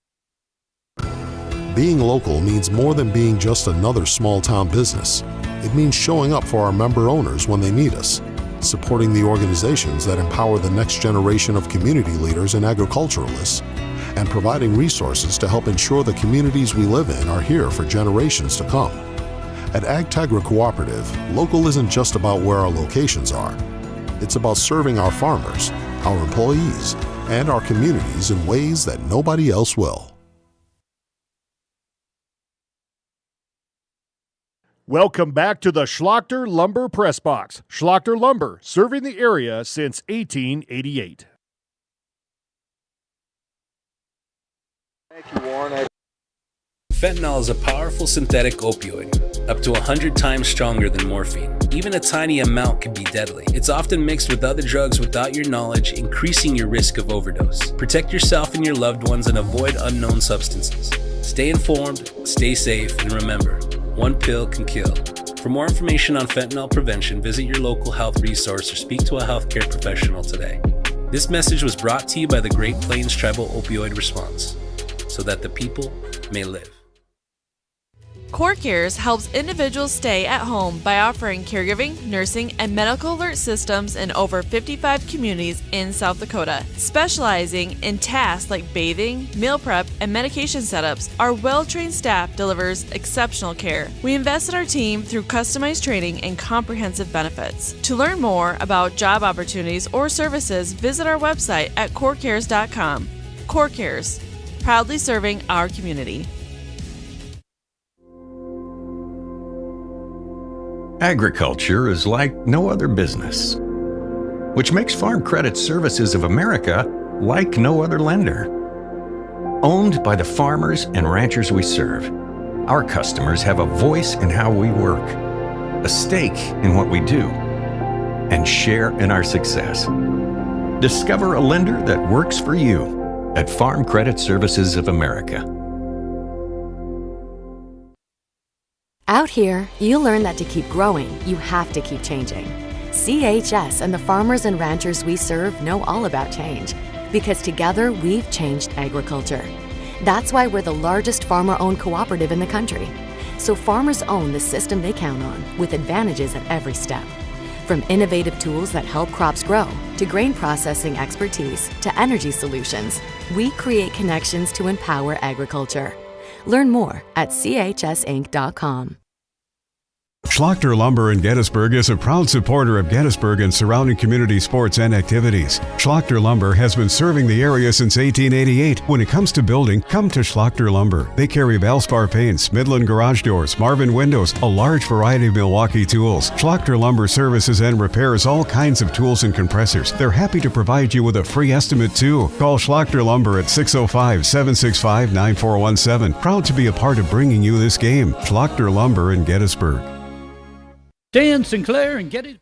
Being local means more than being just another small-town business. It means showing up for our member owners when they need us, supporting the organizations that empower the next generation of community leaders and agriculturalists, and providing resources to help ensure the communities we live in are here for generations to come. At Agtegra Cooperative, local isn't just about where our locations are. It's about serving our farmers, our employees, and our communities in ways that nobody else will. Welcome back to the Schlachter Lumber Press Box. Schlachter Lumber, serving the area since 1888. Thank you, Warren. Fentanyl is a powerful synthetic opioid, up to 100 times stronger than morphine. Even a tiny amount can be deadly. It's often mixed with other drugs without your knowledge, increasing your risk of overdose. Protect yourself and your loved ones and avoid unknown substances. Stay informed, stay safe, and remember, one pill can kill. For more information on fentanyl prevention, visit your local health resource or speak to a healthcare professional today. This message was brought to you by the Great Plains Tribal Opioid Response, so that the people may live. CoreCares helps individuals stay at home by offering caregiving, nursing, and medical alert systems in over 55 communities in South Dakota. Specializing in tasks like bathing, meal prep, and medication setups, our well-trained staff delivers exceptional care. We invest in our team through customized training and comprehensive benefits. To learn more about job opportunities or services, visit our website at corecares.com. CoreCares. proudly serving our community. Agriculture is like no other business, which makes Farm Credit Services of America like no other lender. Owned by the farmers and ranchers we serve, our customers have a voice in how we work, a stake in what we do, and share in our success. Discover a lender that works for you at Farm Credit Services of America. Out here, you learn that to keep growing, you have to keep changing. CHS and the farmers and ranchers we serve know all about change, because together we've changed agriculture. That's why we're the largest farmer-owned cooperative in the country. So farmers own the system they count on, with advantages at every step. From innovative tools that help crops grow, to grain processing expertise, to energy solutions, we create connections to empower agriculture. Learn more at chsinc.com. Schlachter Lumber in Gettysburg is a proud supporter of Gettysburg and surrounding community sports and activities. Schlachter Lumber has been serving the area since 1888. When it comes to building, come to Schlachter Lumber. They carry Valspar paints, Midland garage doors, Marvin windows, a large variety of Milwaukee tools. Schlachter Lumber services and repairs all kinds of tools and compressors. They're happy to provide you with a free estimate too. Call Schlachter Lumber at 605-765-9417. Proud to be a part of bringing you this game. Schlachter Lumber in Gettysburg. Dan Sinclair and Gettysburg.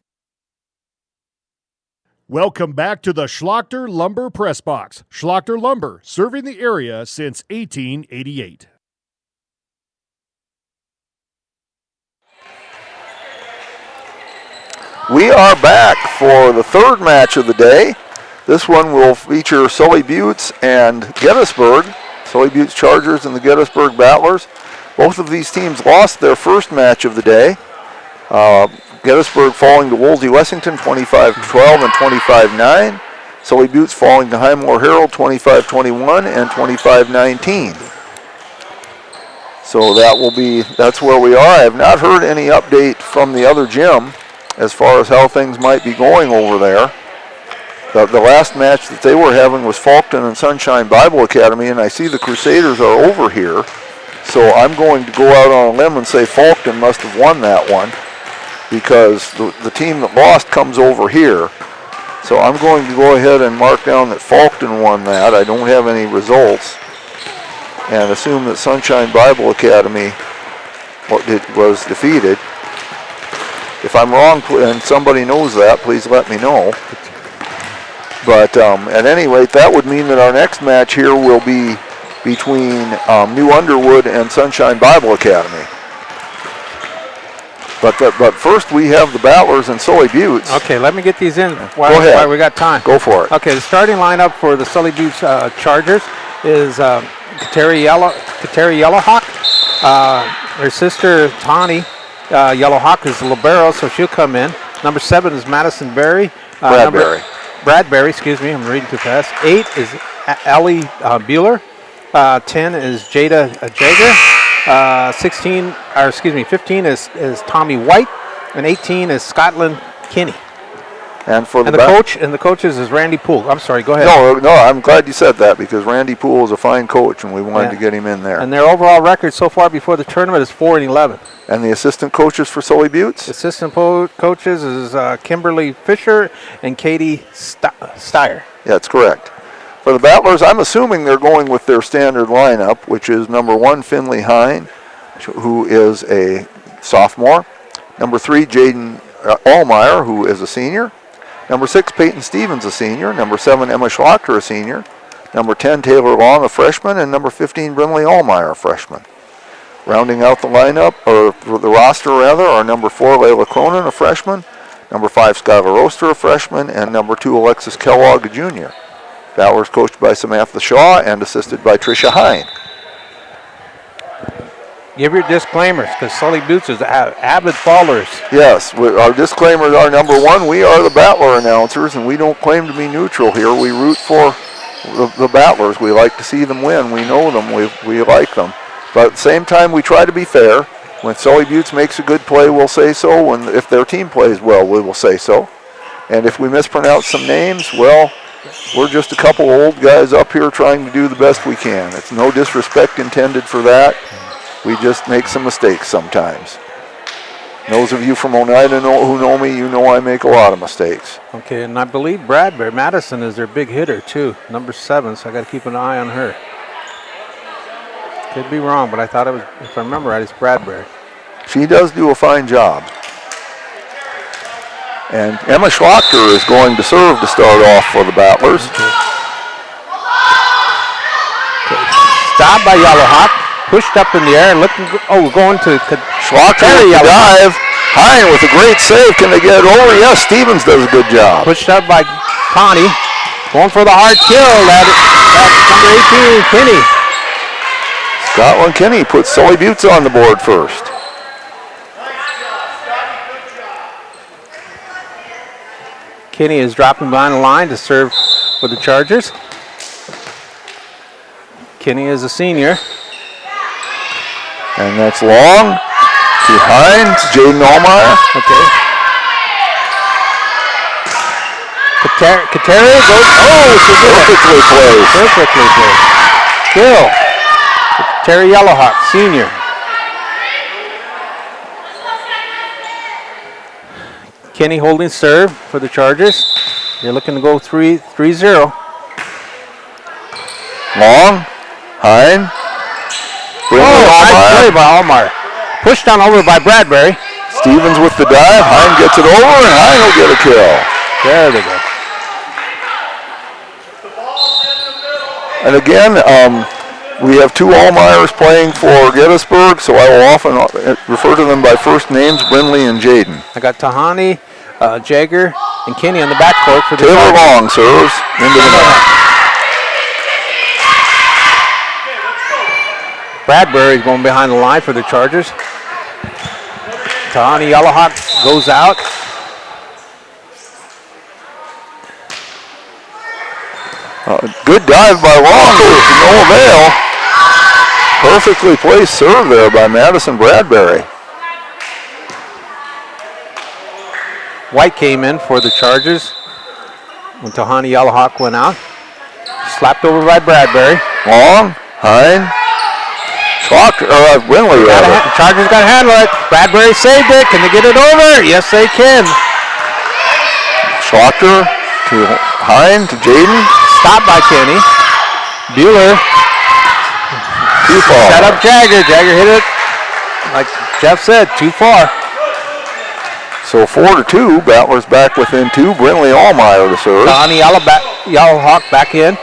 Welcome back to the Schlachter Lumber Press Box. Schlachter Lumber, serving the area since 1888. We are back for the third match of the day. This one will feature Sully Buttes and Gettysburg. Sully Buttes Chargers and the Gettysburg Battlers. Both of these teams lost their first match of the day. Gettysburg falling to Wolsey Wessington 25-12 and 25-9. Sully Buttes falling to Highmore Herald 25-21 and 25-19. So that's where we are. I have not heard any update from the other gym as far as how things might be going over there. The last match that they were having was Faulkton and Sunshine Bible Academy, and I see the Crusaders are over here. So I'm going to go out on a limb and say Faulkton must have won that one, because the team that lost comes over here. So I'm going to go ahead and mark down that Faulkton won that. I don't have any results. And assume that Sunshine Bible Academy was defeated. If I'm wrong and somebody knows that, please let me know. But at any rate, that would mean that our next match here will be between New Underwood and Sunshine Bible Academy. But first we have the Battlers and Sully Buttes. Okay, let me get these in Go ahead. while we got time. Go for it. Okay, the starting lineup for the Sully Buttes Chargers is Kateri Yellowhawk. Her sister Tawny Yellowhawk is the libero, so she'll come in. Number 7 is Madison Berry. Bradbury, excuse me, I'm reading too fast. 8 is Alli Bueller. 10 is Jada Jager. 15 is Tommy White, and 18 is Scotland Kinney. And for the coaches is Randy Poole. I'm sorry, go ahead. No, I'm glad you said that, because Randy Poole is a fine coach, and we wanted to get him in there. And their overall record so far before the tournament is 4-11. And the assistant coaches for Sully Buttes? Assistant coaches is Kimberly Fisher and Katie Steyer. Yeah, that's correct. For the Battlers, I'm assuming they're going with their standard lineup, which is number 1, Finley Hine, who is a sophomore. Number 3, Jaden Allmeyer, who is a senior. Number 6, Peyton Stevens, a senior. Number 7, Emma Schlachter, a senior. Number 10, Taylor Long, a freshman. And number 15, Brinley Allmeyer, a freshman. Rounding out the lineup, or the roster rather, are number 4, Layla Cronin, a freshman. Number 5, Skylar Oster, a freshman. And number 2, Alexis Kellogg, a junior. Battlers coached by Samantha Shaw and assisted by Tricia Hine. Give your disclaimers, because Sully Buttes is avid followers. Yes, our disclaimers are number 1, we are the Battler announcers, and we don't claim to be neutral here. We root for the Battlers. We like to see them win. We know them. We like them. But at the same time, we try to be fair. When Sully Buttes makes a good play, we'll say so. If their team plays well, we will say so. And if we mispronounce some names, well, we're just a couple old guys up here trying to do the best we can. It's no disrespect intended for that. We just make some mistakes sometimes. Those of you from Oneida who know me, you know I make a lot of mistakes. Okay, and I believe Bradbury, Madison is their big hitter too, number 7, so I got to keep an eye on her. Could be wrong, but I thought it was, if I remember right, it's Bradbury. She does do a fine job. And Emma Schlachter is going to serve to start off for the Battlers. Okay. Stopped by Yellowhawk, pushed up in the air, looking, going to Schlachter with the dive. Hine with a great save. Can they get it over? Yes, Stevens does a good job. Pushed up by Connie, going for the hard kill. That's number 18, Kinney. Scotland Kinney puts Sully Buttes on the board first. Kinney is dropping behind the line to serve for the Chargers. Kinney is a senior. And that's long to Hines, Jaden Allmeyer. Okay. Kateri goes, perfectly placed. Perfectly placed. Kill. Terry Yellowhawk, senior. Kenny holding serve for the Chargers. They're looking to go 3-0. Long, Hine. Nice play by Allmeyer. Pushed on over by Bradbury. Stevens with the dive. Hine gets it over, and Hine will get a kill. There they go. And again, we have 2 Allmeyers playing for Gettysburg, so I will often refer to them by first names, Brinley and Jaden. I got Tahani, Jagger, and Kenny on the backcourt for the Taylor Long serves into the net. Bradbury is going behind the line for the Chargers. Tahani Yellowhawk goes out. Good dive by Long, no avail. Perfectly placed serve there by Madison Bradbury. White came in for the Chargers when Tahani Yellowhawk went out. Slapped over by Bradbury. Long, Hine, Schlachter, Brinley. Chargers got to handle it. Bradbury saved it. Can they get it over? Yes, they can. Schlachter to Hine to Jaden. Stopped by Kenny. Bueller. Too far. Set up Jagger. Jagger hit it, like Jeff said, too far. So 4-2. Battlers back within 2. Brinley Allmeyer to serve. Donnie Yellowhawk back in.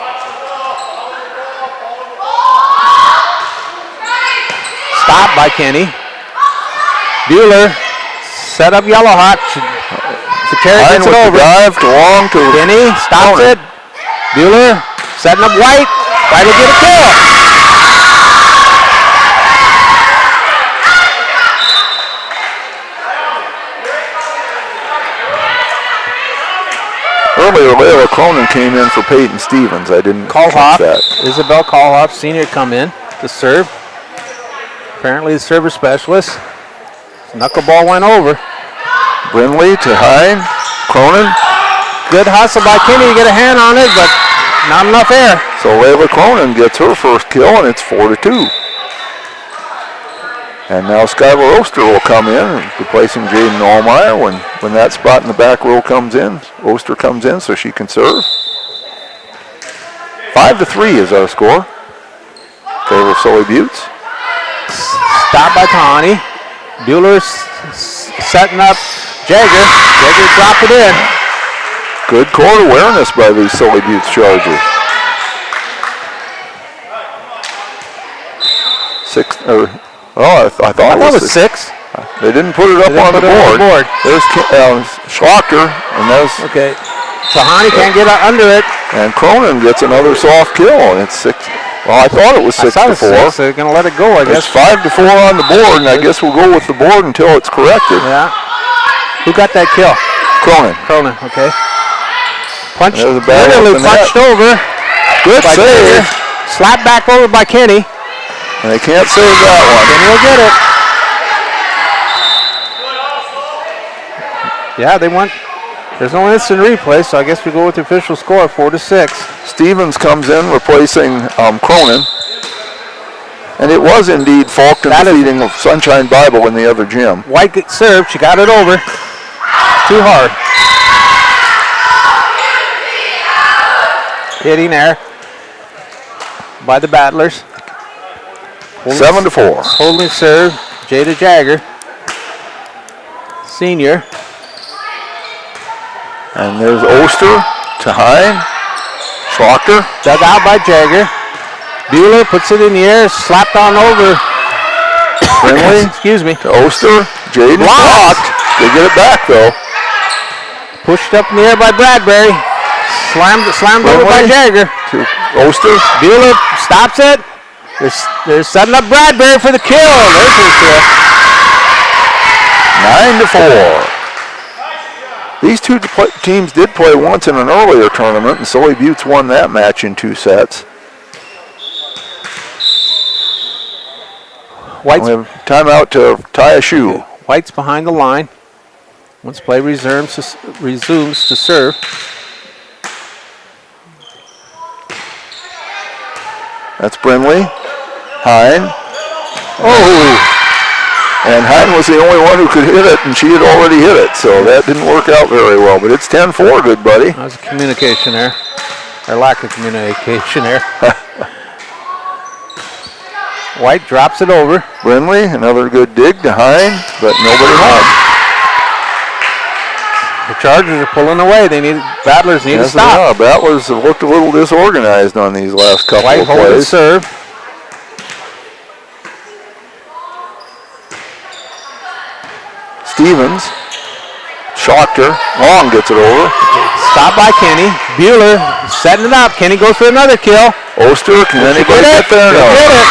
Stopped by Kenny. Bueller set up Yellowhawk. Terry gets it over. Dive to Long to Kenny stops it. Bueller setting up White. White will get a kill. Earlier, Layla Cronin came in for Peyton Stevens. I didn't catch that. Isabel Callhoff, senior, come in to serve. Apparently the server specialist. Knuckleball went over. Brinley to Hine. Cronin. Good hustle by Kenny to get a hand on it, but not enough air. So Layla Cronin gets her first kill, and it's 4-2. And now Skylar Oster will come in, replacing Jaden Allmeyer when that spot in the back row comes in. Oster comes in so she can serve. 5-3 is our score. Favor of Sully Buttes. Stopped by Tahani. Bueller setting up Jagger. Jagger dropped it in. Good court awareness by these Sully Buttes Chargers. I thought it was 6. They didn't put it up on the board. There's Schlachter, and there's okay. Tahani can't get under it. And Cronin gets another soft kill, and it's 6. Well, I thought it was 6-4. So they're gonna let it go, I guess. It's 5-4 on the board, and I guess we'll go with the board until it's corrected. Yeah. Who got that kill? Cronin. Cronin. Okay. Punched. Literally punched over. Good save. Slapped back over by Kenny. And they can't save that one. Kenny will get it. Yeah, they went There's no instant replay, so I guess we go with the official score, 4-6. Stevens comes in replacing Cronin. And it was indeed Falk defeating of Sunshine Bible in the other gym. White gets served. She got it over. Too hard. Hitting there by the Battlers. 7-4. Holding serve, Jada Jagger, senior. And there's Oster to Hine. Schlachter. Dug out by Jagger. Bueller puts it in the air, slapped on over. Friendly. Excuse me. To Oster. Jaden blocked. They get it back though. Pushed up in the air by Bradbury. Slammed over by Jagger. To Oster. Bueller stops it. They're setting up Bradbury for the kill. There's the kill. 9-4. These two teams did play once in an earlier tournament, and Sully Buttes won that match in 2 sets. White's, we have timeout to tie a shoe. White's behind the line. Once play resumes to serve. That's Brinley. Hine. Oh! And Hine was the only one who could hit it, and she had already hit it, so that didn't work out very well. But it's 10-4, good buddy. That was a communication there. Or lack of communication there. White drops it over. Brinley, another good dig to Hine, but nobody home. The Chargers are pulling away. Battlers need to stop. Yeah, Battlers have looked a little disorganized on these last couple of plays. White holding serve. Stevens. Schlachter. Long gets it over. Stopped by Kenny. Bueller setting it up. Kenny goes for another kill. Oster, can anybody get there? No. Get it.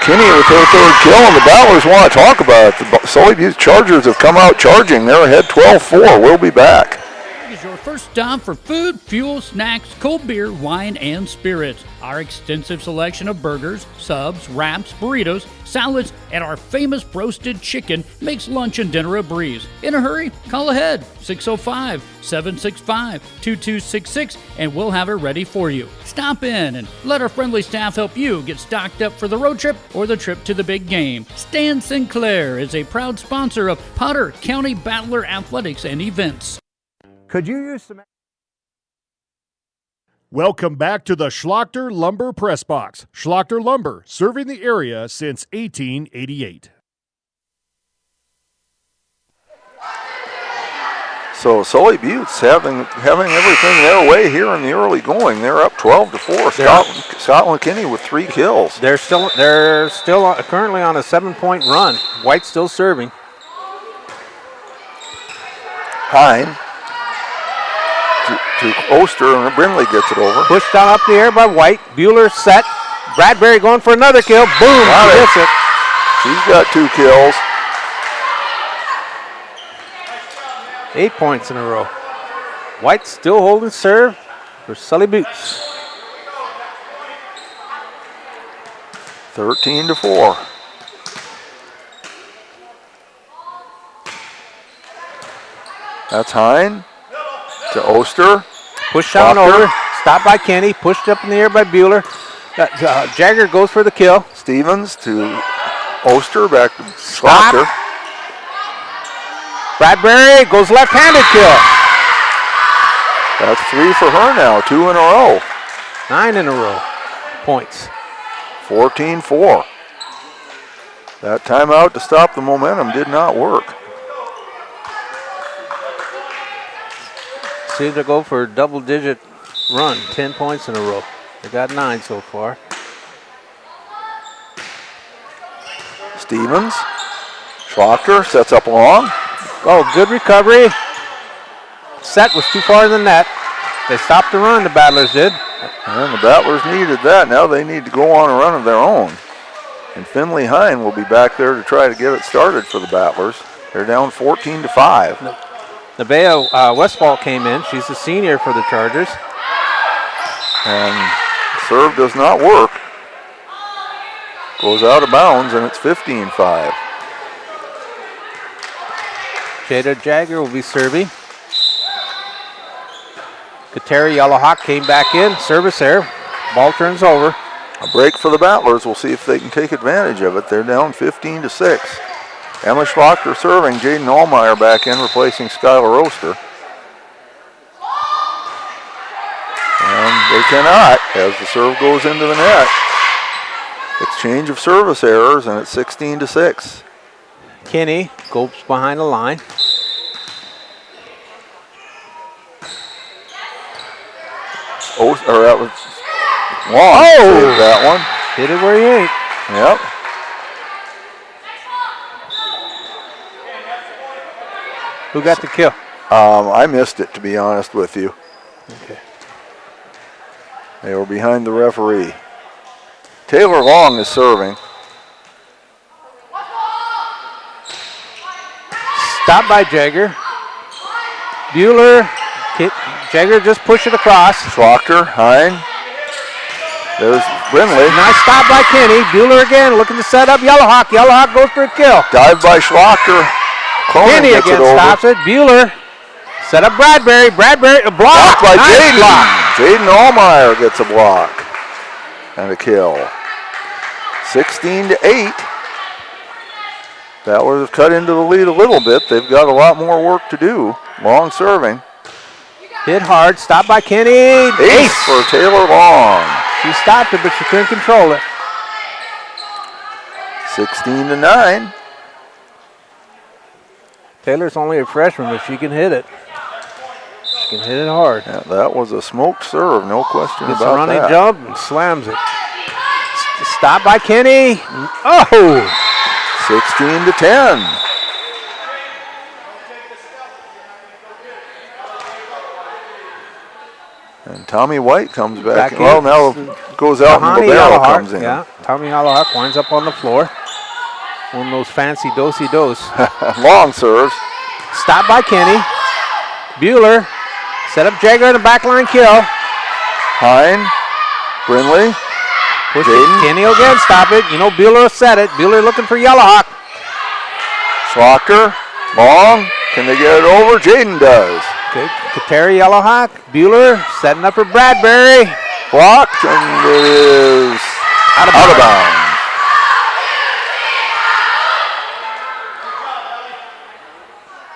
Kenny with her third kill, and the Battlers want to talk about it. The Sully Butte Chargers have come out charging. They're ahead 12-4. We'll be back. Is your first stop for food, fuel, snacks, cold beer, wine, and spirits. Our extensive selection of burgers, subs, wraps, burritos, salads, and our famous roasted chicken makes lunch and dinner a breeze. In a hurry? Call ahead, 605-765-2266, and we'll have it ready for you. Stop in and let our friendly staff help you get stocked up for the road trip or the trip to the big game. Stan Sinclair is a proud sponsor of Potter County Battler Athletics and Events. Could you use some... Welcome back to the Schlachter Lumber Press Box. Schlachter Lumber, serving the area since 1888. So Sully Butte's having everything their way here in the early going. They're up 12-4. Scotland Kinney with 3 kills. They're still currently on a 7-point run. White's still serving. Hine. To Oster, and Brinley gets it over. Pushed down up the air by White. Bueller set. Bradbury going for another kill. Boom! She gets it. She's got 2 kills. 8 points in a row. White still holding serve for Sully Butte's. 13-4. That's Hine to Oster. Pushed down over. Stopped by Kenny. Pushed up in the air by Bueller. Jagger goes for the kill. Stevens to Oster. Back to Schlachter. Bradbury goes left-handed kill. That's 3 for her now. 2 in a row. 9 in a row. Points. 14-4. That timeout to stop the momentum did not work. Seems to go for a double-digit run, 10 points in a row. They got 9 so far. Stevens. Schlachter sets up long. Oh, good recovery. Set was too far in the net. They stopped the run, the Battlers did. And the Battlers needed that. Now they need to go on a run of their own. And Finley Hine will be back there to try to get it started for the Battlers. They're down 14-5. Nevaeh Westfall came in. She's a senior for the Chargers. And serve does not work. Goes out of bounds, and it's 15-5. Jada Jagger will be serving. Kateri Yellowhawk came back in. Service error. Ball turns over. A break for the Battlers. We'll see if they can take advantage of it. They're down 15-6. Emma Schlachter serving. Jaden Allmeyer back in, replacing Skylar Oster. And they cannot as the serve goes into the net. Exchange of service errors, and it's 16-6. Kinney goes behind the line. That was long. Saved that one. Hit it where he ain't. Yep. Who got the kill? I missed it, to be honest with you. Okay. They were behind the referee. Taylor Long is serving. Stop by Jagger. Bueller. Jagger just push it across. Schlachter, Hine. There's Brindley. Nice stop by Kenny. Bueller again looking to set up Yellowhawk. Yellowhawk goes for a kill. Dive by Schlachter. Kenny again stops it. Bueller. Set up Bradbury. Bradbury, a block. Blocked by nice Jaden. block. Jaden Allmeyer gets a block and a kill. 16-8. Battlers have cut into the lead a little bit. They've got a lot more work to do. Long serving. Hit hard. Stop by Kenny. Ace for Taylor Long. She stopped it, but she couldn't control it. 16-9. Taylor's only a freshman, but she can hit it. She can hit it hard. Yeah, that was a smoked serve, no question Gets about a running that. jump and slams it. Stop by Kenny. Oh! 16-10. And Tommy White comes back. Well, now goes out and Lobero comes in. Yeah, Tommy Yellowhawk winds up on the floor. One of those fancy do-si-dos. Long serves. Stop by Kenny. Bueller. Set up Jagger in the backline kill. Hine. Brindley. Push it. Kenny again. Stop it. You know Bueller set it. Bueller looking for Yellowhawk. Schlachter. Long. Can they get it over? Jaden does. Okay. Kateri Yellowhawk. Bueller setting up for Bradbury. Blocked, and it is out of bounds.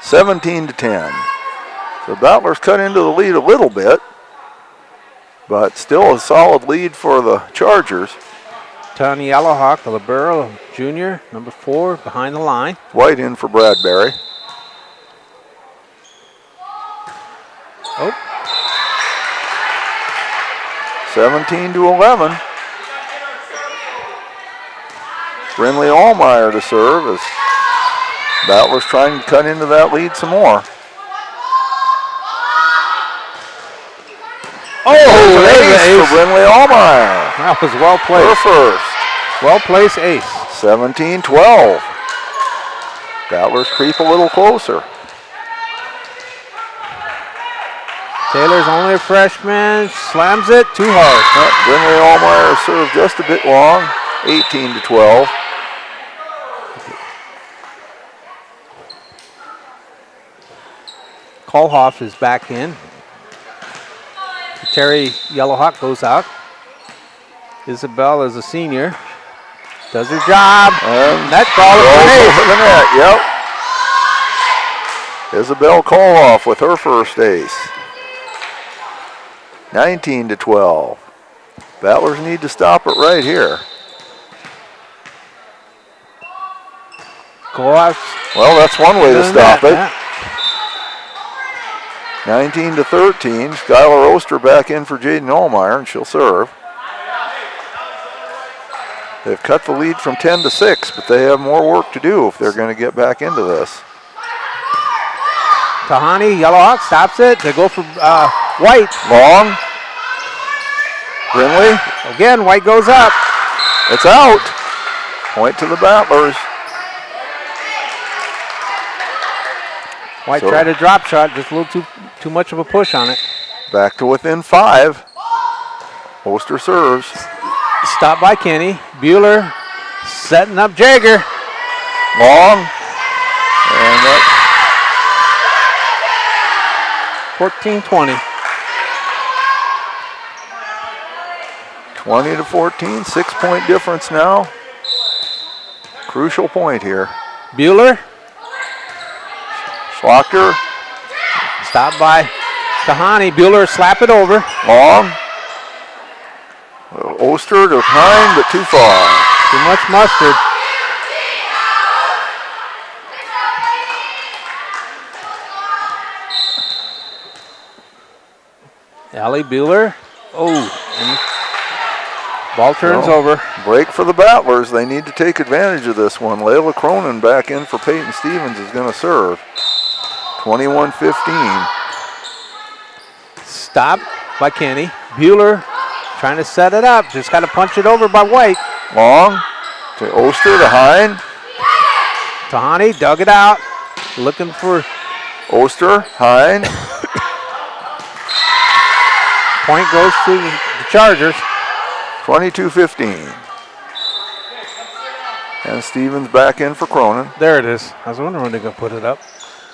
(17-10). The Battlers cut into the lead a little bit, but still a solid lead for the Chargers. Tony Yellowhawk, the libero junior, number 4, behind the line. White in for Bradbury. Oh. 17-11. Brindley Allmeyer to serve as Battlers trying to cut into that lead some more. Oh, ace for Brindley Allmeyer. That was well placed. Her first. Well placed ace. 17-12. Battlers creep a little closer. Taylor's only a freshman. Slams it too hard. Brindley Allmeyer served just a bit long. 18-12. Kohlhoff is back in. Terry Yellowhawk goes out. Isabel is a senior. Does her job. And that's ball over the net. Yep. Isabel Kohlhoff with her first ace. 19-12. Battlers need to stop it right here. Kohlhoff. Well, that's one way to stop it. Yeah. 19-13. Skylar Oster back in for Jaden Allmeyer, and she'll serve. They've cut the lead from 10-6, but they have more work to do if they're going to get back into this. Tahani, Yellowhawk stops it. They go for White. Long. Brindley. Again, White goes up. It's out. Point to the Battlers. White tried a drop shot, just a little too much of a push on it. Back to within 5. Oster serves. Stop by Kenny. Bueller setting up Jagger. Long. And that 14-20. 20-14, 6-point difference now. Crucial point here. Bueller. Schlachter. Stopped by Tahani. Bueller slap it over. Long. Oster to Pine, but too far. Too much mustard. Alli Bueller. Oh, and ball turns over. Break for the Battlers. They need to take advantage of this one. Layla Cronin back in for Peyton Stevens is going to serve. 21-15. Stop by Kenny. Bueller trying to set it up. Just got to punch it over by White. Long to Oster to Hine. Tahani dug it out. Looking for Oster, Hine. Point goes to the Chargers. 22-15. And Stevens back in for Cronin. There it is. I was wondering when they're going to put it up.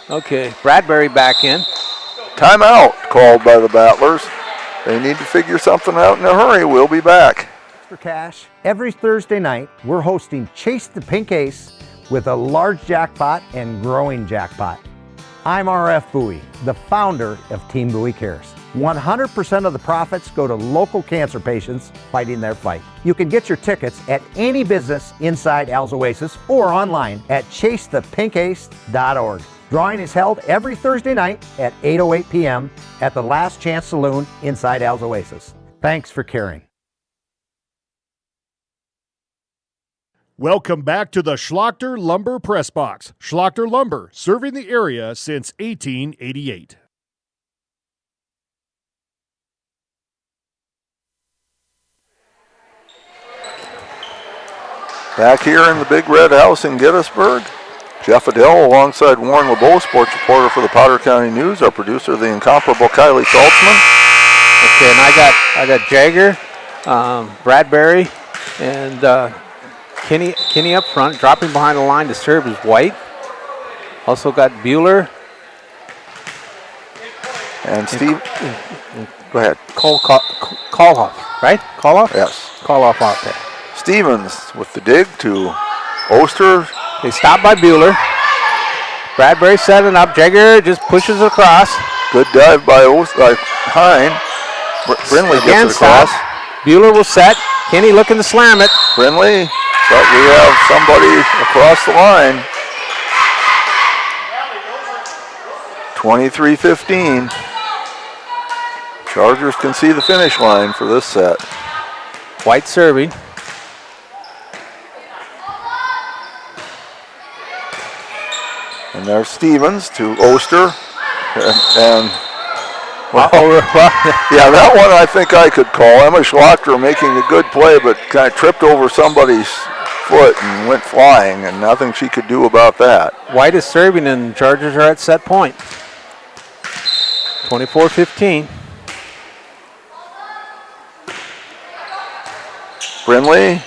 Okay, Bradbury back in. Timeout called by the Battlers. They need to figure something out in a hurry. We'll be back. For cash, every Thursday night, we're hosting Chase the Pink Ace with a large jackpot and growing jackpot. I'm RF Bowie, the founder of Team Bowie Cares. 100% of the profits go to local cancer patients fighting their fight. You can get your tickets at any business inside Al's Oasis or online at chasethepinkace.org. Drawing is held every Thursday night at 8:08 p.m. at the Last Chance Saloon inside Al's Oasis. Thanks for caring. Welcome back to the Schlachter Lumber Press Box. Schlachter Lumber, serving the area since 1888. Back here in the Big Red House in Gettysburg, Jeff Adele alongside Warren LeBeau, sports reporter for the Potter County News, our producer, the incomparable Kylie Saltzman. Okay, and I got Jagger, Bradbury, and Kenny up front, dropping behind the line to serve is White. Also got Bueller. And Steve, go ahead. Call-off, right? Call-off? Yes. Call-off out there. Stevens with the dig to Oster. They stop by Bueller. Bradbury setting up. Jagger just pushes it across. Good dive by Hine. Brindley gets it across. Bueller will set. Kenny looking to slam it. Brindley, but we have somebody across the line. 23-15. Chargers can see the finish line for this set. White serving. And there's Stevens to Oster. And yeah, that one I think I could call. Emma Schlachter making a good play, but kind of tripped over somebody's foot and went flying, and nothing she could do about that. White is serving, and Chargers are at set point. 24-15. Brindley,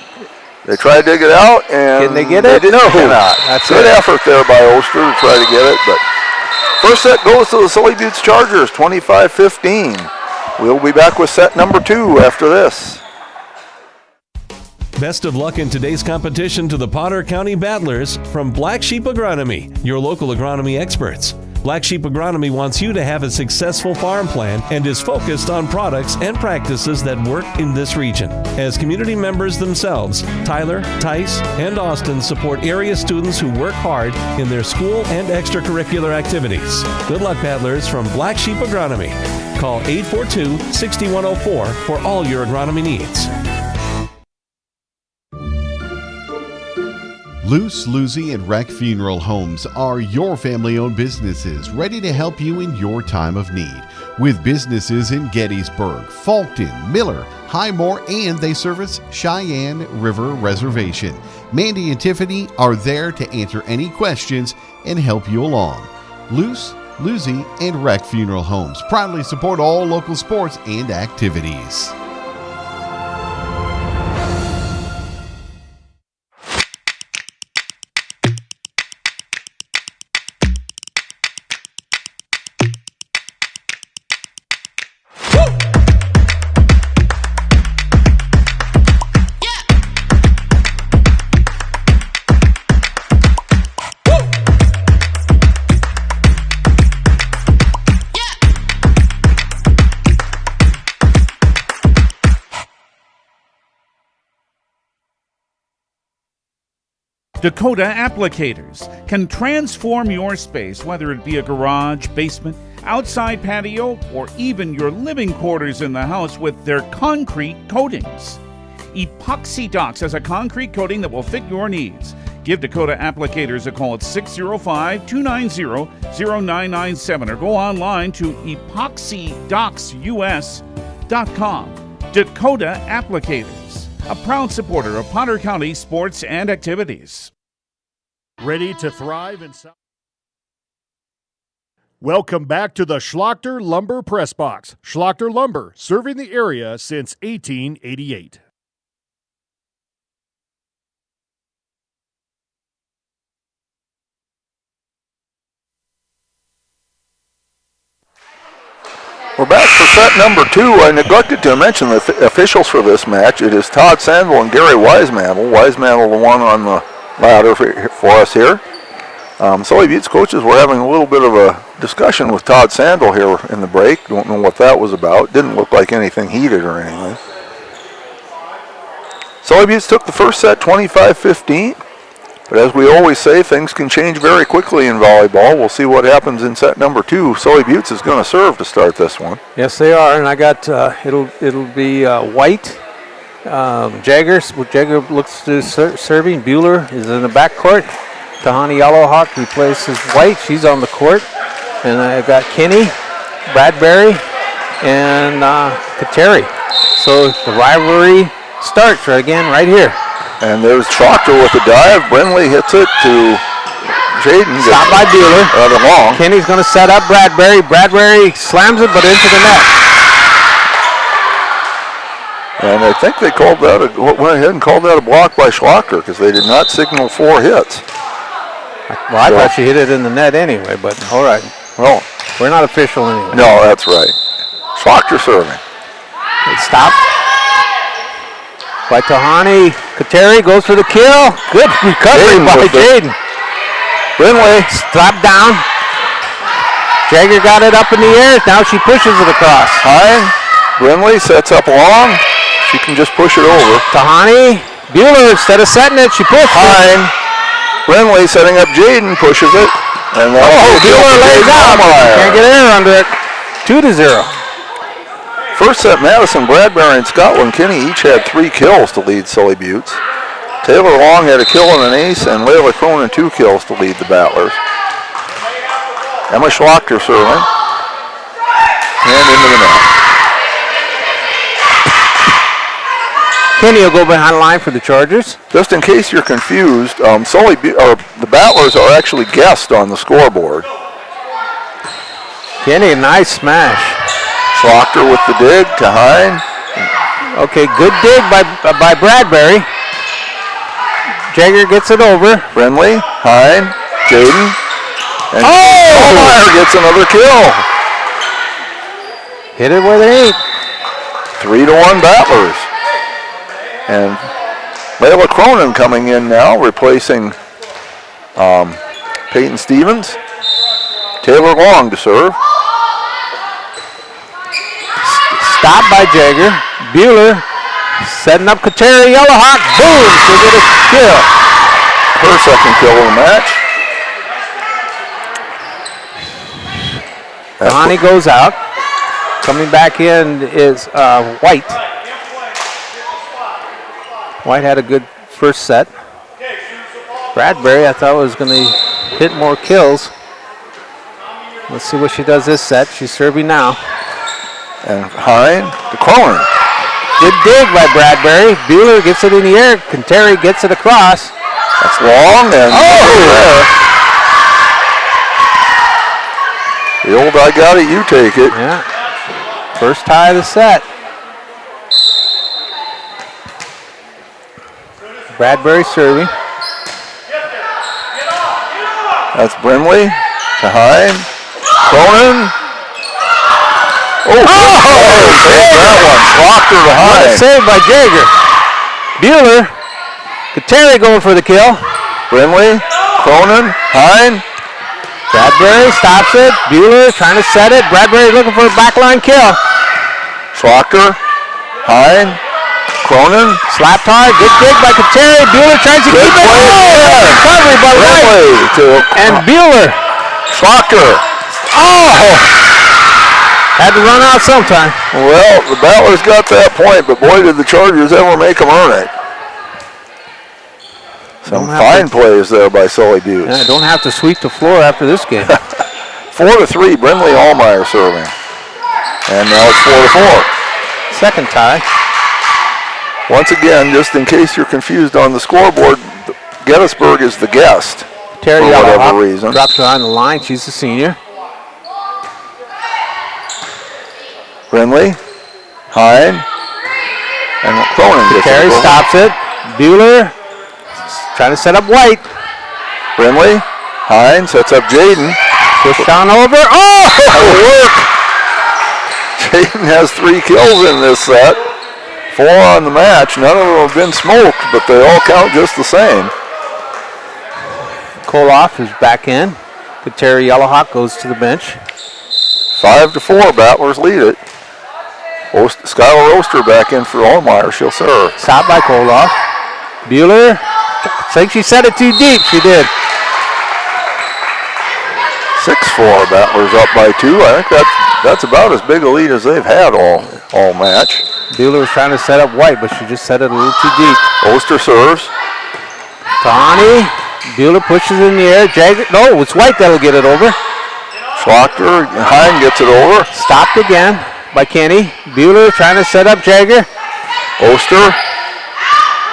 they try to dig it out, and can they get it? No, that's good effort there by Oster to try to get it, but first set goes to the Sully Buttes Chargers, 25-15. We'll be back with set number 2 after this. Best of luck in today's competition to the Potter County Battlers from Black Sheep Agronomy, your local agronomy experts. Black Sheep Agronomy wants you to have a successful farm plan and is focused on products and practices that work in this region. As community members themselves, Tyler, Tice, and Austin support area students who work hard in their school and extracurricular activities. Good luck, Battlers, from Black Sheep Agronomy. Call 842-6104 for all your agronomy needs. Luce, Luze, and Reck Funeral Homes are your family-owned businesses ready to help you in your time of need. With businesses in Gettysburg, Fulton, Miller, Highmore, and they service Cheyenne River Reservation. Mandy and Tiffany are there to answer any questions and help you along. Luce, Luze, and Reck Funeral Homes proudly support all local sports and activities. Dakota Applicators can transform your space, whether it be a garage, basement, outside patio, or even your living quarters in the house, with their concrete coatings. Epoxy Docs has a concrete coating that will fit your needs. Give Dakota Applicators a call at 605-290-0997 or go online to epoxydocsus.com. Dakota Applicators, a proud supporter of Potter County sports and activities. Ready to thrive in South. Welcome back to the Schlachter Lumber Press Box. Schlachter Lumber, serving the area since 1888. We're back for set number 2. I neglected to mention the officials for this match. It is Todd Sandville and Gary Wisemantle. Wisemantle, the one on the ladder for us here. Sully Butte's coaches were having a little bit of a discussion with Todd Sandville here in the break. Don't know what that was about. Didn't look like anything heated or anything. Sully Butte's took the first set 25-15. But as we always say, things can change very quickly in volleyball. We'll see what happens in set number 2. Sully Butte's is going to serve to start this one. Yes, they are, and I got it'll be White, Jagger. Jagger looks to serving. Bueller is in the backcourt. Tahani Yellowhawk replaces White. She's on the court, and I got Kenny, Bradbury, and Kateri. So the rivalry starts right here. And there's Schlachter with a dive. Brindley hits it to Jaden. Stopped by Bueller. Rather long. Kenny's going to set up Bradbury. Bradbury slams it, but into the net. And I think they went ahead and called that a block by Schlachter because they did not signal 4 hits. Well, I thought she hit it in the net anyway, but all right. Well, we're not official anyway. No, that's right. Schlachter serving. It stopped by Tahani. Kateri goes for the kill. Good recovery by Jaden. Brindley slapped down. Jagger got it up in the air. Now she pushes it across. High. Brindley sets up long. She can just push it over. Tahani. Bueller, instead of setting it, she pushed it. Brindley setting up Jaden, pushes it. And Bueller lays out. Can't get air under it. 2-0. First set, Madison, Bradbury, and Scotland Kinney each had 3 kills to lead Sully Butte's. Taylor Long had a kill and an ace, and Layla Cronin 2 kills to lead the Battlers. Emma Schlachter serving. And into the net. Kenny will go behind the line for the Chargers. Just in case you're confused, the Battlers are actually guests on the scoreboard. Kenny, a nice smash. Schlachter with the dig to Hine. Okay, good dig by Bradbury. Jagger gets it over. Brindley, Hine, Jaden. And Meyer gets another kill. Hit it where they ain't. 3-1 Battlers. And Layla Cronin coming in now, replacing Peyton Stevens. Taylor Long to serve. Stopped by Jagger. Bueller setting up Kateri Yellowhawk. Boom! She'll get a kill. Her second kill of the match. Tahani goes out. Coming back in is White. White had a good first set. Bradbury, I thought was going to hit more kills. Let's see what she does this set. She's serving now. And Hine to Cronin. Good dig by Bradbury. Bueller gets it in the air. Kateri gets it across. That's long and there. The old I got it, you take it. Yeah. First tie of the set. Bradbury serving. That's Brindley to Hine. Cronin. Save that one. Schlachter to Hine. Saved by Jagger. Bueller. Kateri going for the kill. Brindley. Cronin. Hine. Bradbury stops it. Bueller trying to set it. Bradbury looking for a backline kill. Schlachter. Hine. Cronin. Slapped hard. Good dig by Kateri. Bueller tries to keep it. Recovery by White. And Bueller. Schlachter. Had to run out sometime. Well, the Battlers got that point, but boy, did the Chargers ever make them earn it. Some fine plays there by Sully Buse. Yeah, don't have to sweep the floor after this game. 4-3, Brinley Allmeyer serving. And now it's 4-4. Second tie. Once again, just in case you're confused on the scoreboard, Gettysburg is the guest. Terry for whatever reason. Drops behind the line. She's a senior. Brinley, Hine, and Cronin. Terry stops it. Bueller trying to set up White. Brinley, Hine sets up Jaden. Push down over. That'll work. Jaden has 3 kills in this set. 4 on the match. None of them have been smoked, but they all count just the same. Koloff is back in. Kateri Yellowhawk goes to the bench. 5-4, Battlers lead it. Skylar Oster back in for Allmeyer. She'll serve. Stopped by Koloff. Bueller. I think she set it too deep. She did. 6-4, Battlers up by 2. I think that's about as big a lead as they've had all match. Bueller was trying to set up White, but she just set it a little too deep. Oster serves. Tahani. Bueller pushes in the air. Jagger. No, it's White that'll get it over. Schlachter. Hine gets it over. Stopped again by Kenny. Bueller trying to set up Jagger. Oster.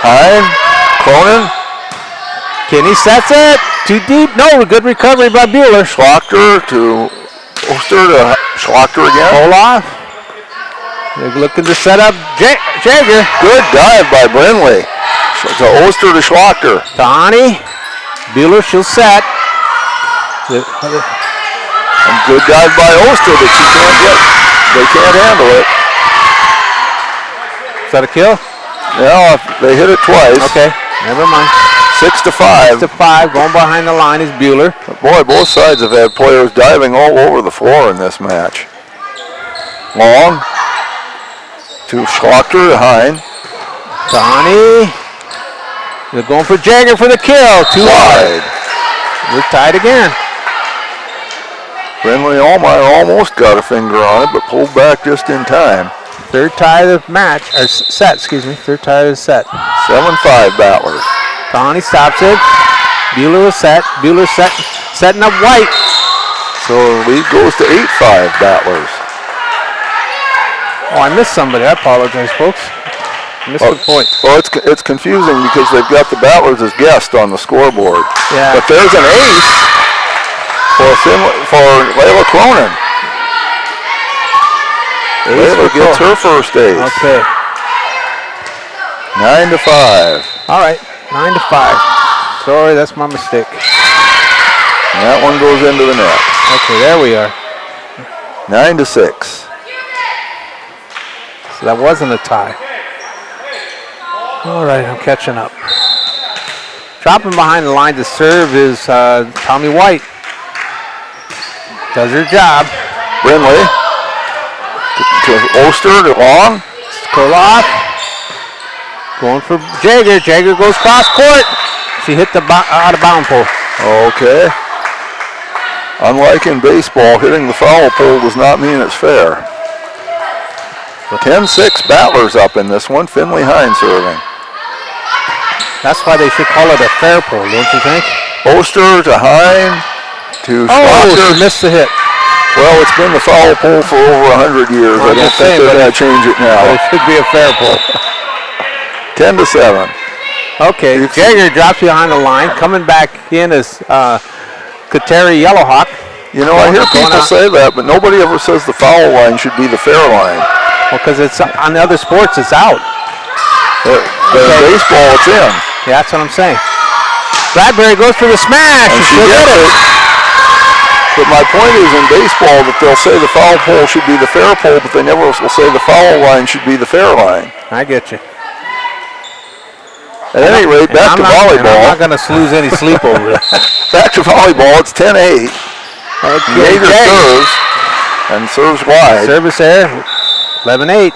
Hine. Cronin. Kenny sets it. Too deep. No, good recovery by Bueller. Schlachter to Oster to Schlachter again. Koloff. They're looking to set up Jagger. Good dive by Brinley. To Oster to Schlachter. Tahani. Bueller, she'll set. And good dive by Oster that she can't get. They can't handle it. Is that a kill? No, they hit it twice. Okay, never mind. 6-5. 6-5. Going behind the line is Bueller. Boy, both sides have had players diving all over the floor in this match. Long to Schlachter to Hine. Tahani. They're going for Jagger for the kill. Too wide. We're tied again. Brinley Allmeyer almost got a finger on it, but pulled back just in time. Third tie of the match, or set, excuse me. Third tie of the set. 7-5 Battlers. Tahani stops it. Bueller was set. Bueller setting up White. So the lead goes to 8-5 Battlers. Oh, I missed somebody. I apologize, folks. Missed the point. Well, it's confusing because they've got the Battlers as guests on the scoreboard. Yeah. But there's an ace for Layla Cronin. Layla gets her first ace. Okay. 9-5. All right, 9-5. Sorry, that's my mistake. And that one goes into the net. Okay, there we are. 9-6. So that wasn't a tie. All right, I'm catching up. Dropping behind the line to serve is Tommy White. Does her job. Brinley to Oster to Long. Koloff. Going for Jagger. Jagger goes cross court. She hit the out of bound pole. Okay. Unlike in baseball, hitting the foul pole does not mean it's fair. 10-6 Battlers up in this one. Finley Hine serving. That's why they should call it a fair pole, don't you think? Oster to Hine to Schlachter. She missed the hit. Well, it's been the foul pole for over 100 years. I don't think they're going to change it now. It should be a fair pole. 10-7. Okay, Jagger drops behind the line. Coming back in is Kateri Yellowhawk. You know, I hear people say that, but nobody ever says the foul line should be the fair line. Well, because it's on the other sports, it's out. Baseball, it's in. Yeah, that's what I'm saying. Bradbury goes for the smash. And she gets it. But my point is in baseball that they'll say the foul pole should be the fair pole, but they never will say the foul line should be the fair line. I get you. At any rate, back to volleyball. I'm not going to lose any sleep over it. Back to volleyball. It's 10-8. Jaeger serves and serves wide. Service error. 11-8.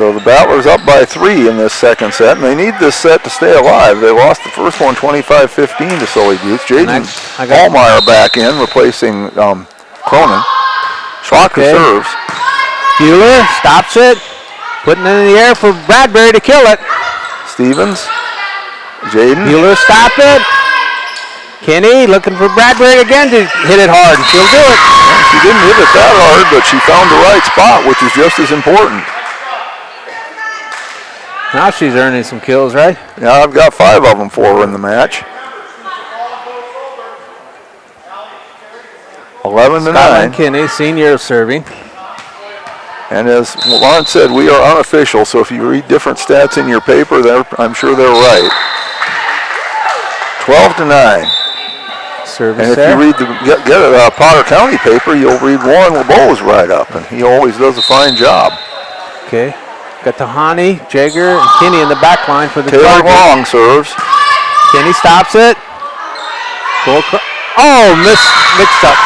So the Battlers up by 3 in this second set, and they need this set to stay alive. They lost the first one 25-15 to Sully Buttes. Jaden Allmeyer back in, replacing Cronin. Schlachter serves. Bueller stops it, putting it in the air for Bradbury to kill it. Stevens, Jaden. Bueller stop it. Kenny looking for Bradbury again to hit it hard, and she'll do it. Well, she didn't hit it that hard, but she found the right spot, which is just as important. Now she's earning some kills, right? Yeah, I've got 5 of them for her in the match. 11-9. Kenny, senior, serving. And as Lawrence said, we are unofficial, so if you read different stats in your paper, I'm sure they're right. 12-9. Service and if there. you read the get a Potter County paper, you'll read Warren LeBeau's write-up, and he always does a fine job. Okay. Got Tahani, Jagger, and Kenny in the back line for the Taylor Long serves. Kenny stops it. Mixed up.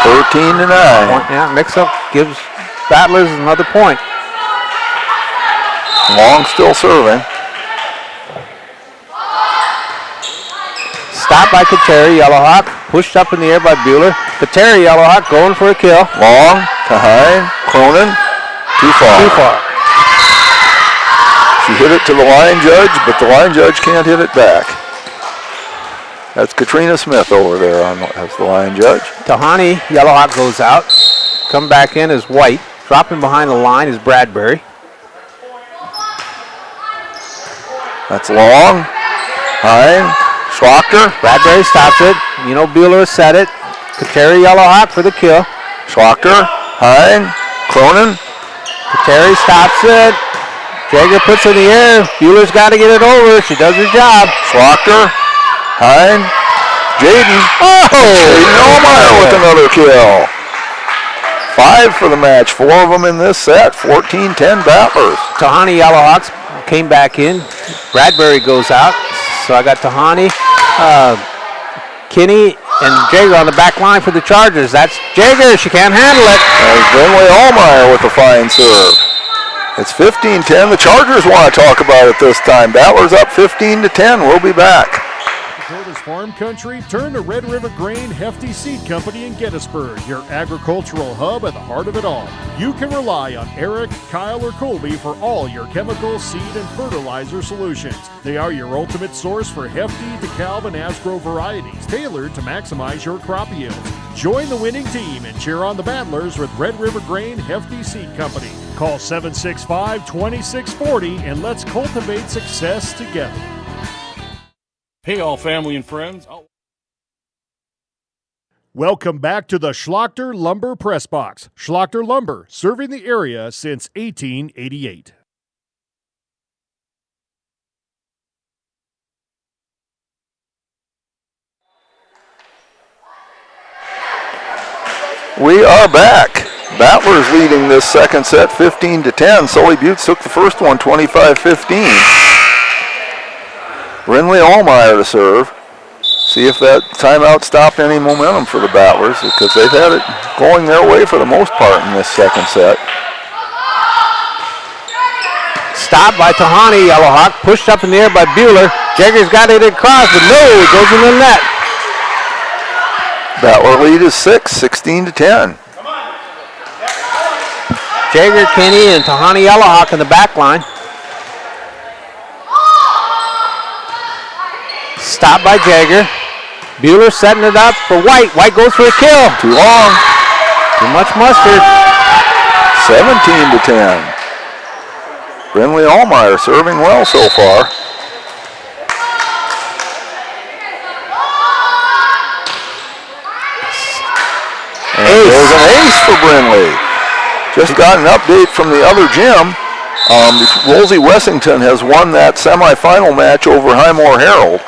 13-9. Yeah, mix-up gives Battlers another point. Long still serving. Stopped by Kateri, Yellowhawk. Pushed up in the air by Bueller. Kateri, Yellowhawk going for a kill. Long, Tahine, Cronin. Too far. She hit it to the line judge, but the line judge can't hit it back. That's Katrina Smith over there as the line judge. Tahani, Yellowhawk goes out. Come back in is White. Dropping behind the line is Bradbury. That's Long. Hine. Schlachter. Bradbury stops it. Bueller set it. Kateri, Yellowhawk for the kill. Schlachter. Hine. Cronin. Kateri stops it. Jagger puts it in the air. Bueller's got to get it over. She does her job. Schlachter. Hine. Jaden. Jaden Allmeyer with another kill. 5 for the match. 4 of them in this set. 14-10 Battlers. Tahani Yellowhawks came back in. Bradbury goes out. So I got Tahani, Kenny, and Jagger on the back line for the Chargers. That's Jagger. She can't handle it. There's Brinley Allmeyer with a fine serve. It's 15-10. The Chargers want to talk about it this time. Battlers up 15-10. We'll be back. Dakota's farm country, turn to Red River Grain Hefty Seed Company in Gettysburg, your agricultural hub at the heart of it all. You can rely on Eric, Kyle, or Colby for all your chemical, seed, and fertilizer solutions. They are your ultimate source for Hefty, DeKalb, and Asgrow varieties, tailored to maximize your crop yields. Join the winning team and cheer on the Battlers with Red River Grain Hefty Seed Company. Call 765-2640 and let's cultivate success together. Hey, all family and friends. Welcome back to the Schlachter Lumber Press Box. Schlachter Lumber, serving the area since 1888. We are back. Battlers leading this second set 15-10. Sully Buttes took the first one 25-15. Brinley Allmeyer to serve. See if that timeout stopped any momentum for the Battlers, because they've had it going their way for the most part in this second set. Stopped by Tahani, Yellowhawk. Pushed up in the air by Bueller. Jagger's got it across, but no, it goes in the net. Battler lead is 16-10. Jagger, Kenny, and Tahani Yellowhawk in the back line. Stopped by Jagger. Bueller setting it up for White. White goes for a kill. Too long. Too much mustard. 17-10. Brinley Allmeyer serving well so far. And there's an ace for Brinley. Just got an update from the other gym. Woolsey Wessington has won that semifinal match over Highmore Herald.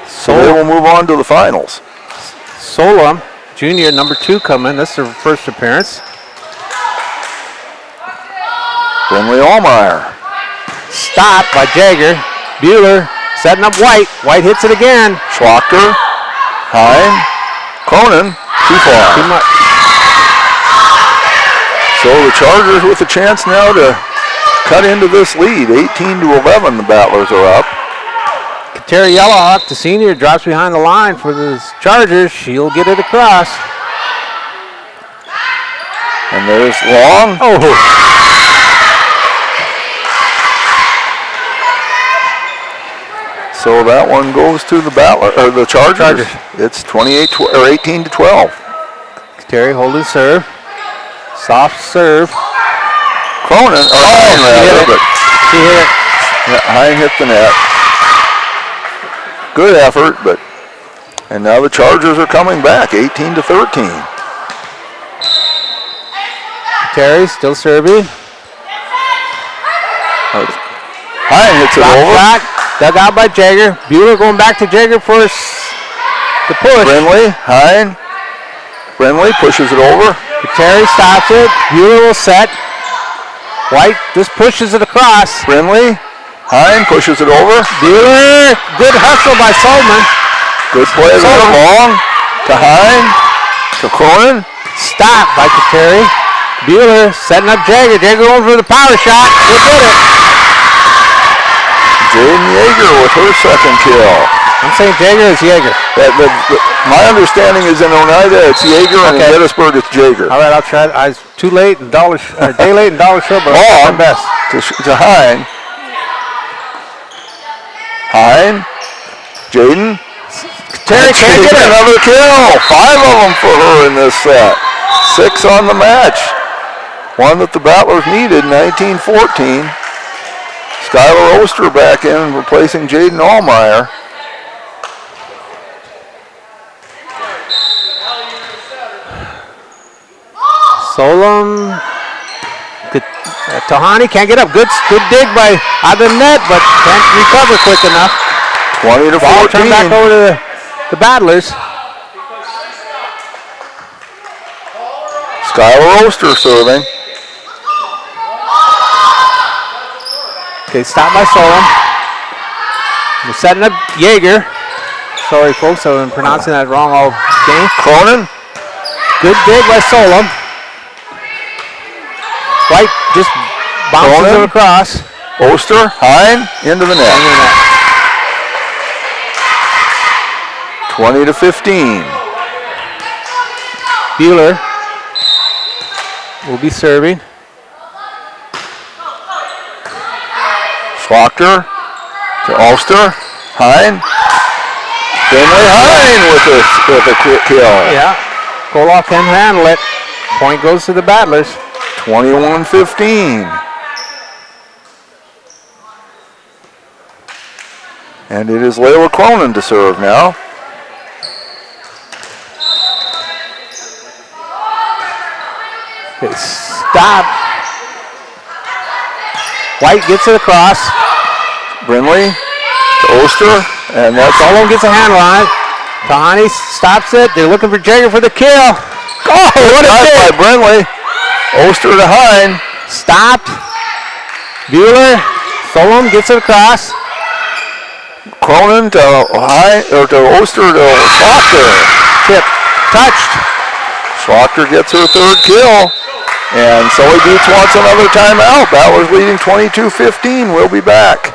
So they will move on to the finals. Solom, junior, number 2 coming. This is her first appearance. Brinley Allmeyer. Stopped by Jagger. Bueller setting up White. White hits it again. Schlachter. Hine. Cronin. Too far. Too much. So the Chargers with a chance now to cut into this lead. 18-11, the Battlers are up. Terry Yellowhawk, the senior, drops behind the line for the Chargers. She'll get it across. And there's Long. Oh. So that one goes to the the Chargers. It's 18-12. Terry holding serve. Soft serve. Cronin, or Hine rather, but she hit it. Yeah, Hine hit the net. Good effort, but and now the Chargers are coming back, 18-13. Terry still serving. Hine hits it over. Shot, dug out by Jagger. Bueller going back to Jagger for the push. Brindley, Hine. Brindley pushes it over. Terry stops it. Bueller will set. White just pushes it across. Brindley, Hine pushes it over. Bueller, good hustle by Solman. Good play there, Long to Hine, to Cronin. Stop by Terry. Bueller setting up Jagger. Jagger going for the power shot. He did it. Jaden Yeager with her second kill. I'm saying Jagger is Yeager. My understanding is in Oneida it's Yeager, and in Gettysburg it's Jager. All right, I'll try it. I was too late and a day late and dollar short, but I'll my best. To Hine. Hine. Jaden. Terry can't get another kill. 5 of them for her in this set. 6 on the match. One that the Battlers needed, 19-14. Skylar Oster back in, replacing Jaden Allmeyer. Solom. Tahani can't get up. Good dig by out of the net, but can't recover quick enough. 20-14. Ball turned back over to the Battlers. Skylar Oster serving. Okay, stopped by Solom. We're setting up Yeager. Sorry, folks, I've been pronouncing that wrong all game. Cronin. Good dig by Solom. White just bounces it across. Oster, Hine, into the net. 20-15. Bueller will be serving. Schlachter to Oster, Hine. Finley Hine with a quick kill. Yeah, Koloff can handle it. Point goes to the Battlers. 21-15. And it is Layla Cronin to serve now. Okay, stop. White gets it across. Brindley to Oster, and that's Solom gets a handle on it. Tahani stops it. They're looking for Jagger for the kill. Oh, what a hit by Brindley. Oster to Hine. Stopped. Bueller. Solom gets it across. Cronin to Hine, or to Oster to Schlachter. Tip. Touched. Schlachter gets her third kill. And Sully Beats wants another timeout. Battlers leading 22-15. We'll be back.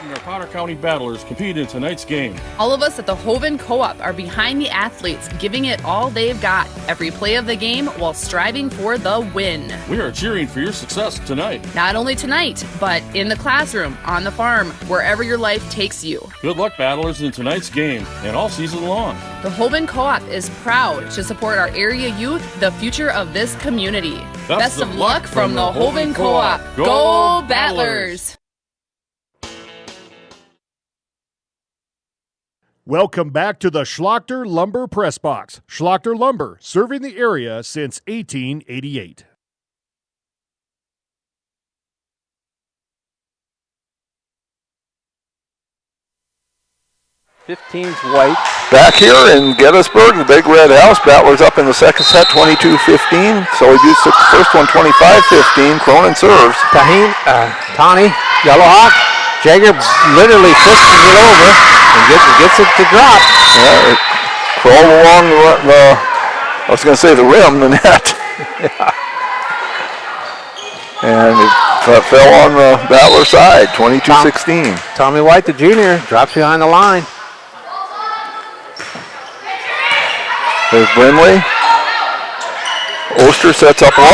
Our Potter County Battlers compete in tonight's game. All of us at the Hovind Co-op are behind the athletes, giving it all they've got every play of the game while striving for the win. We are cheering for your success tonight. Not only tonight, but in the classroom, on the farm, wherever your life takes you. Good luck, Battlers, in tonight's game and all season long. The Hovind Co-op is proud to support our area youth, the future of this community. Best of luck from the Hovind Co-op. Go Battlers! Welcome back to the Schlachter Lumber Press Box. Schlachter Lumber, serving the area since 1888. 15's White. Back here in Gettysburg, the Big Red House. Battlers up in the second set, 22-15. So he beats the first one, 25-15. Cronin serves. Tawny, Yellowhawk. Jagger literally twists it over and gets it to drop. Yeah, it crawled along the rim, the net. And it fell on the Battler side, 22-16. Tommy White, the junior, drops behind the line. There's Brinley. Oster sets up long.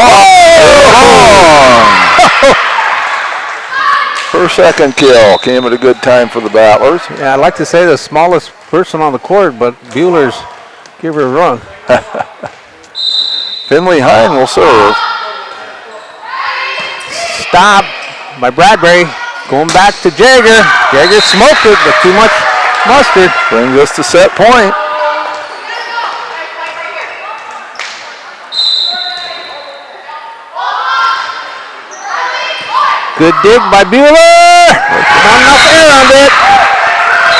Her second kill came at a good time for the Battlers. Yeah, I'd like to say the smallest person on the court, but Bueller's give her a run. Finley Hine will serve. Stop by Bradbury. Going back to Jagger. Jagger smoked it, but too much mustard. Brings us to set point. Good dig by Bueller. Not enough air on it.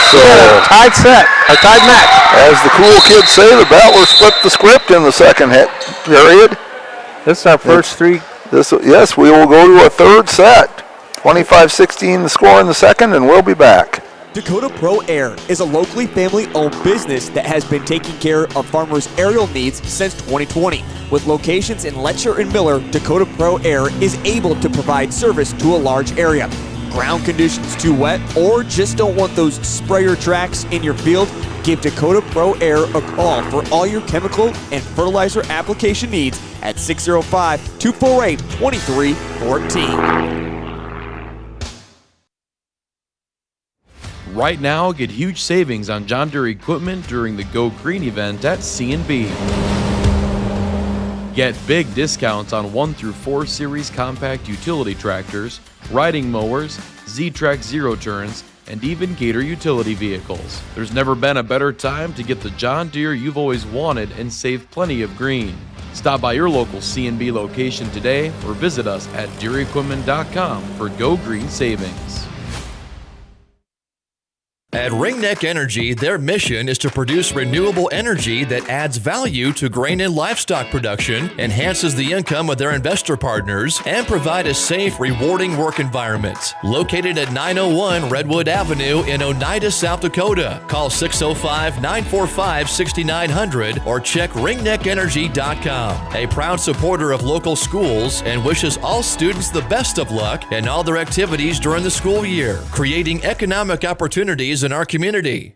So tied set, a tied match. As the cool kids say, the Battlers flipped the script in the second period. This is our first three. Yes, we will go to a third set. 25-16 the score in the second, and we'll be back. Dakota Pro Air is a locally family-owned business that has been taking care of farmers' aerial needs since 2020. With locations in Letcher and Miller, Dakota Pro Air is able to provide service to a large area. Ground conditions too wet, or just don't want those sprayer tracks in your field? Give Dakota Pro Air a call for all your chemical and fertilizer application needs at 605-248-2314. Right now, get huge savings on John Deere equipment during the Go Green event at C&B. Get big discounts on 1 through 4 series compact utility tractors, riding mowers, Z-Track zero turns, and even Gator utility vehicles. There's never been a better time to get the John Deere you've always wanted and save plenty of green. Stop by your local C&B location today or visit us at DeereEquipment.com for Go Green savings. At Ringneck Energy, their mission is to produce renewable energy that adds value to grain and livestock production, enhances the income of their investor partners, and provide a safe, rewarding work environment. Located at 901 Redwood Avenue in Oneida, South Dakota. Call 605-945-6900 or check ringneckenergy.com. A proud supporter of local schools and wishes all students the best of luck in all their activities during the school year, creating economic opportunities in our community.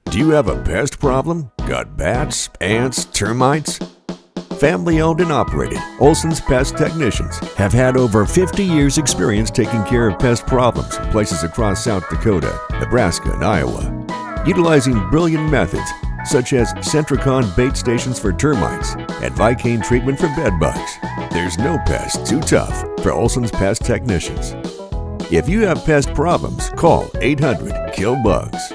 Do you have a pest problem? Got bats, ants, termites? Family owned and operated, Olsson's Pest Technicians have had over 50 years experience taking care of pest problems in places across South Dakota, Nebraska, and Iowa. Utilizing brilliant methods such as Centricon bait stations for termites and Vicane treatment for bed bugs. There's no pest too tough for Olsson's Pest Technicians. If you have pest problems, call 800-KILL-BUGS.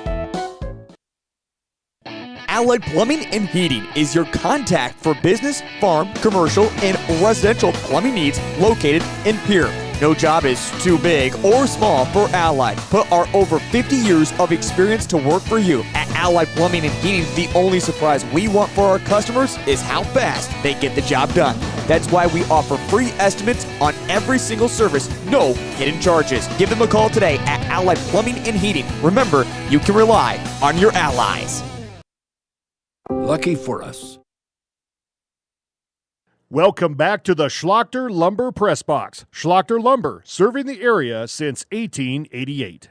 Allied Plumbing and Heating is your contact for business, farm, commercial, and residential plumbing needs located in Pierre. No job is too big or small for Allied. Put our over 50 years of experience to work for you. At Allied Plumbing and Heating, the only surprise we want for our customers is how fast they get the job done. That's why we offer free estimates on every single service, no hidden charges. Give them a call today at Allied Plumbing and Heating. Remember, you can rely on your allies. Lucky for us. Welcome back to the Schlachter Lumber Press Box. Schlachter Lumber, serving the area since 1888.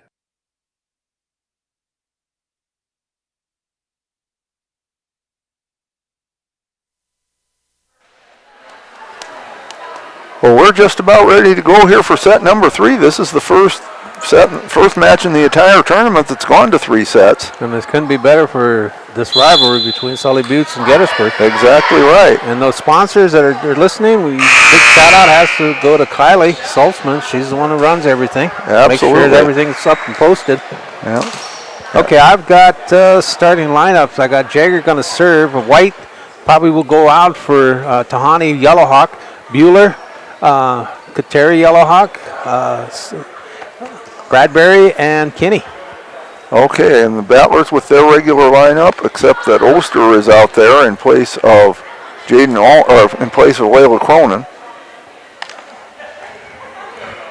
Well, we're just about ready to go here for set number 3. This is the first match in the entire tournament that's gone to 3 sets. And this couldn't be better for this rivalry between Sully Buttes and Gettysburg. Exactly right. And those sponsors that are listening, big shout out has to go to Kylie Saltzman. She's the one who runs everything. Absolutely. Make sure that everything's up and posted. Yeah. Okay, I've got starting lineups. I got Jagger going to serve. White probably will go out for Tahani Yellowhawk, Bueller, Kateri Yellowhawk, Bradbury, and Kinney. Okay, and the Battlers with their regular lineup, except that Oster is out there in place of in place of Layla Cronin.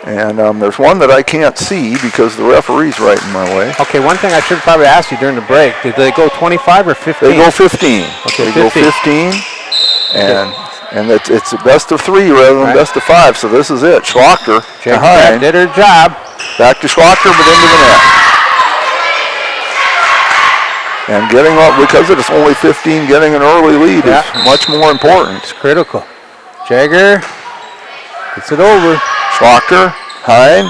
And there's one that I can't see because the referee's right in my way. Okay, one thing I should probably ask you during the break, did they go 25 or 15? They go 15. Okay, they 15. go 15. And And it's a best of 3 rather than best of 5, so this is it. Schlachter to Hein. Did her job. Back to Schlachter, but into the net. And getting up, because it's only 15, getting an early lead is much more important. It's critical. Jagger gets it over. Schlachter, Hein,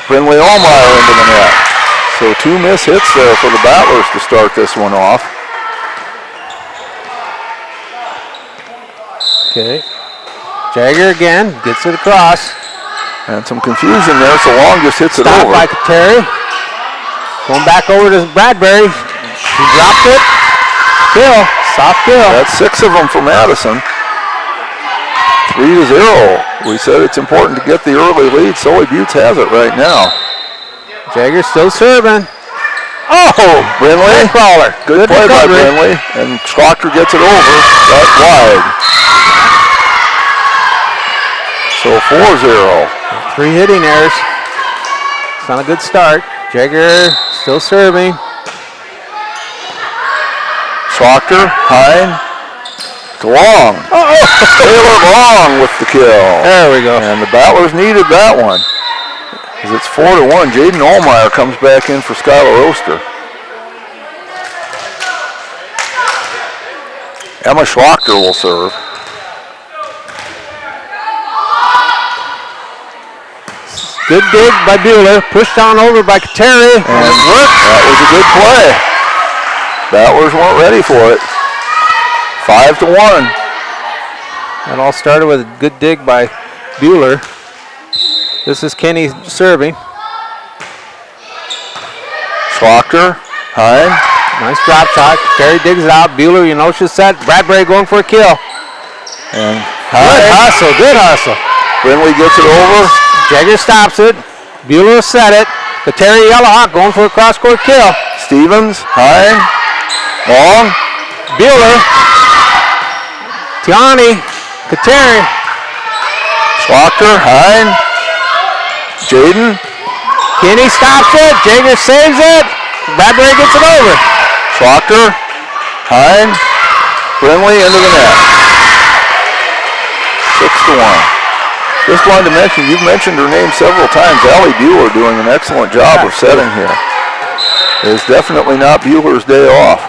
Britney Allmeyer into the net. So 2 miss hits there for the Battlers to start this one off. Okay. Jagger again gets it across. And some confusion there, so Long just hits it over. Stopped by Terry. Going back over to Bradbury. She dropped it. Kill. Soft kill. That's 6 of them for Madison. 3-0. We said it's important to get the early lead. Sully Buttes has it right now. Jagger still serving. Oh, Brinley. Crawler. Good play by Brinley. And Schlachter gets it over. That's wide. So 4-0. 3 hitting errors. It's not a good start. Jagger still serving. Schlachter, Hein, to Long. Taylor Long with the kill. There we go. And the Battlers needed that one. As it's 4-1. Jaden Allmeyer comes back in for Skylar Oster. Emma Schlachter will serve. Good dig by Bueller. Pushed on over by Terry. And it worked. That was a good play. Battlers weren't ready for it. 5-1. That all started with a good dig by Bueller. This is Kenny serving. Schlachter, Hein. Nice drop shot. Terry digs it out. Bueller, you know she's set. Bradbury going for a kill. And Good hustle. Good hustle. Brinley gets it over. Jagger stops it. Bueller set it. But Terry Yellowhawk going for a cross-court kill. Stevens, Hein, Long. Bueller. Tiani. Kateri. Schlachter, Hein. Jaden. Kenny stops it. Jagger saves it. Bradbury gets it over. Schlachter, Hein, Brinley into the net. 6-1. Just wanted to mention, you've mentioned her name several times. Alli Bueller doing an excellent job of setting here. It's definitely not Bueller's day off.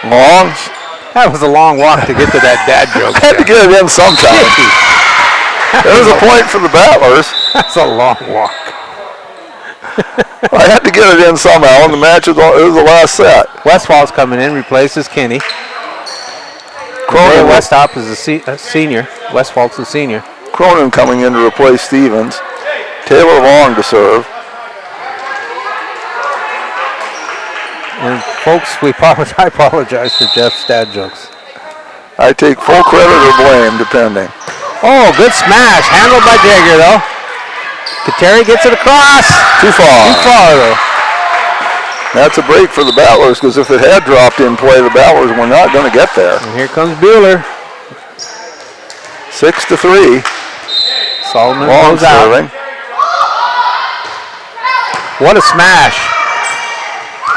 Long. That was a long walk to get to that dad joke. I had to get it in sometime. There's a point for the Battlers. That's a long walk. I had to get it in somehow, and the match was the last set. Westfall's coming in, replaces Kenny. Cronin Westop is a senior. Westfall's the senior. Cronin coming in to replace Stevens. Taylor Long to serve. And folks, I apologize for Jeff's dad jokes. I take full credit or blame, depending. Oh, good smash. Handled by Jagger, though. Kateri gets it across. Too far. Too far, though. That's a break for the Battlers, because if it had dropped in play, the Battlers were not going to get there. And here comes Bueller. 6-3. Solomon Long goes out. serving. What a smash.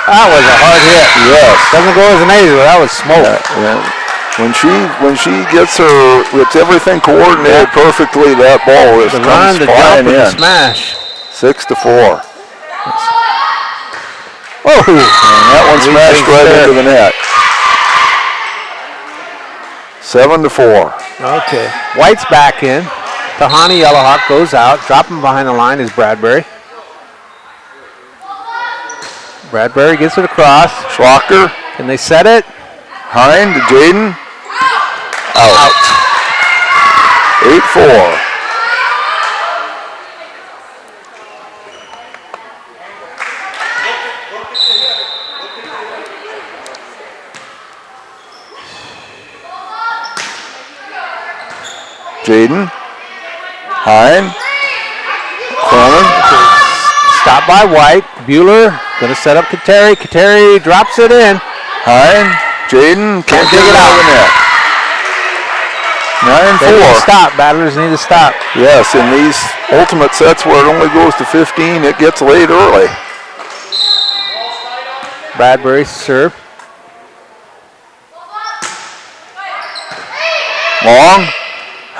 That was a hard hit. Yes. Doesn't go as amazing, but that was smoke. Yeah. When she gets everything coordinated perfectly, that ball is comes flying in. The smash. 6-4. Oh, and that one smashed right into the net. 7-4. Okay. White's back in. Tahani Yellowhawk goes out. Dropping behind the line is Bradbury. Bradbury gets it across. Schlachter. Can they set it? Hein to Jaden. Out. 8-4. Jaden. Hein. Cronin. Stopped by White. Bueller going to set up Kateri. Kateri drops it in. Hein. Jaden can't dig it out of the net. 9-4. They need to stop. Battlers need to stop. Yes, in these ultimate sets where it only goes to 15, it gets late early. Bradbury serve. Long.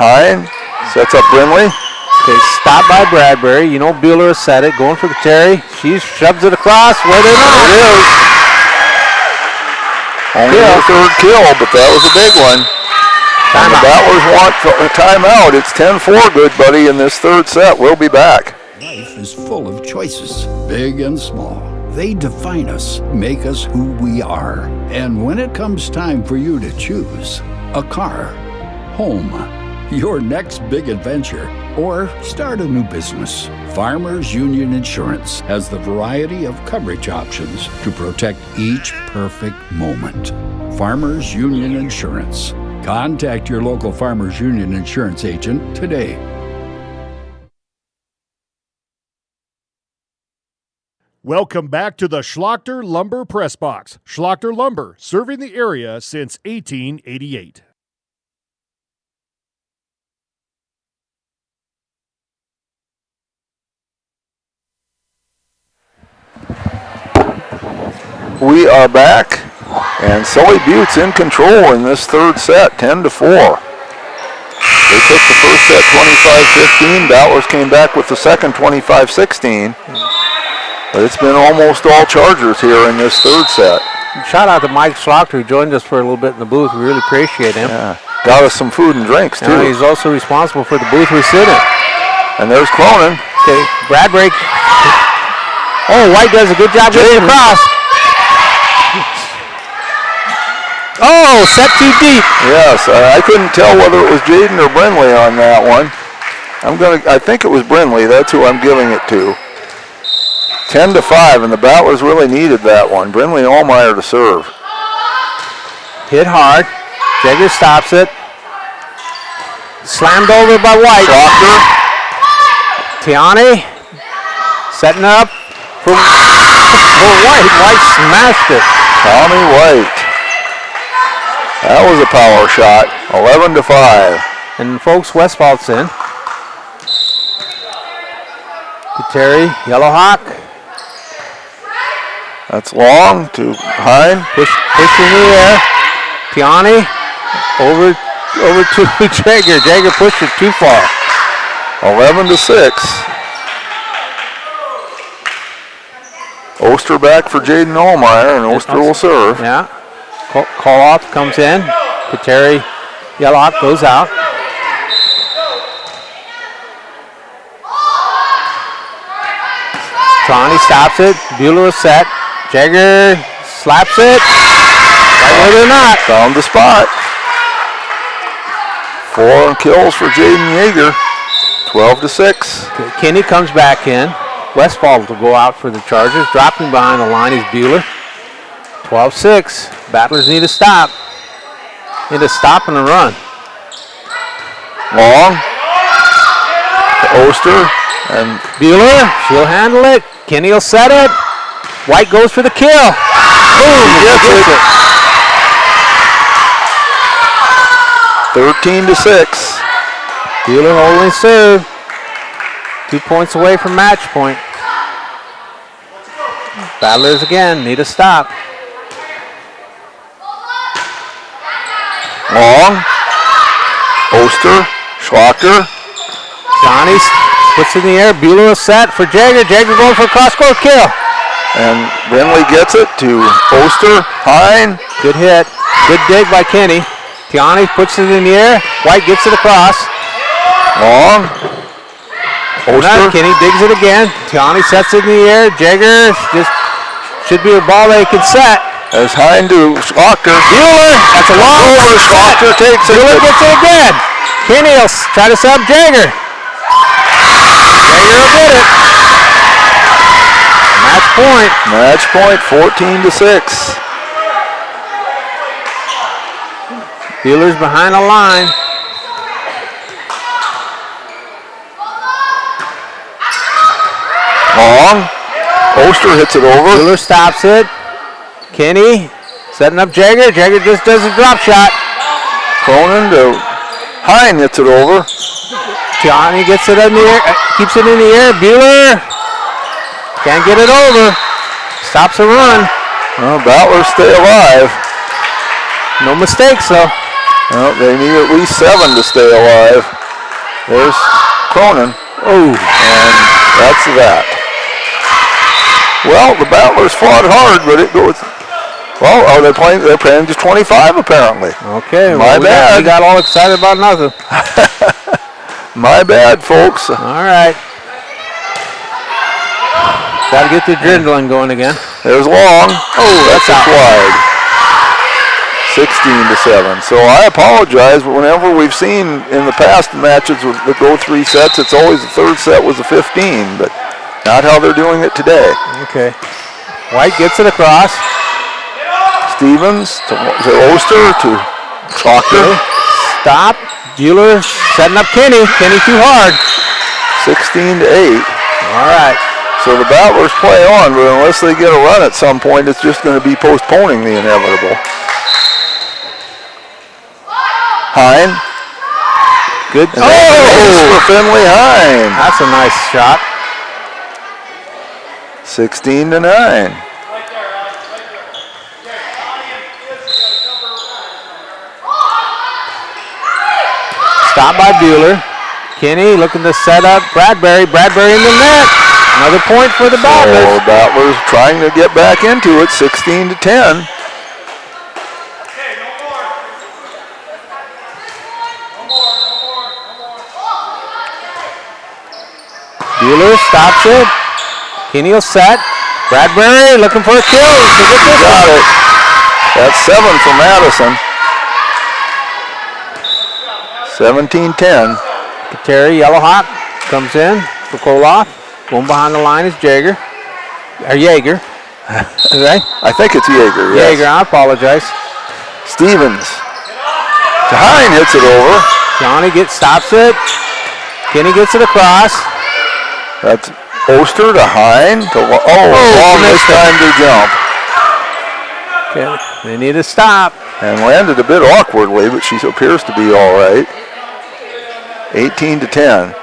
Hine sets up Brindley. Okay, stopped by Bradbury. You know Bueller has set it. Going for the Terry. She shoves it across where they're not. There it is. Only the third kill, but that was a big one. And the Battlers want a timeout. It's 10-4, good buddy, in this third set. We'll be back. Life is full of choices, big and small. They define us, make us who we are. And when it comes time for you to choose a car, home, your next big adventure, or start a new business, Farmers Union Insurance has the variety of coverage options to protect each perfect moment. Farmers Union Insurance. Contact your local Farmers Union Insurance agent today. Welcome back to the Schlachter Lumber Press Box. Schlachter Lumber, serving the area since 1888. We are back, and Sully Butte's in control in this third set, 10-4. They took the first set 25-15. Battlers came back with the second 25-16. But it's been almost all Chargers here in this third set. Shout out to Mike Schlachter, who joined us for a little bit in the booth. We really appreciate him. Yeah. Got us some food and drinks, too. And he's also responsible for the booth we sit in. And there's Cronin. Okay, Bradbury. Oh, White does a good job getting across. Oh, set too deep. Yes, I couldn't tell whether it was Jaden or Brindley on that one. I think it was Brindley. That's who I'm giving it to. 10-5, and the Battlers really needed that one. Brindley and Allmeyer to serve. Hit hard. Jagger stops it. Slammed over by White. Schlachter. Tiani setting up for White. White smashed it. Tommy White. That was a power shot. 11-5. And folks, Westfall's in. Terry, Yellow Hawk. That's long to Hine. Push in the air. Tiani over to Jagger. Jagger pushed it too far. 11-6. Oster back for Jaden Allmeyer, and Oster will serve. Yeah. Co-op comes in. Terry, Yellow Hawk goes out. Tiani stops it. Bueller is set. Jagger slaps it. Right where they're not. Found the spot. 4 kills for Jaden Yeager. 12-6. Okay, Kinney comes back in. Westfall will go out for the Chargers. Dropping behind the line is Bueller. 12-6. Battlers need a stop. Need a stop and a run. Long. To Oster. And Bueller, she'll handle it. Kinney will set it. White goes for the kill. Boom, gets it. 13-6. Bueller holding serve. 2 points away from match point. Battlers again need a stop. Long. Oster. Schlachter. Johnny puts in the air. Bueller is set for Jagger. Jagger going for a cross-court kill. And Brindley gets it to Oster. Hine. Good hit. Good dig by Kenny. Tiani puts it in the air. White gets it across. Long. Oster. Kenny digs it again. Tiani sets it in the air. Jagger just should be a ball they can set. As Hine to Schlachter. Bueller. That's a long over. Schlachter takes it. Bueller gets it again. Kenny will try to sub Jagger. Jagger will get it. Match point. Match point, 14-6. Bueller's behind the line. Long. Oster hits it over. Bueller stops it. Kenny setting up Jagger. Jagger just does a drop shot. Cronin to Hine hits it over. Tiani gets it in the air, keeps it in the air. Bueller can't get it over. Stops the run. Well, Battlers stay alive. No mistakes though. Well, they need at least 7 to stay alive. There's Cronin. Oh. And that's that. Well, the Battlers fought hard, but it goes. Well, are they playing? They're playing just 25 apparently. Okay. My bad. We got all excited about nothing. My bad, folks. All right. Got to get the adrenaline going again. There's Long. Oh, that's a wide. 16-7. So I apologize, but whenever we've seen in the past matches that go 3 sets, it's always the third set was a 15, but not how they're doing it today. Okay. White gets it across. Stevens to Oster to Schlachter. Stop. Bueller setting up Kenny. Kenny too hard. 16-8. All right. So the Battlers play on, but unless they get a run at some point, it's just going to be postponing the inevitable. Hine. Good. For Finley Hine. That's a nice shot. 16-9. Stop by Bueller. Kenny looking to set up Bradbury. Bradbury in the net. Another point for the Battlers. So the Battlers trying to get back into it, 16-10. Bueller stops it. Kenny will set. Bradbury looking for a kill. Got it. That's 7 for Madison. 17-10. Terry Yellowhawk comes in for Koloff. Going behind the line is Jaeger. Or Jaeger. Right? I think it's Jaeger, yes. Jaeger, I apologize. Stevens. To Hine hits it over. Johnny stops it. Kenny gets it across. That's Oster to Hine. Long this time to jump. Okay, they need to stop. And landed a bit awkwardly, but she appears to be all right. 18-10.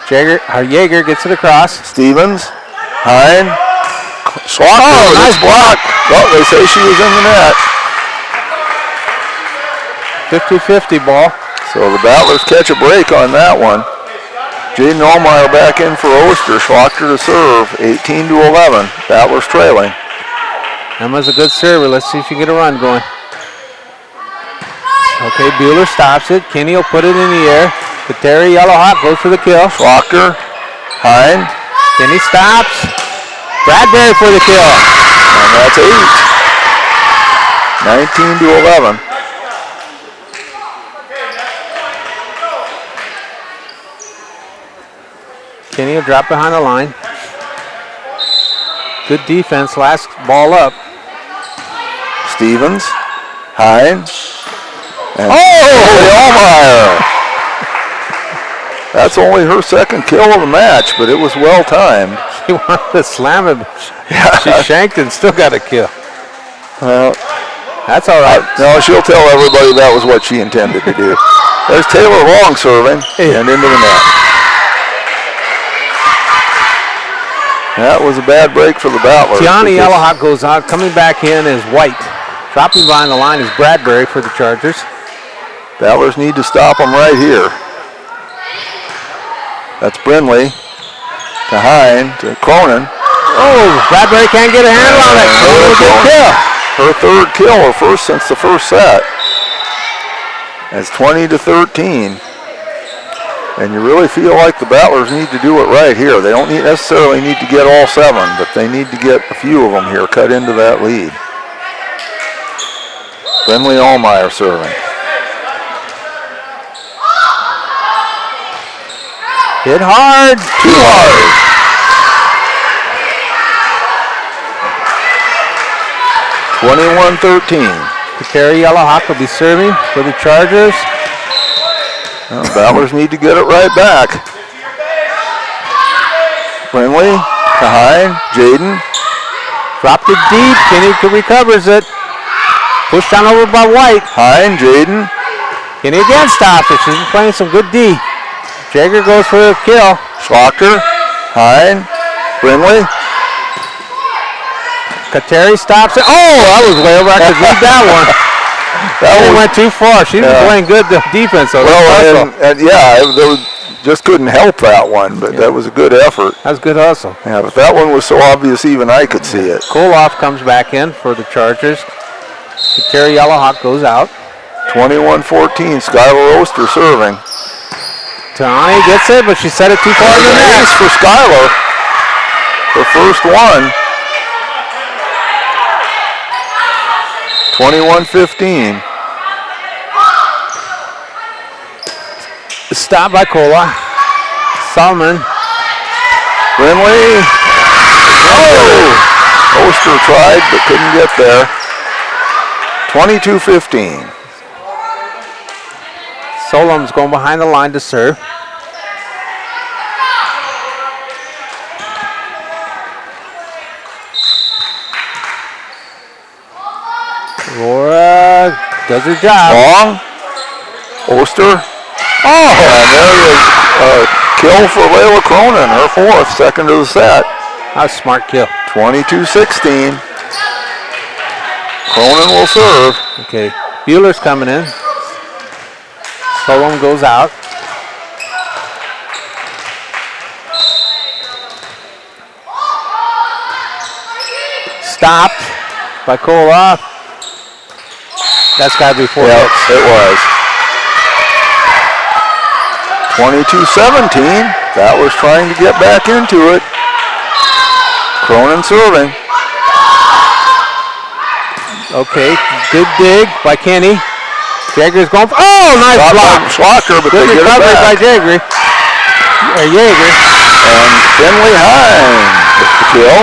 Jaeger gets it across. Stevens, Hine, Schlachter, nice block. Oh, they say she was in the net. 50-50 ball. So the Battlers catch a break on that one. Jaden Allmeyer back in for Oster. Schlachter to serve, 18-11. Battlers trailing. Emma's a good server. Let's see if she can get a run going. Okay, Bueller stops it. Kenny will put it in the air. Kateri Yellowhawk goes for the kill. Schlachter, Hine. Kenny stops. Bradbury for the kill. And that's 8. 19-11. Kenny will drop behind the line. Good defense, last ball up. Stevens, Hine, and Allmeyer. That's only her second kill of the match, but it was well timed. She wanted to slam him. Yeah. She shanked and still got a kill. Well, that's all right. No, she'll tell everybody that was what she intended to do. There's Taylor Long serving and into the net. That was a bad break for the Battlers. Tiani Yellowhawk goes out. Coming back in is White. Dropping behind the line is Bradbury for the Chargers. Battlers need to stop them right here. That's Brinley to Hine to Cronin. Oh, Bradbury can't get a handle on it. Her third kill, her first since the first set. That's 20-13. And you really feel like the Battlers need to do it right here. They don't necessarily need to get all 7, but they need to get a few of them here, cut into that lead. Brinley Allmeyer serving. Hit hard. Too hard. 21-13. Kateri Yellowhawk will be serving for the Chargers. Well, Battlers need to get it right back. Brinley to Hine, Jaden. Dropped it deep. Kenny recovers it. Pushed down over by White. Hine, Jaden. Kenny again stops it. She's been playing some good D. Jaeger goes for the kill. Schlachter, Hine, Brinley. Kateri stops it. Oh, that was way over. I could read that one. That went too far. She was playing good defense. So just couldn't help that one, but that was a good effort. That was good hustle. Yeah, but that one was so obvious even I could see it. Koloff comes back in for the Chargers. Kateri Yellowhawk goes out. 21-14, Skylar Oster serving. Tahani gets it, but she set it too far in the net. Ace for Skylar. The first one. 21-15. Stop by Kola. Solomon. Brinley. Oh! Oster tried but couldn't get there. 22-15. Solom's going behind the line to serve. Laura does her job. Long. Oster. Oh! And there is a kill for Layla Cronin, her fourth, second of the set. That's a smart kill. 22-16. Cronin will serve. Okay, Bueller's coming in. Solom goes out. Stopped by Koloff. That's got to be 4 hits. It was. 22-17. That was trying to get back into it. Cronin serving. Okay, good dig by Kenny. Jager's going for, oh, nice block. Schlachter, but good they get it recovery by back. Jager. Jager. And Finley Hine with the kill.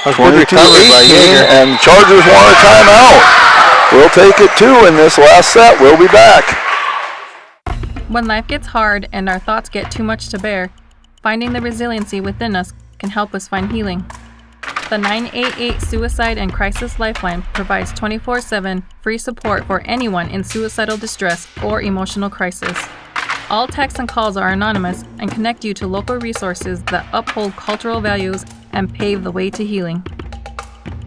22-18, and Chargers want a timeout. We'll take it two in this last set. We'll be back. When life gets hard and our thoughts get too much to bear, finding the resiliency within us can help us find healing. The 988 Suicide and Crisis Lifeline provides 24/7 free support for anyone in suicidal distress or emotional crisis. All texts and calls are anonymous and connect you to local resources that uphold cultural values and pave the way to healing.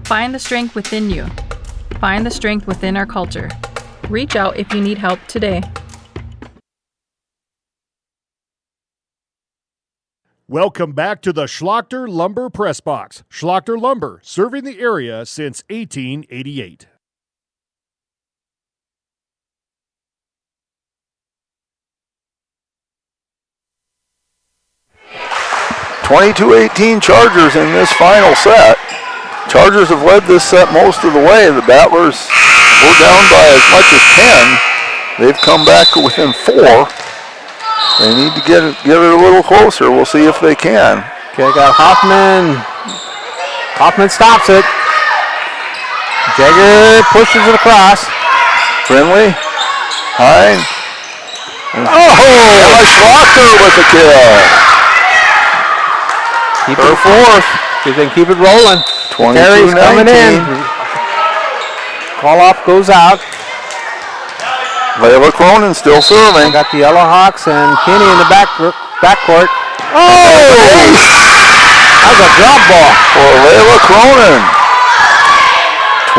Find the strength within you. Find the strength within our culture. Reach out if you need help today. Welcome back to the Schlachter Lumber Press Box. Schlachter Lumber, serving the area since 1888. (22-18) Chargers in this final set. Chargers have led this set most of the way. The Battlers were down by as much as 10. They've come back within 4. They need to get it a little closer. We'll see if they can. Okay, I got Hoffman. Hoffman stops it. Jager pushes it across. Friendly. Hine. Oh! Schlachter with the kill. Keep her fourth. You can keep it rolling. 22-19. Coming in. Koloff goes out. Layla Cronin still serving. Got the Yellowhawks and Kenny in the backcourt. Oh! That's a drop ball for Layla Cronin.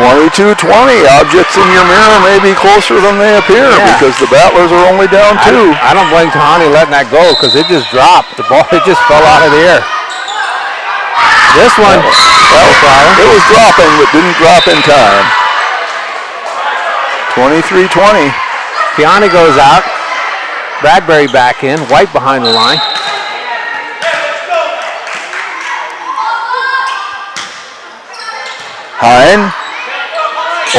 22-20. Objects in your mirror may be closer than they appear because the Battlers are only down 2. I don't blame Tahani letting that go because it just dropped. The ball it just fell out of the air. This one, it was dropping but didn't drop in time. 23-20. Tiani goes out. Bradbury back in. White behind the line. Hine.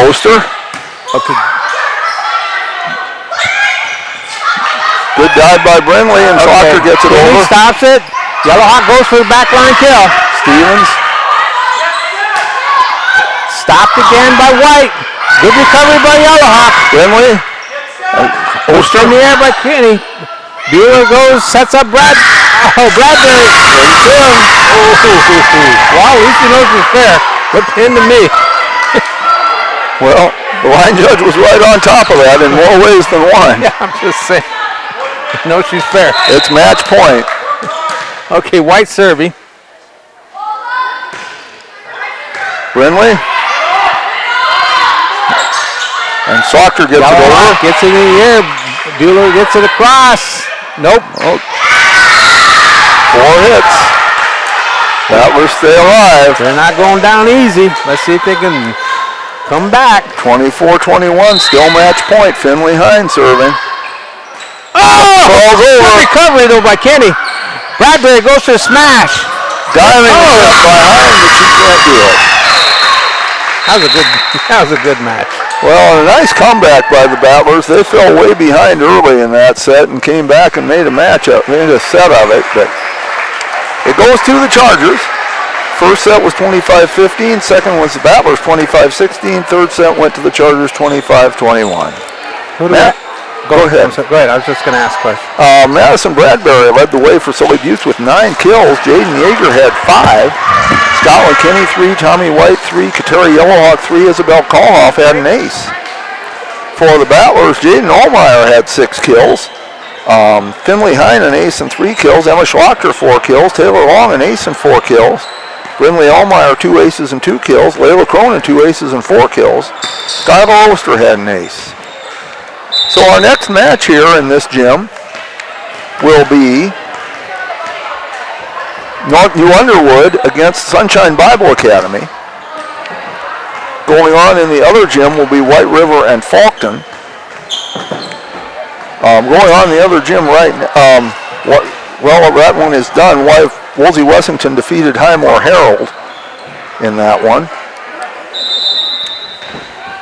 Oster. Okay. Good dive by Brinley and Schlachter gets it over. Stops it. Yellowhawk goes for the back line kill. Stevens. Stopped again by White. Good recovery by Yellowhawk. Brinley. Oster in the air by Kenny. Bueller goes, sets up Bradbury. Wow, at least he knows it's fair. Good pin to me. Well, the line judge was right on top of that in more ways than one. Yeah, I'm just saying. No, she's fair. It's match point. Okay, White serving. Brindley. And Schlachter gets it over. Gets it in the air. Bueller gets it across. Nope. Oh. 4 hits. Battlers stay alive. They're not going down easy. Let's see if they can come back. 24-21, still match point. Finley Hines serving. Oh! Falls over. Good recovery though by Kenny. Bradbury goes for a smash. Diving by Hines, but she can't do it. That was a good match. Well, a nice comeback by the Battlers. They fell way behind early in that set and came back and made a set of it. But it goes to the Chargers. First set was 25-15. Second was the Battlers 25-16. Third set went to the Chargers 25-21. Go ahead. Go ahead. I was just going to ask a question. Madison Bradbury led the way for Sully Buttes with 9 kills. Jaden Yeager had 5. Scotland Kenny 3. Tommy White 3. Kateri Yellowhawk 3. Isabel Kalhoff had an ace. For the Battlers, Jaden Allmeyer had 6 kills. Finley Hine an ace and 3 kills. Emma Schlachter 4 kills. Taylor Long an ace and 4 kills. Brindley Allmeyer 2 aces and 2 kills. Layla Cronin 2 aces and 4 kills. Skylar Oster had an ace. So our next match here in this gym will be New Underwood against Sunshine Bible Academy. Going on in the other gym will be White River and Faulkton. Going on in the other gym right now, well, that one is done. Woolsey Wessington defeated Highmore Herald in that one.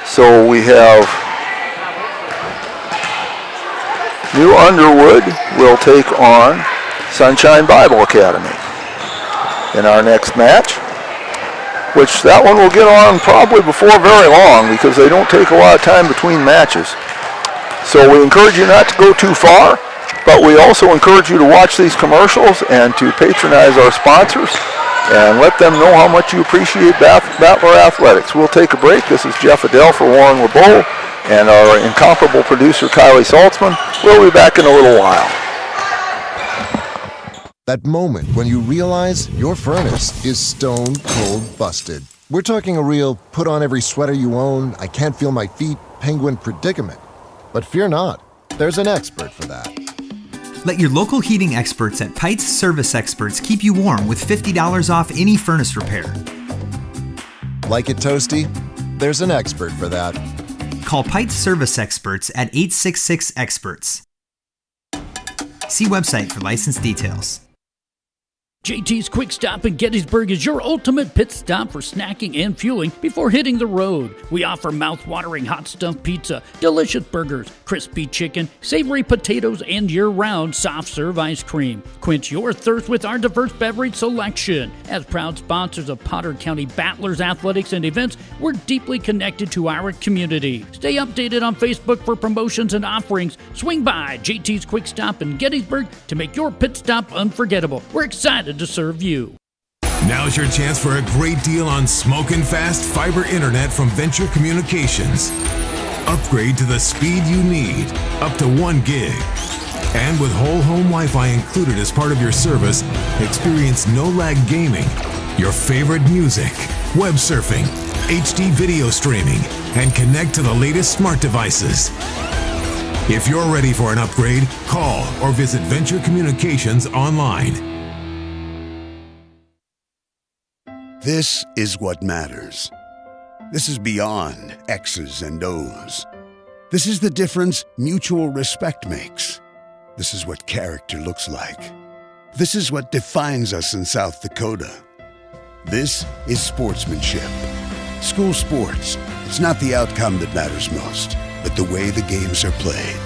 So we have New Underwood will take on Sunshine Bible Academy in our next match, which that one will get on probably before very long because they don't take a lot of time between matches. So we encourage you not to go too far, but we also encourage you to watch these commercials and to patronize our sponsors and let them know how much you appreciate Battler Athletics. We'll take a break. This is Jeff Adele for Warren LeBeau and our incomparable producer, Kylie Saltzman. We'll be back in a little while. That moment when you realize your furnace is stone cold busted. We're talking a real put on every sweater you own, I can't feel my feet, penguin predicament. But fear not, there's an expert for that. Let your local heating experts at Pike's Service Experts keep you warm with $50 off any furnace repair. Like it toasty? There's an expert for that. Call Pike's Service Experts at 866-EXPERTS. See website for license details. JT's Quick Stop in Gettysburg is your ultimate pit stop for snacking and fueling before hitting the road. We offer mouth-watering hot stuffed pizza, delicious burgers, crispy chicken, savory potatoes, and year-round soft-serve ice cream. Quench your thirst with our diverse beverage selection. As proud sponsors of Potter County Battlers athletics and events, we're deeply connected to our community. Stay updated on Facebook for promotions and offerings. Swing by JT's Quick Stop in Gettysburg to make your pit stop unforgettable. We're excited to serve you. Now's your chance for a great deal on smoking fast fiber internet from Venture Communications. Upgrade to the speed you need, up to 1 gig. And with whole home Wi-Fi included as part of your service, experience no-lag gaming, your favorite music, web surfing, HD video streaming, and connect to the latest smart devices. If you're ready for an upgrade, call or visit Venture Communications online. This is what matters. This is beyond X's and O's. This is the difference mutual respect makes. This is what character looks like. This is what defines us in South Dakota. This is sportsmanship. School sports. It's not the outcome that matters most, but the way the games are played.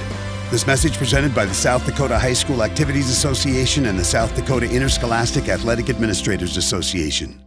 This message presented by the South Dakota High School Activities Association and the South Dakota Interscholastic Athletic Administrators Association.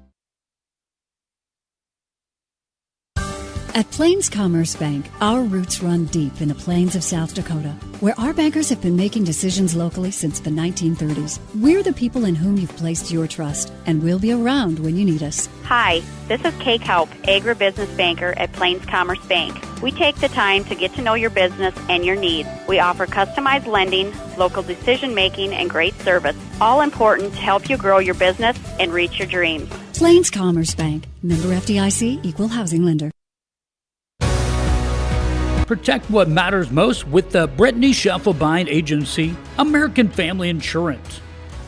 At Plains Commerce Bank, our roots run deep in the plains of South Dakota. where our bankers have been making decisions locally since the 1930s. We're the people in whom you've placed your trust, and we'll be around when you need us. Hi, this is Kay Kaup, Agribusiness Banker at Plains Commerce Bank. We take the time to get to know your business and your needs. We offer customized lending, local decision making, and great service, all important to help you grow your business and reach your dreams. Plains Commerce Bank, member FDIC, equal housing lender. Protect what matters most with the Britney Shufflebine Agency, American Family Insurance.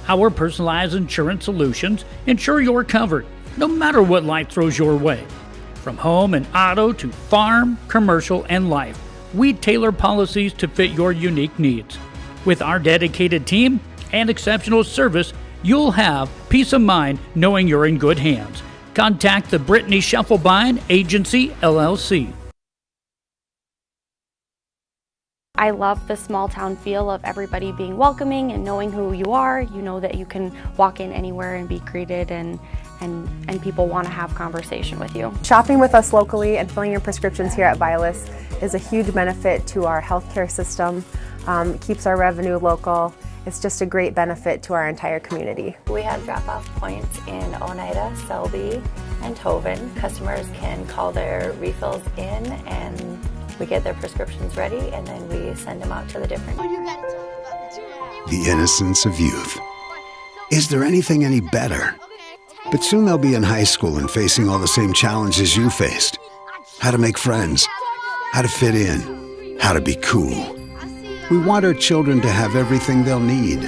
Our personalized insurance solutions ensure you're covered, no matter what life throws your way. From home and auto to farm, commercial, and life, we tailor policies to fit your unique needs. With our dedicated team and exceptional service, you'll have peace of mind knowing you're in good hands. Contact the Britney Shufflebine Agency, LLC. I love the small town feel of everybody being welcoming and knowing who you are. You know that you can walk in anywhere and be greeted, and people want to have conversation with you. Shopping with us locally and filling your prescriptions here at Vilas is a huge benefit to our healthcare system. It keeps our revenue local. It's just a great benefit to our entire community. We have drop-off points in Oneida, Selby, and Hovind. Customers can call their refills in and we get their prescriptions ready, and then we send them out to the different. The innocence of youth. Is there anything any better? But soon they'll be in high school and facing all the same challenges you faced. How to make friends, how to fit in, how to be cool. We want our children to have everything they'll need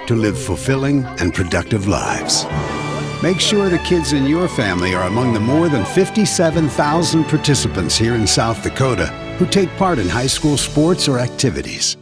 to live fulfilling and productive lives. Make sure the kids in your family are among the more than 57,000 participants here in South Dakota who take part in high school sports or activities.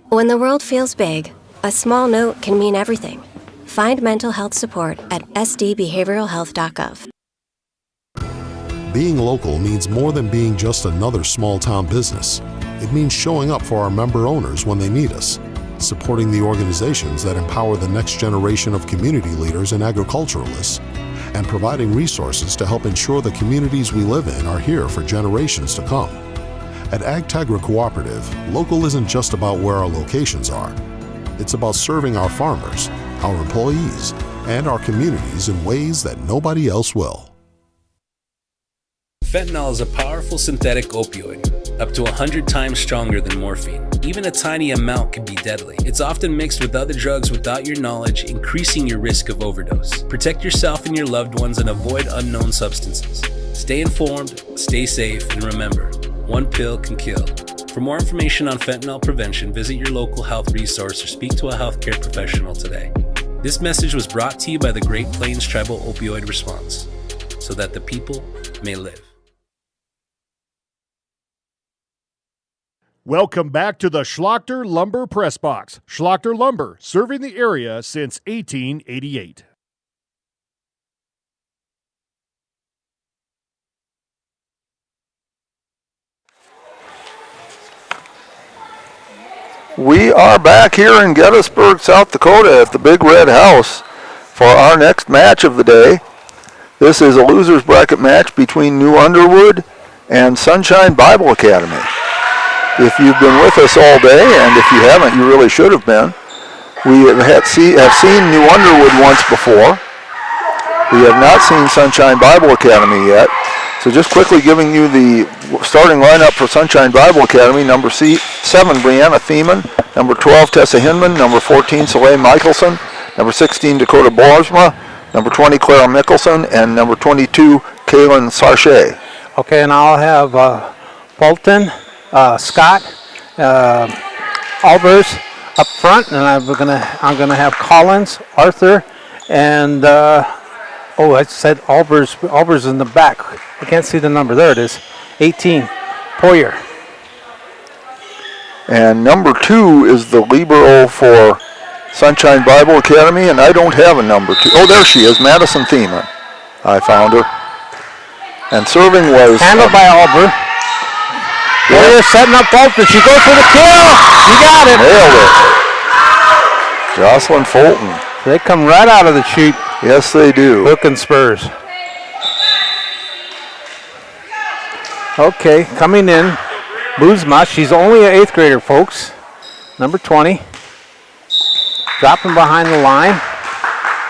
When the world feels big, a small note can mean everything. Find mental health support at sdbehavioralhealth.gov. Being local means more than being just another small-town business. It means showing up for our member owners when they need us, supporting the organizations that empower the next generation of community leaders and agriculturalists, and providing resources to help ensure the communities we live in are here for generations to come. At Agtegra Cooperative, local isn't just about where our locations are. It's about serving our farmers, our employees, and our communities in ways that nobody else will. Fentanyl is a powerful synthetic opioid, up to 100 times stronger than morphine. Even a tiny amount can be deadly. It's often mixed with other drugs without your knowledge, increasing your risk of overdose. Protect yourself and your loved ones and avoid unknown substances. Stay informed, stay safe, and remember, one pill can kill. For more information on fentanyl prevention, visit your local health resource or speak to a healthcare professional today. This message was brought to you by the Great Plains Tribal Opioid Response, so that the people may live. Welcome back to the Schlachter Lumber Press Box. Schlachter Lumber, serving the area since 1888. We are back here in Gettysburg, South Dakota at the Big Red House for our next match of the day. This is a loser's bracket match between New Underwood and Sunshine Bible Academy. If you've been with us all day, and if you haven't, you really should have been. We have seen New Underwood once before. We have not seen Sunshine Bible Academy yet. So just quickly giving you the starting lineup for Sunshine Bible Academy. Number 7, Brianna Thiemann. Number 12, Tessa Hinman. Number 14, Soleil Michelson. Number 16, Dakota Boersma. Number 20, Clara Mickelson. And number 22, Kaylin Sarche. Okay, and I'll have Bolton, Scott, Albers up front, and I'm gonna have Collins, Arthur, and Oh, I said Albers. Albers in the back. I can't see the number. There it is. 18. Poyer. And number 2 is the libero for Sunshine Bible Academy, and I don't have a number 2. Oh, there she is, Madison Thiemann. I found her. And serving was... handled by Alber. Poyer setting up Fulton. She goes for the kill. You got it. Nailed it. Jocelyn Fulton. They come right out of the chute. Yes, they do. Hook and spurs. Okay, coming in, Buzma. She's only an 8th grader, folks. Number 20. Dropping behind the line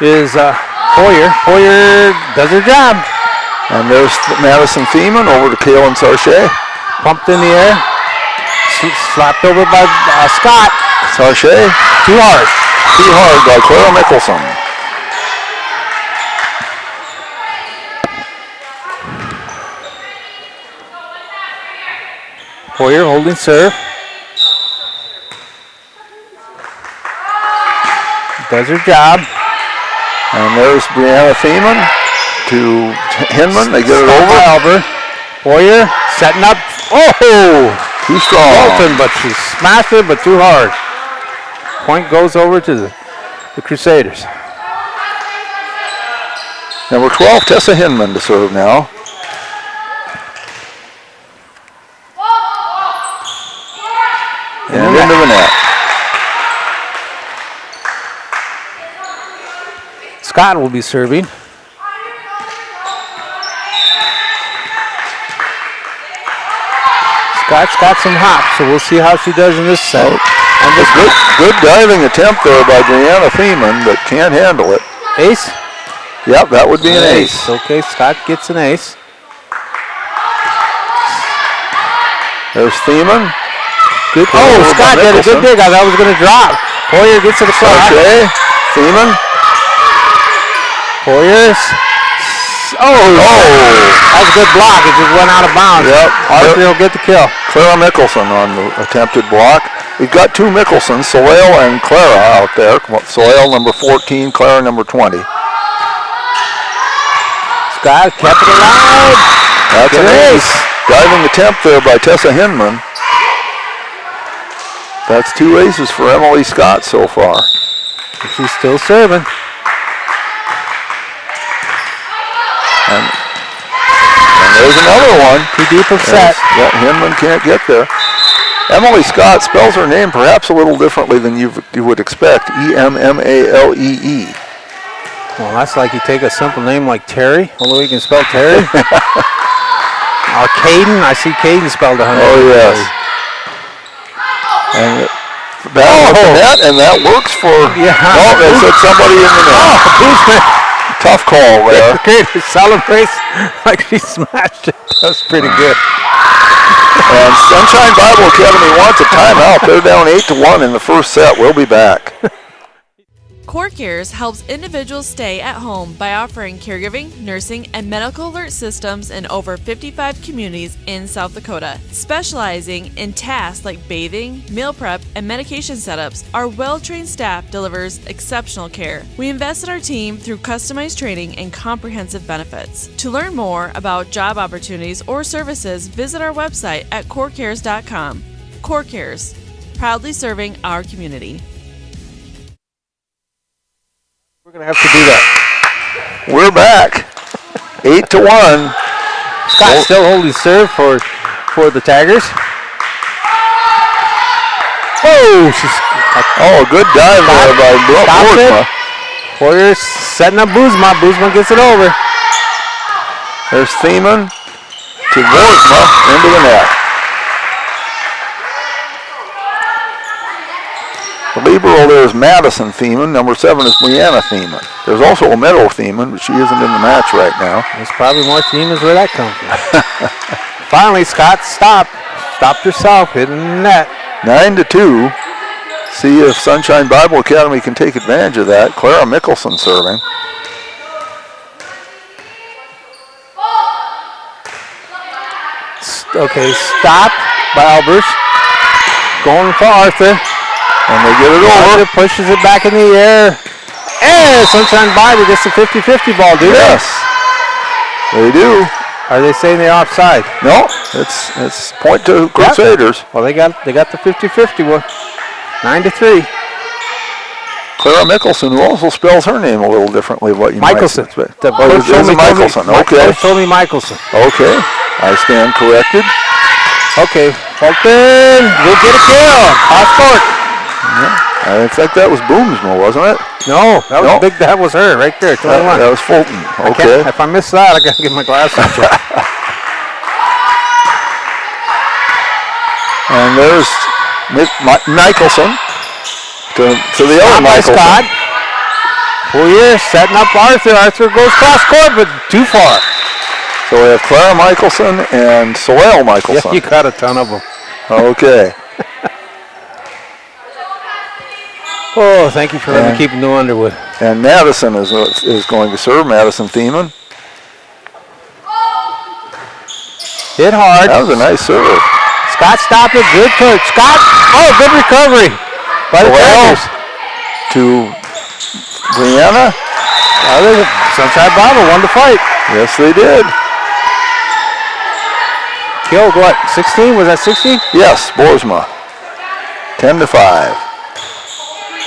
is Poyer. Poyer does her job. And there's Madison Thiemann over to Kaylin Sarche. Pumped in the air. Slapped over by Scott. Sarche. Too hard. Too hard by Clara Mickelson. Poyer holding serve. Does her job. And there's Brianna Thiemann to Hinman. They get it over. Albert. Poyer setting up. Oh! Too strong. Fulton, but she smashed it, but too hard. Point goes over to the Crusaders. Number 12, Tessa Hinman to serve now. And into the net. Scott will be serving. Scott's got some hops, so we'll see how she does in this set. And this good diving attempt there by Brianna Thiemann, but can't handle it. Ace? Yep, that would be an ace. Okay, Scott gets an ace. There's Thiemann. Good. Oh, Scott did a good dig. I thought it was going to drop. Poyer gets it across. Okay, Thiemann. Poyer. Oh, that's a good block. It just went out of bounds. Yep. Arthur will get the kill. Clara Mickelson on the attempted block. We've got 2 Mickelsons, Soleil and Clara out there. Soleil number 14, Clara number 20. Scott kept it alive. That's an ace. Diving attempt there by Tessa Hinman. That's 2 aces for Emily Scott so far. She's still serving. And there's another one. Too deep of set. Yeah, Hinman can't get there. Emily Scott spells her name perhaps a little differently than you would expect. E-M-M-A-L-E-E. Well, that's like you take a simple name like Terry, although you can spell Terry. Or Caden. I see Caden spelled 100. Oh, yes. And that works for... Yeah. Oh, they said somebody in the net. Tough call there. She celebrates like she smashed it. That was pretty good. And Sunshine Bible Academy wants a timeout. They're down 8-1 in the first set. We'll be back. Core Cares helps individuals stay at home by offering caregiving, nursing, and medical alert systems in over 55 communities in South Dakota. Specializing in tasks like bathing, meal prep, and medication setups, our well-trained staff delivers exceptional care. We invest in our team through customized training and comprehensive benefits. To learn more about job opportunities or services, visit our website at corecares.com. Core Cares, proudly serving our community. We're going to have to do that. We're back. 8-1. Scott still holding serve for the Tigers. Oh, good dive there by Buzma. Poyer setting up Buzma. Buzma gets it over. There's Thiemann to Buzma into the net. The libero there is Madison Thiemann. Number 7 is Brianna Thiemann. There's also a Meadow Thiemann, but she isn't in the match right now. There's probably more Thiemans where that comes from. Finally, Scott stopped herself, hitting the net. 9-2. See if Sunshine Bible Academy can take advantage of that. Clara Mickelson serving. Okay, stopped by Albers. Going for Arthur. And they get it over. Arthur pushes it back in the air. Hey, Sunshine Bible gets the 50-50 ball, do they? Yes, they do. Are they saying they're offside? No, it's point to Crusaders. Well, they got the 50-50 one. 9-3. Clara Mickelson, who also spells her name a little differently. What you Michelson. Might Michelson. Okay. Told me Michelson. Okay, I stand corrected. Okay, Fulton will get a kill. Off court. Yeah. I think that was Boomsma, wasn't it? No, that was big. That was her right there. 21. That was Fulton. Okay. If I miss that, I gotta get my glasses checked. And there's Michelson to the other Michelson. Scott. Poulier setting up Arthur. Arthur goes cross court, but too far. So we have Clara Michelson and Soel Michelson. Yeah, you got a ton of them. Okay. Oh, thank you for letting me keep New Underwood. And Madison is going to serve. Madison Thiemann. Hit hard. That was a nice serve. Scott stopped it. Good touch. Scott. Oh, good recovery. By the Tigers. To Brianna. Sunshine Bible won the fight. Yes, they did. Killed what? 16? Was that 16? Yes, Boersma. 10-5.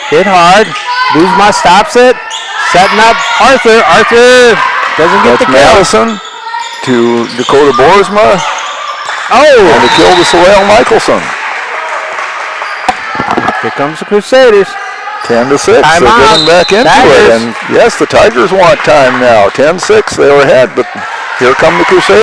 Hit hard. Boersma stops it. Setting up Arthur. Arthur doesn't get the kill. Madison to Dakota Boersma. Oh! And the kill to Soel Michelson. Here comes the Crusaders. 10-6. Time They're getting back into it. And yes, the Tigers want time now. 10-6. They were ahead, but here come the Crusaders.